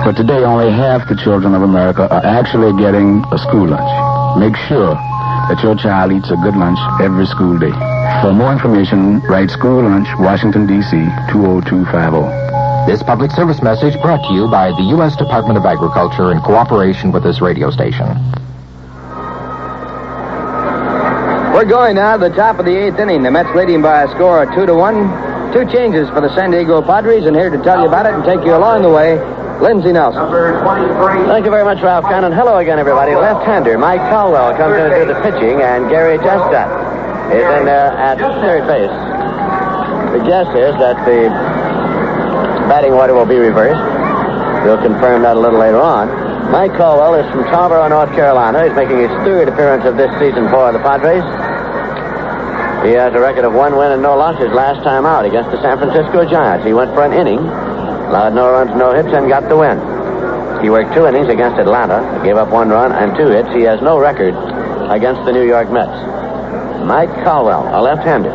But today, only half the children of America are actually getting a school lunch. Make sure that your child eats a good lunch every school day. For more information, write School Lunch, Washington, D.C., 20250. This public service message brought to you by the U.S. Department of Agriculture in cooperation with this radio station. We're going now to the top of the 8th inning. The Mets leading by a score of 2-1. 2 changes for the San Diego Padres, and here to tell you about it and take you along the way, Lindsey Nelson. Thank you very much, Ralph Cannon. Hello again, everybody. Left-hander Mike Caldwell comes in to do the pitching, and Gary Chestnut is in there at third base. The guess is that the batting order will be reversed. We'll confirm that a little later on. Mike Caldwell is from Tarboro, North Carolina. He's making his third appearance of this season for the Padres. He has a record of 1 win and no losses last time out against the San Francisco Giants. He went for an inning, allowed no runs, no hits, and got the win. He worked 2 innings against Atlanta, gave up 1 run and 2 hits. He has no record against the New York Mets. Mike Caldwell, a left-hander.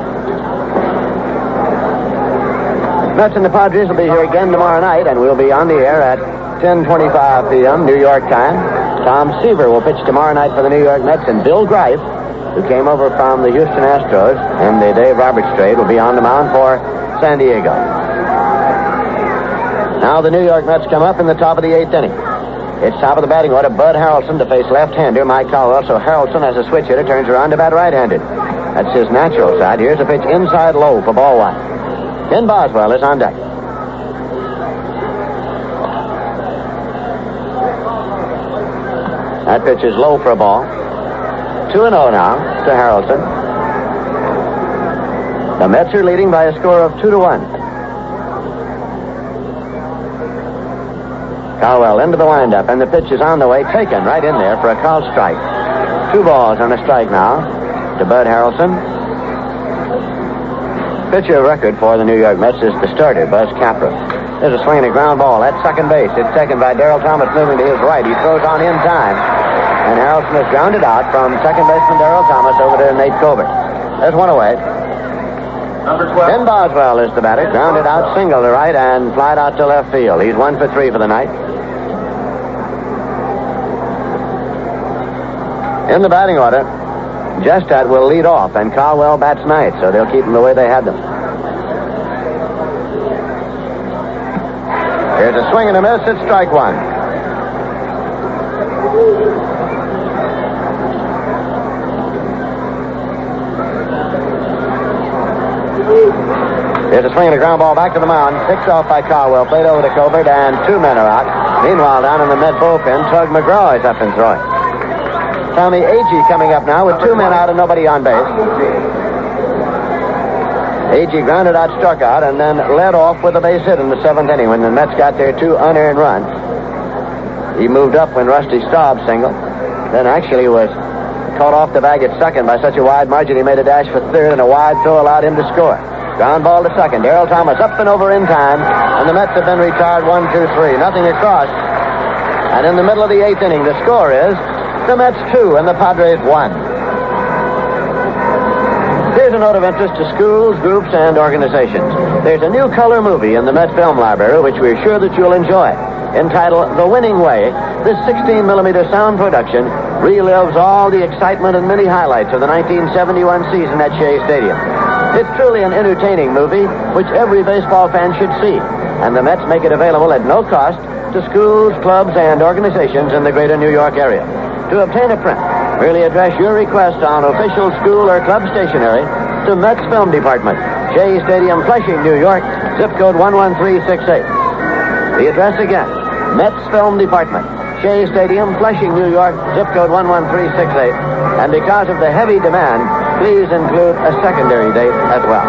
Mets and the Padres will be here again tomorrow night, and we'll be on the air at 10:25 p.m. New York time. Tom Seaver will pitch tomorrow night for the New York Mets, and Bill Greif, who came over from the Houston Astros in the Dave Roberts trade, will be on the mound for San Diego. Now the New York Mets come up in the top of the 8th inning. It's top of the batting order, Bud Harrelson to face left-hander Mike Caldwell. So Harrelson, as a switch hitter, turns around to bat right-handed. That's his natural side. Here's a pitch inside low for ball 1. Ken Boswell is on deck. That pitch is low for a ball. 2-0 now to Harrelson. The Mets are leading by a score of 2-1. Caldwell into the windup, and the pitch is on the way, taken right in there for a called strike. 2 balls and a strike now to Bud Harrelson. Pitcher record for the New York Mets is the starter, Buzz Capra. There's a swing and a ground ball at second base. It's taken by Daryl Thomas, moving to his right. He throws on in time, and Harrelson is grounded out from second baseman Daryl Thomas over to Nate Colbert. There's 1 away. Number 12. Ken Boswell is the batter, grounded out, single to right, and flied out to left field. He's 1 for 3 for the night. In the batting order, Jestad will lead off, and Caldwell bats ninth, so they'll keep them the way they had them. Here's a swing and a miss. It's strike 1. Here's a swing and a ground ball back to the mound. Picked off by Caldwell, played over to Colbert, and 2 men are out. Meanwhile, down in the Met bullpen, Tug McGraw is up and throwing. Tommy Agee coming up now with 2 men out and nobody on base. Agee grounded out, struck out, and then led off with a base hit in the 7th inning when the Mets got their 2 unearned runs. He moved up when Rusty Staub singled. Then actually was caught off the bag at second by such a wide margin he made a dash for third, and a wide throw allowed him to score. Ground ball to second. Daryl Thomas up and over in time, and the Mets have been retired 1-2-3. Nothing across. And in the middle of the 8th inning, the score is the Mets 2 and the Padres 1. Here's a note of interest to schools, groups, and organizations. There's a new color movie in the Met Film Library which we're sure that you'll enjoy. Entitled The Winning Way, this 16mm sound production relives all the excitement and many highlights of the 1971 season at Shea Stadium. It's truly an entertaining movie which every baseball fan should see, and the Mets make it available at no cost to schools, clubs, and organizations in the greater New York area. To obtain a print, merely address your request on official school or club stationery to Mets Film Department, Shea Stadium, Flushing, New York, zip code 11368. The address again, Mets Film Department, Shea Stadium, Flushing, New York, zip code 11368. And because of the heavy demand, please include a secondary date as well.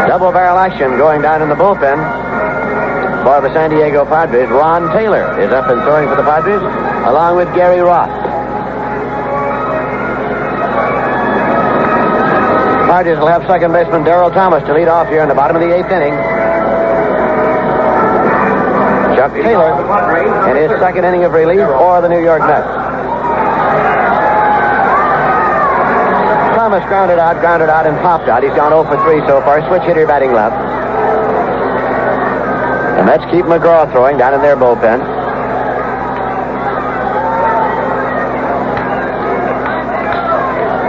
Double barrel action going down in the bullpen for the San Diego Padres. Ron Taylor is up and throwing for the Padres, along with Gary Ross. Padres will have second baseman Daryl Thomas to lead off here in the bottom of the 8th inning. Chuck Taylor in his second inning of relief for the New York Mets. Thomas grounded out, and popped out. He's gone 0 for 3 so far. Switch hitter batting left. The Mets keep McGraw throwing down in their bullpen.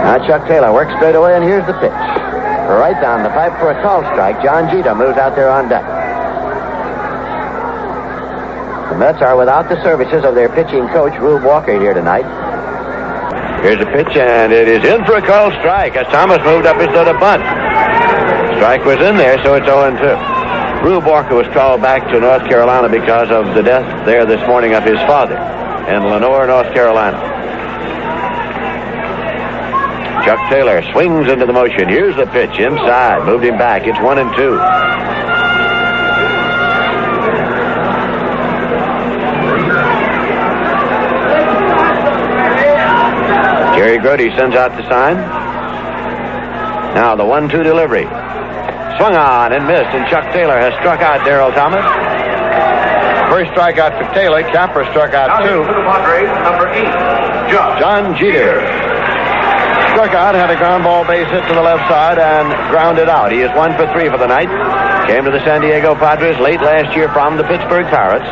Now Chuck Taylor works straight away, and here's the pitch. Right down the pipe for a call strike. John Jeter moves out there on deck. The Mets are without the services of their pitching coach, Rube Walker, here tonight. Here's a pitch, and it is in for a called strike as Thomas moved up instead of bunt. Strike was in there, so it's 0-2. Rube Walker was called back to North Carolina because of the death there this morning of his father in Lenoir, North Carolina. Chuck Taylor swings into the motion. Here's the pitch inside. Moved him back. It's 1-2. Jerry Grody sends out the sign. Now the 1-2 delivery. Swung on and missed, and Chuck Taylor has struck out Daryl Thomas. First strikeout for Taylor. Camper struck out 2. For the Padres, number 8, John Jeter. Struck out, had a ground ball base hit to the left side, and grounded out. He is 1 for 3 for the night. Came to the San Diego Padres late last year from the Pittsburgh Pirates.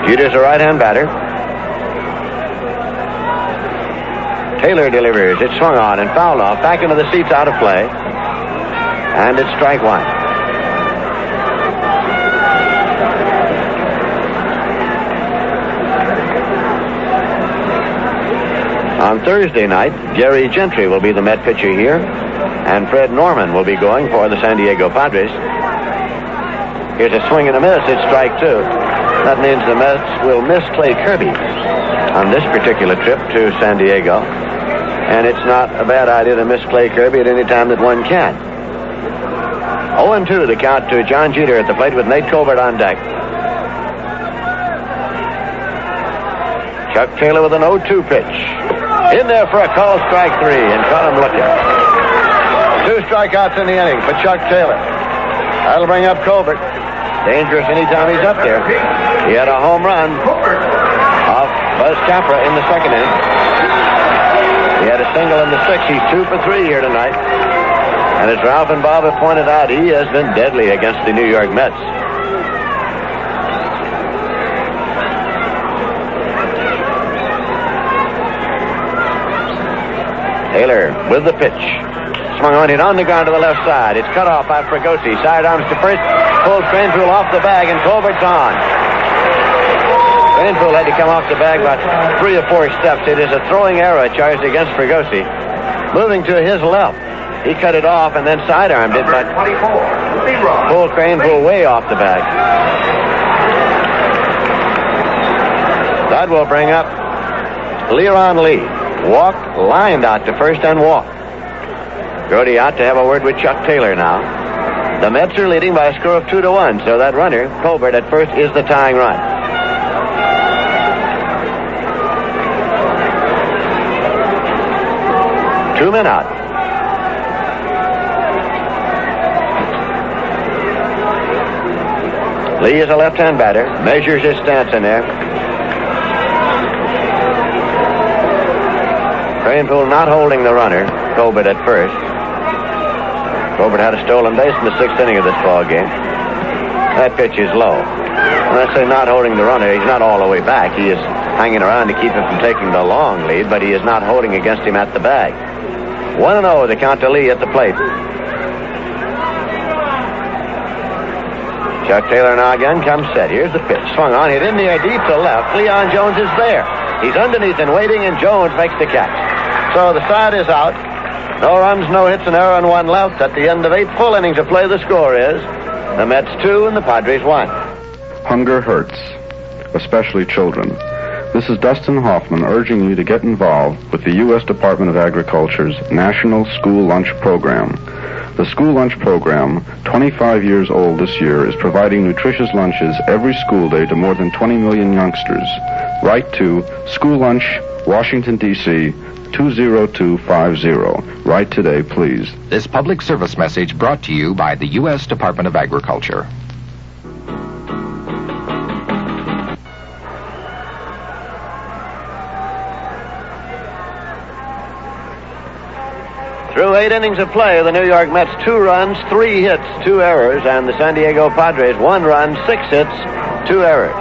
Jeter's a right-hand batter. Taylor delivers. It's swung on and fouled off. Back into the seats, out of play. And it's strike 1. On Thursday night, Jerry Gentry will be the Met pitcher here, and Fred Norman will be going for the San Diego Padres. Here's a swing and a miss. It's strike 2. That means the Mets will miss Clay Kirby on this particular trip to San Diego. And it's not a bad idea to miss Clay Kirby at any time that one can. 0-2 the count to John Jeter at the plate with Nate Colbert on deck. Chuck Taylor with an 0-2 pitch. In there for a call, strike 3, and caught him looking. 2 strikeouts in the inning for Chuck Taylor. That'll bring up Colbert. Dangerous anytime he's up there. He had a home run off Buzz Capra in the second inning. He had a single in the 6th. He's 2 for 3 here tonight. And as Ralph and Bob have pointed out, he has been deadly against the New York Mets. Taylor with the pitch. Swung on it on the ground to the left side. It's cut off by Ferguson. Sidearms to first. Pulls Greenbull off the bag, and Colbert's on. Greenbull had to come off the bag about 3 or 4 steps. It is a throwing error charged against Ferguson. Moving to his left. He cut it off and then sidearmed it, but pulled Greenbull way off the bag. That will bring up Leron Lee. Walked, lined out to first and walked. Grody out to have a word with Chuck Taylor now. The Mets are leading by a score of 2-1, so that runner, Colbert, at first is the tying run. Two men out. Lee is a left-hand batter. Measures his stance in there. Greenbull not holding the runner, Colbert at first. Colbert had a stolen base in the 6th inning of this ball game. That pitch is low. When I say not holding the runner, he's not all the way back. He is hanging around to keep him from taking the long lead, but he is not holding against him at the bag. 1-0 the count to Lee at the plate. Chuck Taylor now again comes set. Here's the pitch. Swung on, hit in the air deep to left. Cleon Jones is there. He's underneath and waiting, and Jones makes the catch. So the side is out. No runs, no hits, an error, and 1 left. At the end of 8 full innings of play, the score is the Mets 2 and the Padres 1. Hunger hurts, especially children. This is Dustin Hoffman urging you to get involved with the U.S. Department of Agriculture's National School Lunch Program. The School Lunch Program, 25 years old this year, is providing nutritious lunches every school day to more than 20 million youngsters. Write to School Lunch, Washington, D.C., 20250. Write today, please. This public service message brought to you by the U.S. Department of Agriculture. Through 8 innings of play, the New York Mets 2 runs, 3 hits, 2 errors, and the San Diego Padres 1 run, 6 hits, 2 errors.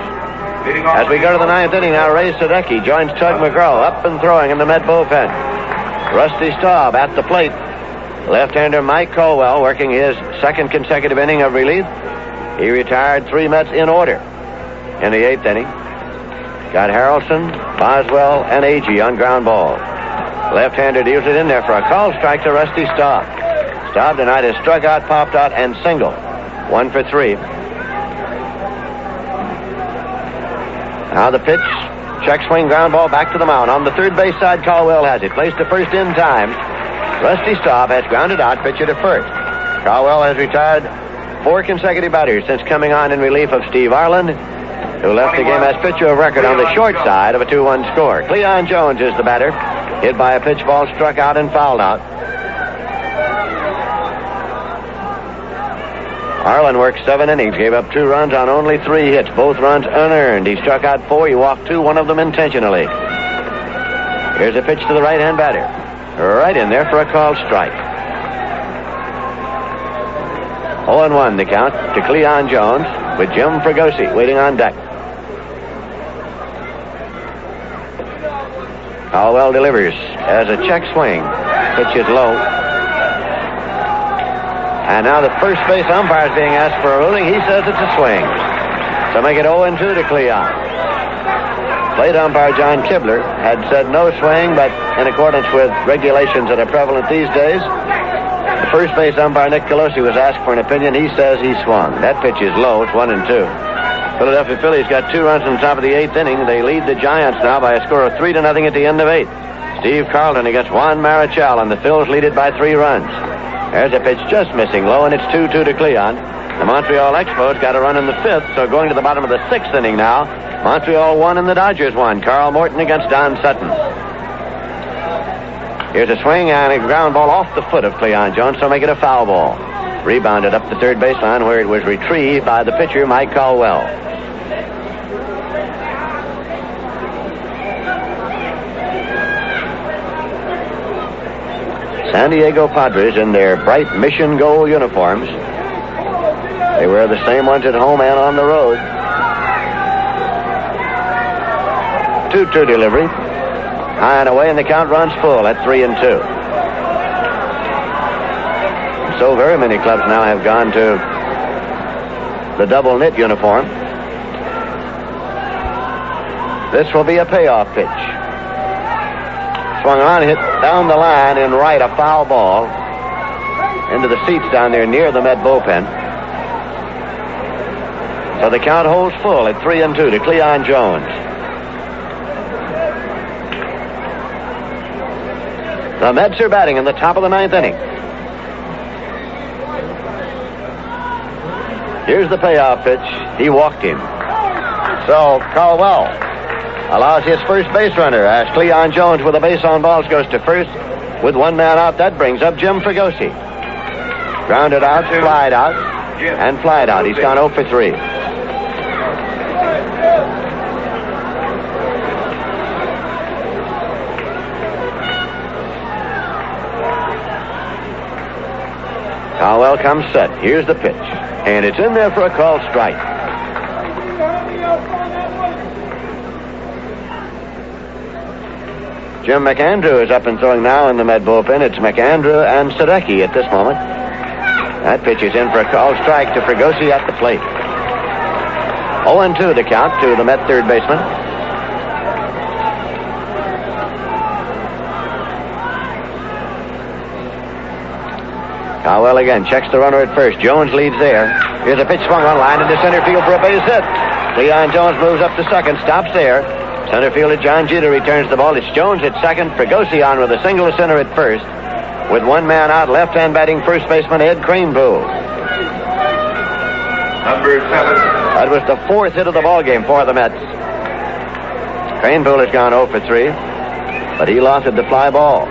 As we go to the 9th inning now, Ray Sadecki joins Tug McGraw up and throwing in the Met bullpen. Rusty Staub at the plate. Left-hander Mike Colwell working his 2nd consecutive inning of relief. He retired 3 Mets in order in the 8th inning. Got Harrelson, Boswell, and Agee on ground balls. Left-hander deals it in there for a call strike to Rusty Staub. Staub tonight has struck out, popped out, and singled. 1 for 3. Now the pitch. Check swing, ground ball back to the mound. On the third base side, Caldwell has it. Placed to first in time. Rusty Staub has grounded out, pitcher to first. Caldwell has retired 4 consecutive batters since coming on in relief of Steve Arlen, who left the game as pitcher of record on the short side of a 2-1 score. Cleon Jones is the batter. Hit by a pitch ball, struck out and fouled out. Arlen worked 7 innings, gave up 2 runs on only 3 hits, both runs unearned. He struck out 4, he walked 2, one of them intentionally. Here's a pitch to the right-hand batter. Right in there for a called strike. 0-1 the count to Cleon Jones with Jim Ferguson waiting on deck. Caldwell delivers as a check swing. Pitch is low. And now the first base umpire is being asked for a ruling. He says it's a swing. So make it 0-2 to Cleon. Plate umpire John Kibler had said no swing, but in accordance with regulations that are prevalent these days, the first base umpire Nick Colosi was asked for an opinion. He says he swung. That pitch is low. It's 1-2. Philadelphia Phillies got 2 runs in the top of the 8th inning. They lead the Giants now by a score of 3-0 at the end of 8. Steve Carlton against Juan Marichal, and the Phils lead it by 3 runs. There's a pitch just missing low, and it's 2-2 to Cleon. The Montreal Expos got a run in the 5th, so going to the bottom of the 6th inning now. Montreal won and the Dodgers won. Carl Morton against Don Sutton. Here's a swing and a ground ball off the foot of Cleon Jones, so make it a foul ball. Rebounded up the third baseline where it was retrieved by the pitcher, Mike Caldwell. San Diego Padres in their bright mission gold uniforms. They wear the same ones at home and on the road. 2-2 delivery. High and away, and the count runs full at 3-2. So very many clubs now have gone to the double knit uniform. This will be a payoff pitch. Swung on, hit down the line in right, a foul ball into the seats down there near the Met bullpen. So the count holds full at 3-2 to Cleon Jones. The Mets are batting in the top of the 9th inning. Here's the payoff pitch. He walked him. So Caldwell allows his first base runner as Cleon Jones with a base on balls goes to first. With 1 man out, that brings up Jim Ferguson. Grounded out, flied out, and flied out. He's gone 0 for 3. Caldwell comes set. Here's the pitch. And it's in there for a called strike. Jim McAndrew is up and throwing now in the Met bullpen. It's McAndrew and Sadecki at this moment. That pitch is in for a called strike to Ferguson at the plate. 0-2 the count to the Met third baseman. Caldwell again checks the runner at first. Jones leads there. Here's a pitch swung on line into center field for a base hit. Cleon Jones moves up to second, stops there. Center fielder John Jeter returns the ball. It's Jones at second. Ferguson on with a single to center at first. With 1 man out, left-hand batting first baseman Ed Greenbull. Number 7. That was the 4th hit of the ball game for the Mets. Greenbull has gone 0 for 3, but he lofted the fly ball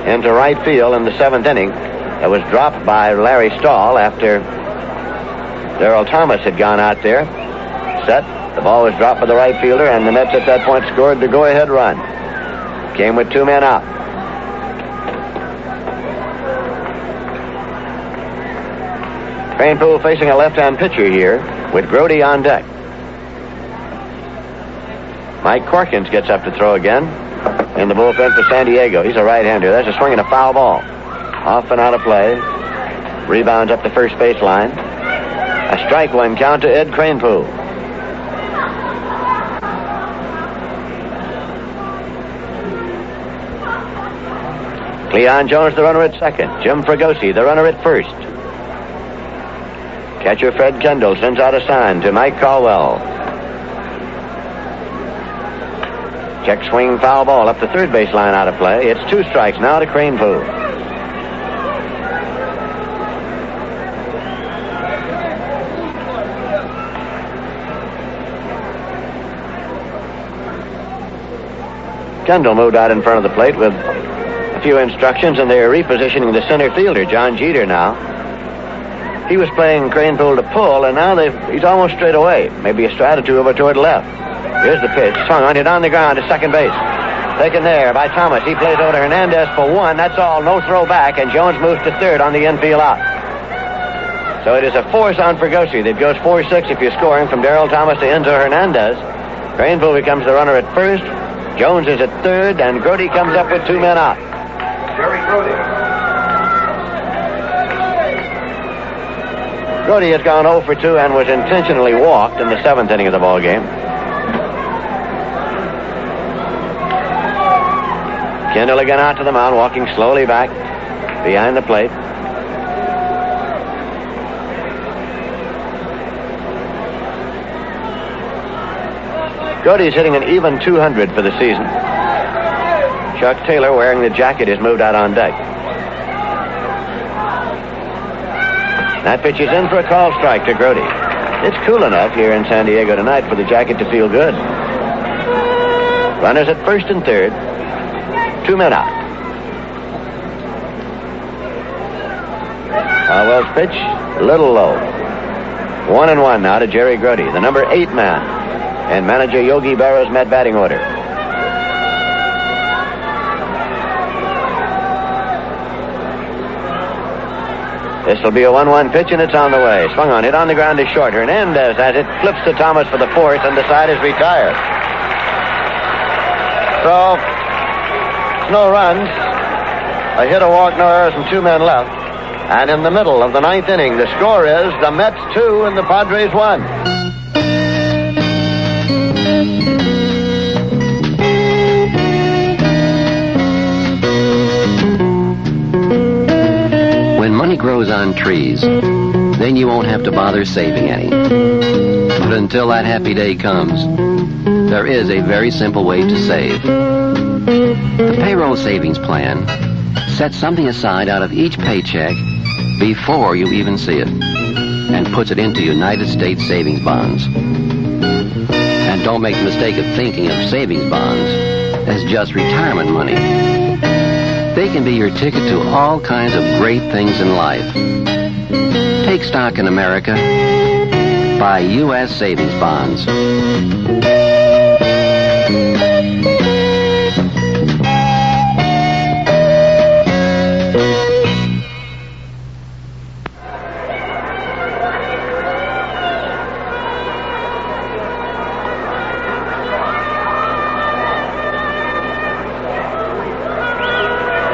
into right field in the 7th inning. That was dropped by Larry Stahl after Daryl Thomas had gone out there. Set. The ball was dropped by the right fielder, and the Mets at that point scored the go-ahead run. Came with 2 men out. Greenbull facing a left-hand pitcher here with Grody on deck. Mike Corkins gets up to throw again in the bullpen for San Diego. He's a right-hander. There's a swing and a foul ball. Off and out of play. Rebounds up the first baseline. A strike 1 count to Ed Greenbull. Cleon Jones, the runner at second. Jim Ferguson, the runner at first. Catcher Fred Kendall sends out a sign to Mike Caldwell. Check swing foul ball up the third base line out of play. It's 2 strikes now to Greenbull. Kendall moved out in front of the plate with a few instructions, and they are repositioning the center fielder, John Jeter, now. He was playing Greenbull to pull, and now he's almost straight away. Maybe a stride or two over toward left. Here's the pitch. Swung on, hit on the ground to second base. Taken there by Thomas. He plays over to Hernandez for 1. That's all. No throw back, and Jones moves to third on the infield out. So it is a force on Ferguson that goes 4-6 if you're scoring from Daryl Thomas to Enzo Hernandez. Greenbull becomes the runner at first. Jones is at third, and Grody comes up with 2 men out. Jerry Grody. Grody has gone 0 for 2 and was intentionally walked in the 7th inning of the ball game. Kendall again out to the mound, walking slowly back behind the plate. Grody's hitting an even 200 for the season. Chuck Taylor, wearing the jacket, is moved out on deck. That pitch is in for a call strike to Grody. It's cool enough here in San Diego tonight for the jacket to feel good. Runners at first and third. 2 men out. Caldwell's pitch, a little low. 1-1 now to Jerry Grody, the number 8 man in manager Yogi Berra's Met batting order. This will be a 1-1 pitch, and it's on the way. Swung on, hit on the ground to short. Hernandez has it, flips to Thomas for the 4th, and the side is retired. So, no runs, a hit, a walk, no errors, and 2 men left. And in the middle of the 9th inning, the score is the Mets 2 and the Padres 1. When money grows on trees, then you won't have to bother saving any. But until that happy day comes, there is a very simple way to save. The payroll savings plan sets something aside out of each paycheck before you even see it, and puts it into United States savings bonds. And don't make the mistake of thinking of savings bonds as just retirement money. They can be your ticket to all kinds of great things in life. Take stock in America. Buy U.S. savings bonds.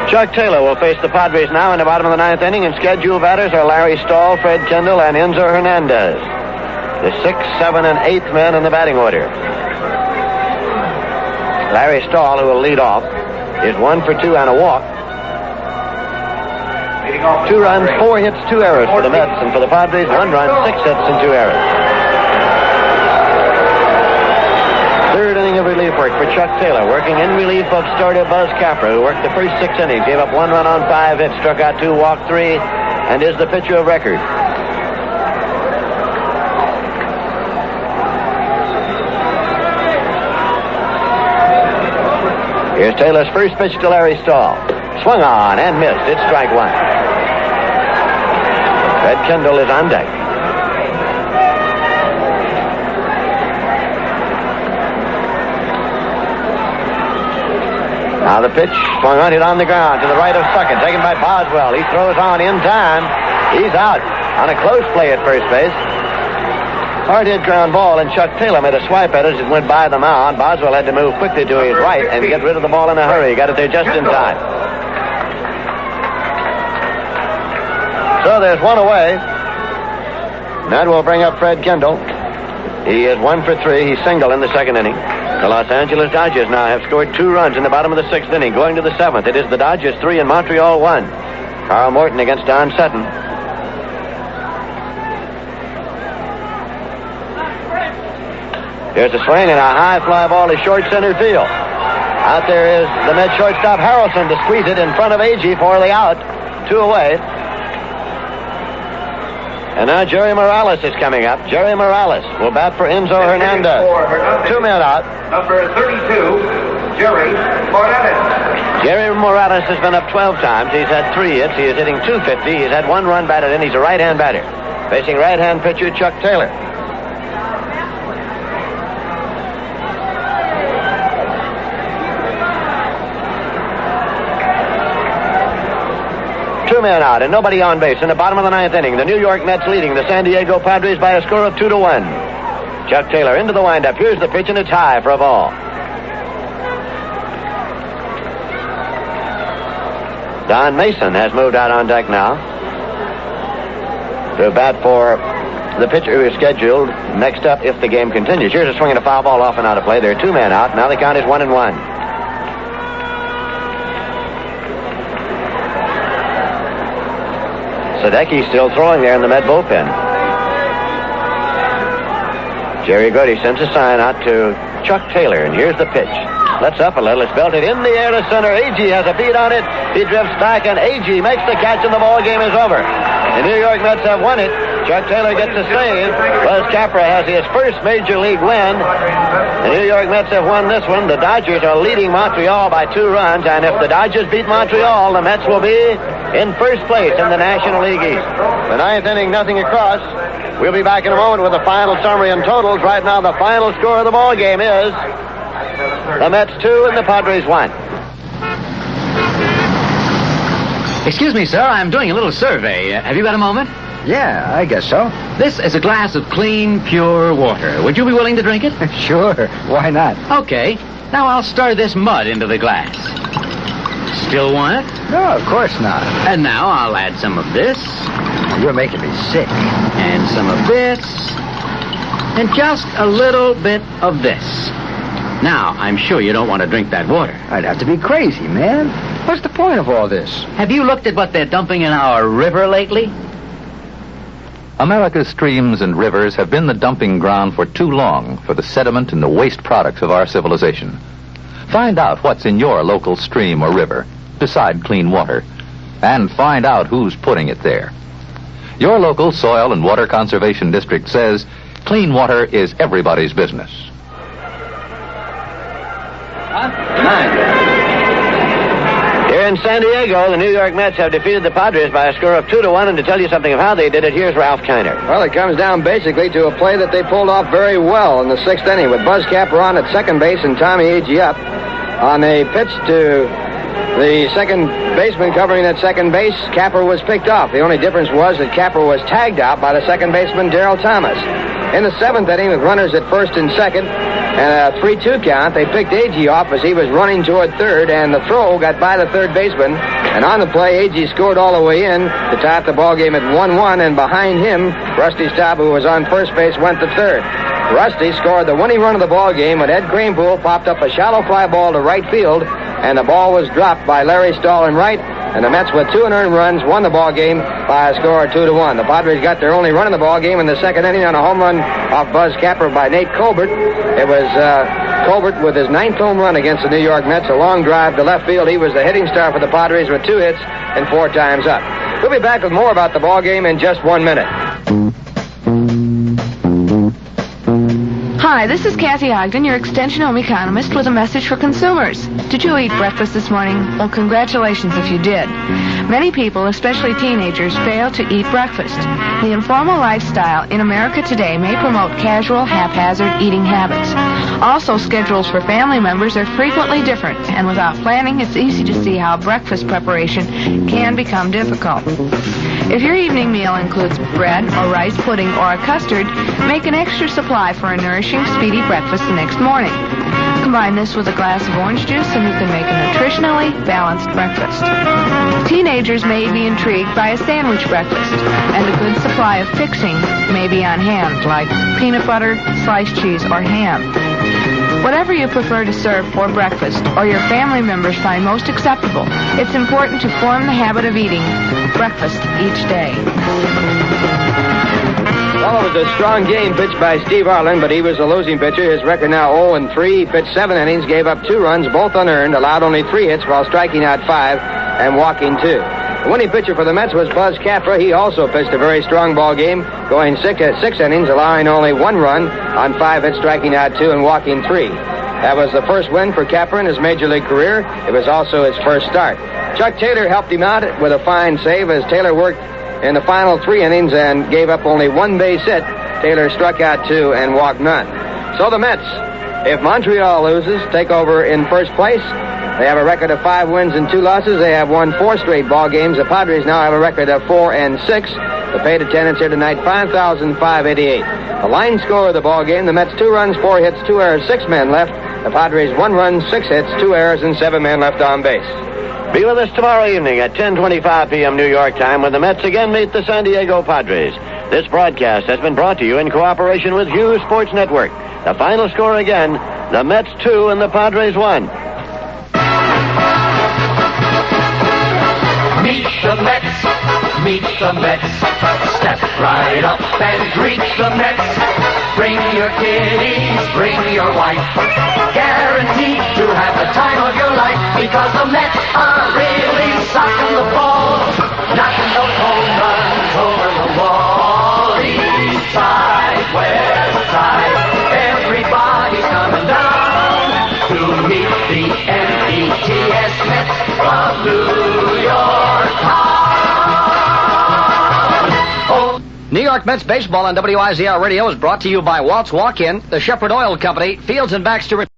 Chuck Taylor will face the Padres now in the bottom of the 9th inning, and scheduled batters are Larry Stahl, Fred Kendall, and Enzo Hernandez. The 6th, 7th, and 8th men in the batting order. Larry Stahl, who will lead off, is 1 for 2 and a walk. 2 runs, 4 hits, 2 errors for the Mets, and for the Padres, 1 run, 6 hits, and 2 errors. 3rd inning of relief work for Chuck Taylor, working in relief of starter Buzz Capra, who worked the first 6 innings, gave up 1 run on 5 hits, struck out 2, walked 3, and is the pitcher of record. Here's Taylor's first pitch to Larry Stahl. Swung on and missed. It's strike 1. Fred Kendall is on deck. Now the pitch, swung on, hit on the ground to the right of second, taken by Boswell. He throws on in time. He's out on a close play at first base. Hard hit ground ball, and Chuck Taylor made a swipe at it as it went by the mound. Boswell had to move quickly to his right and get rid of the ball in a hurry. He got it there just in time. So there's 1 away. That will bring up Fred Kendall. He is 1 for 3. He's single in the 2nd inning. The Los Angeles Dodgers now have scored 2 runs in the bottom of the 6th inning. Going to the 7th, it is the Dodgers 3 and Montreal 1. Carl Morton against Don Sutton. Here's a swing and a high fly ball to short center field. Out there is the Met shortstop Harrelson to squeeze it in front of Agee for the out. 2 away. And now Jerry Morales is coming up. Jerry Morales will bat for Enzo Hernandez. 2 men out. Number 32, Jerry Morales. Jerry Morales has been up 12 times. He's had 3 hits. He is hitting .250. He's had 1 run batted in. He's a right-hand batter. Facing right-hand pitcher Chuck Taylor. Two men out and nobody on base in the bottom of the 9th inning. The New York Mets leading the San Diego Padres by a score of 2-1. Chuck Taylor into the windup. Here's the pitch, and it's high for a ball. Don Mason has moved out on deck now to bat for the pitcher who is scheduled next up if the game continues. Here's a swing and a foul ball off and out of play. There are 2 men out. Now the count is 1-1. Sadecki's still throwing there in the Met bullpen. Jerry Grody sends a sign out to Chuck Taylor, and here's the pitch. Lets up a little. It's belted in the air to center. Agee has a beat on it. He drifts back, and Agee makes the catch, and the ball game is over. The New York Mets have won it. Chuck Taylor gets a save. Buzz Capra has his first Major League win. The New York Mets have won this one. The Dodgers are leading Montreal by 2 runs, and if the Dodgers beat Montreal, the Mets will be in first place in the National League East. The 9th inning, nothing across. We'll be back in a moment with the final summary and totals. Right now, the final score of the ball game is the Mets 2 and the Padres 1. Excuse me, sir. I'm doing a little survey. Have you got a moment? Yeah, I guess so. This is a glass of clean, pure water. Would you be willing to drink it? Sure. Why not? Okay. Now I'll stir this mud into the glass. Still want it? No, of course not. And now I'll add some of this. You're making me sick. And some of this. And just a little bit of this. Now, I'm sure you don't want to drink that water. I'd have to be crazy, man. What's the point of all this? Have you looked at what they're dumping in our river lately? America's streams and rivers have been the dumping ground for too long for the sediment and the waste products of our civilization. Find out what's in your local stream or river, beside clean water, and find out who's putting it there. Your local Soil and Water Conservation District says clean water is everybody's business. Here in San Diego, the New York Mets have defeated the Padres by a score of 2-1, and to tell you something of how they did it, here's Ralph Kiner. Well, it comes down basically to a play that they pulled off very well in the 6th inning with Buzz Capra on at second base and Tommy Agee up. On a pitch to the second baseman covering at second base, Capra was picked off. The only difference was that Capra was tagged out by the second baseman, Daryl Thomas. In the 7th inning, with runners at first and second, and a 3-2 count, they picked Agee off as he was running toward third, and the throw got by the third baseman. And on the play, Agee scored all the way in to tie the ball game at 1-1, and behind him, Rusty Staub, who was on first base, went to third. Rusty scored the winning run of the ball game when Ed Greenbull popped up a shallow fly ball to right field, and the ball was dropped by Larry Stahl in right, and the Mets with 2 unearned runs won the ball game by a score of 2-1. The Padres got their only run in the ball game in the 2nd inning on a home run off Buzz Capra by Nate Colbert. It was Colbert with his 9th home run against the New York Mets, a long drive to left field. He was the hitting star for the Padres with 2 hits and 4 times up. We'll be back with more about the ball game in just 1 minute. Hi, this is Kathy Ogden, your extension home economist, with a message for consumers. Did you eat breakfast this morning? Well, congratulations if you did. Many people, especially teenagers, fail to eat breakfast. The informal lifestyle in America today may promote casual, haphazard eating habits. Also, schedules for family members are frequently different, and without planning, it's easy to see how breakfast preparation can become difficult. If your evening meal includes bread or rice pudding or a custard, make an extra supply for a nourishing, speedy breakfast the next morning. Combine this with a glass of orange juice and you can make a nutritionally balanced breakfast. Teenagers may be intrigued by a sandwich breakfast, and a good supply of fixings may be on hand, like peanut butter, sliced cheese, or ham. Whatever you prefer to serve for breakfast or your family members find most acceptable, it's important to form the habit of eating breakfast each day. Well, ball was a strong game pitched by Steve Arlen, but he was a losing pitcher. His record now 0-3. He pitched 7 innings, gave up 2 runs, both unearned, allowed only 3 hits while striking out 5 and walking 2. The winning pitcher for the Mets was Buzz Capra. He also pitched a very strong ball game, going 6 innings, allowing only 1 run on 5 hits, striking out 2 and walking 3. That was the first win for Capra in his major league career. It was also his first start. Chuck Taylor helped him out with a fine save as Taylor worked in the final 3 innings and gave up only 1 base hit. Taylor struck out 2 and walked none. So the Mets, if Montreal loses, take over in first place. They have a record of 5 wins and 2 losses. They have won 4 straight ball games. The Padres now have a record of 4-6. The paid attendance here tonight, 5,588. The line score of the ball game, the Mets 2 runs, 4 hits, 2 errors, 6 men left. The Padres 1 run, 6 hits, 2 errors, and 7 men left on base. Be with us tomorrow evening at 10:25 p.m. New York time when the Mets again meet the San Diego Padres. This broadcast has been brought to you in cooperation with Hughes Sports Network. The final score again, the Mets 2 and the Padres 1. Meet the Mets, meet the Mets. Step right up and greet the Mets. Bring your kiddies, bring your wife. Guaranteed to have the time of your life because the Mets are really socking the ball, knocking those home runs over the wall. East side, west side, everybody's coming down to meet the METS Mets of New York Town. New York Mets baseball on WIZR Radio is brought to you by Waltz Walk-In, the Shepherd Oil Company, Fields and Baxter.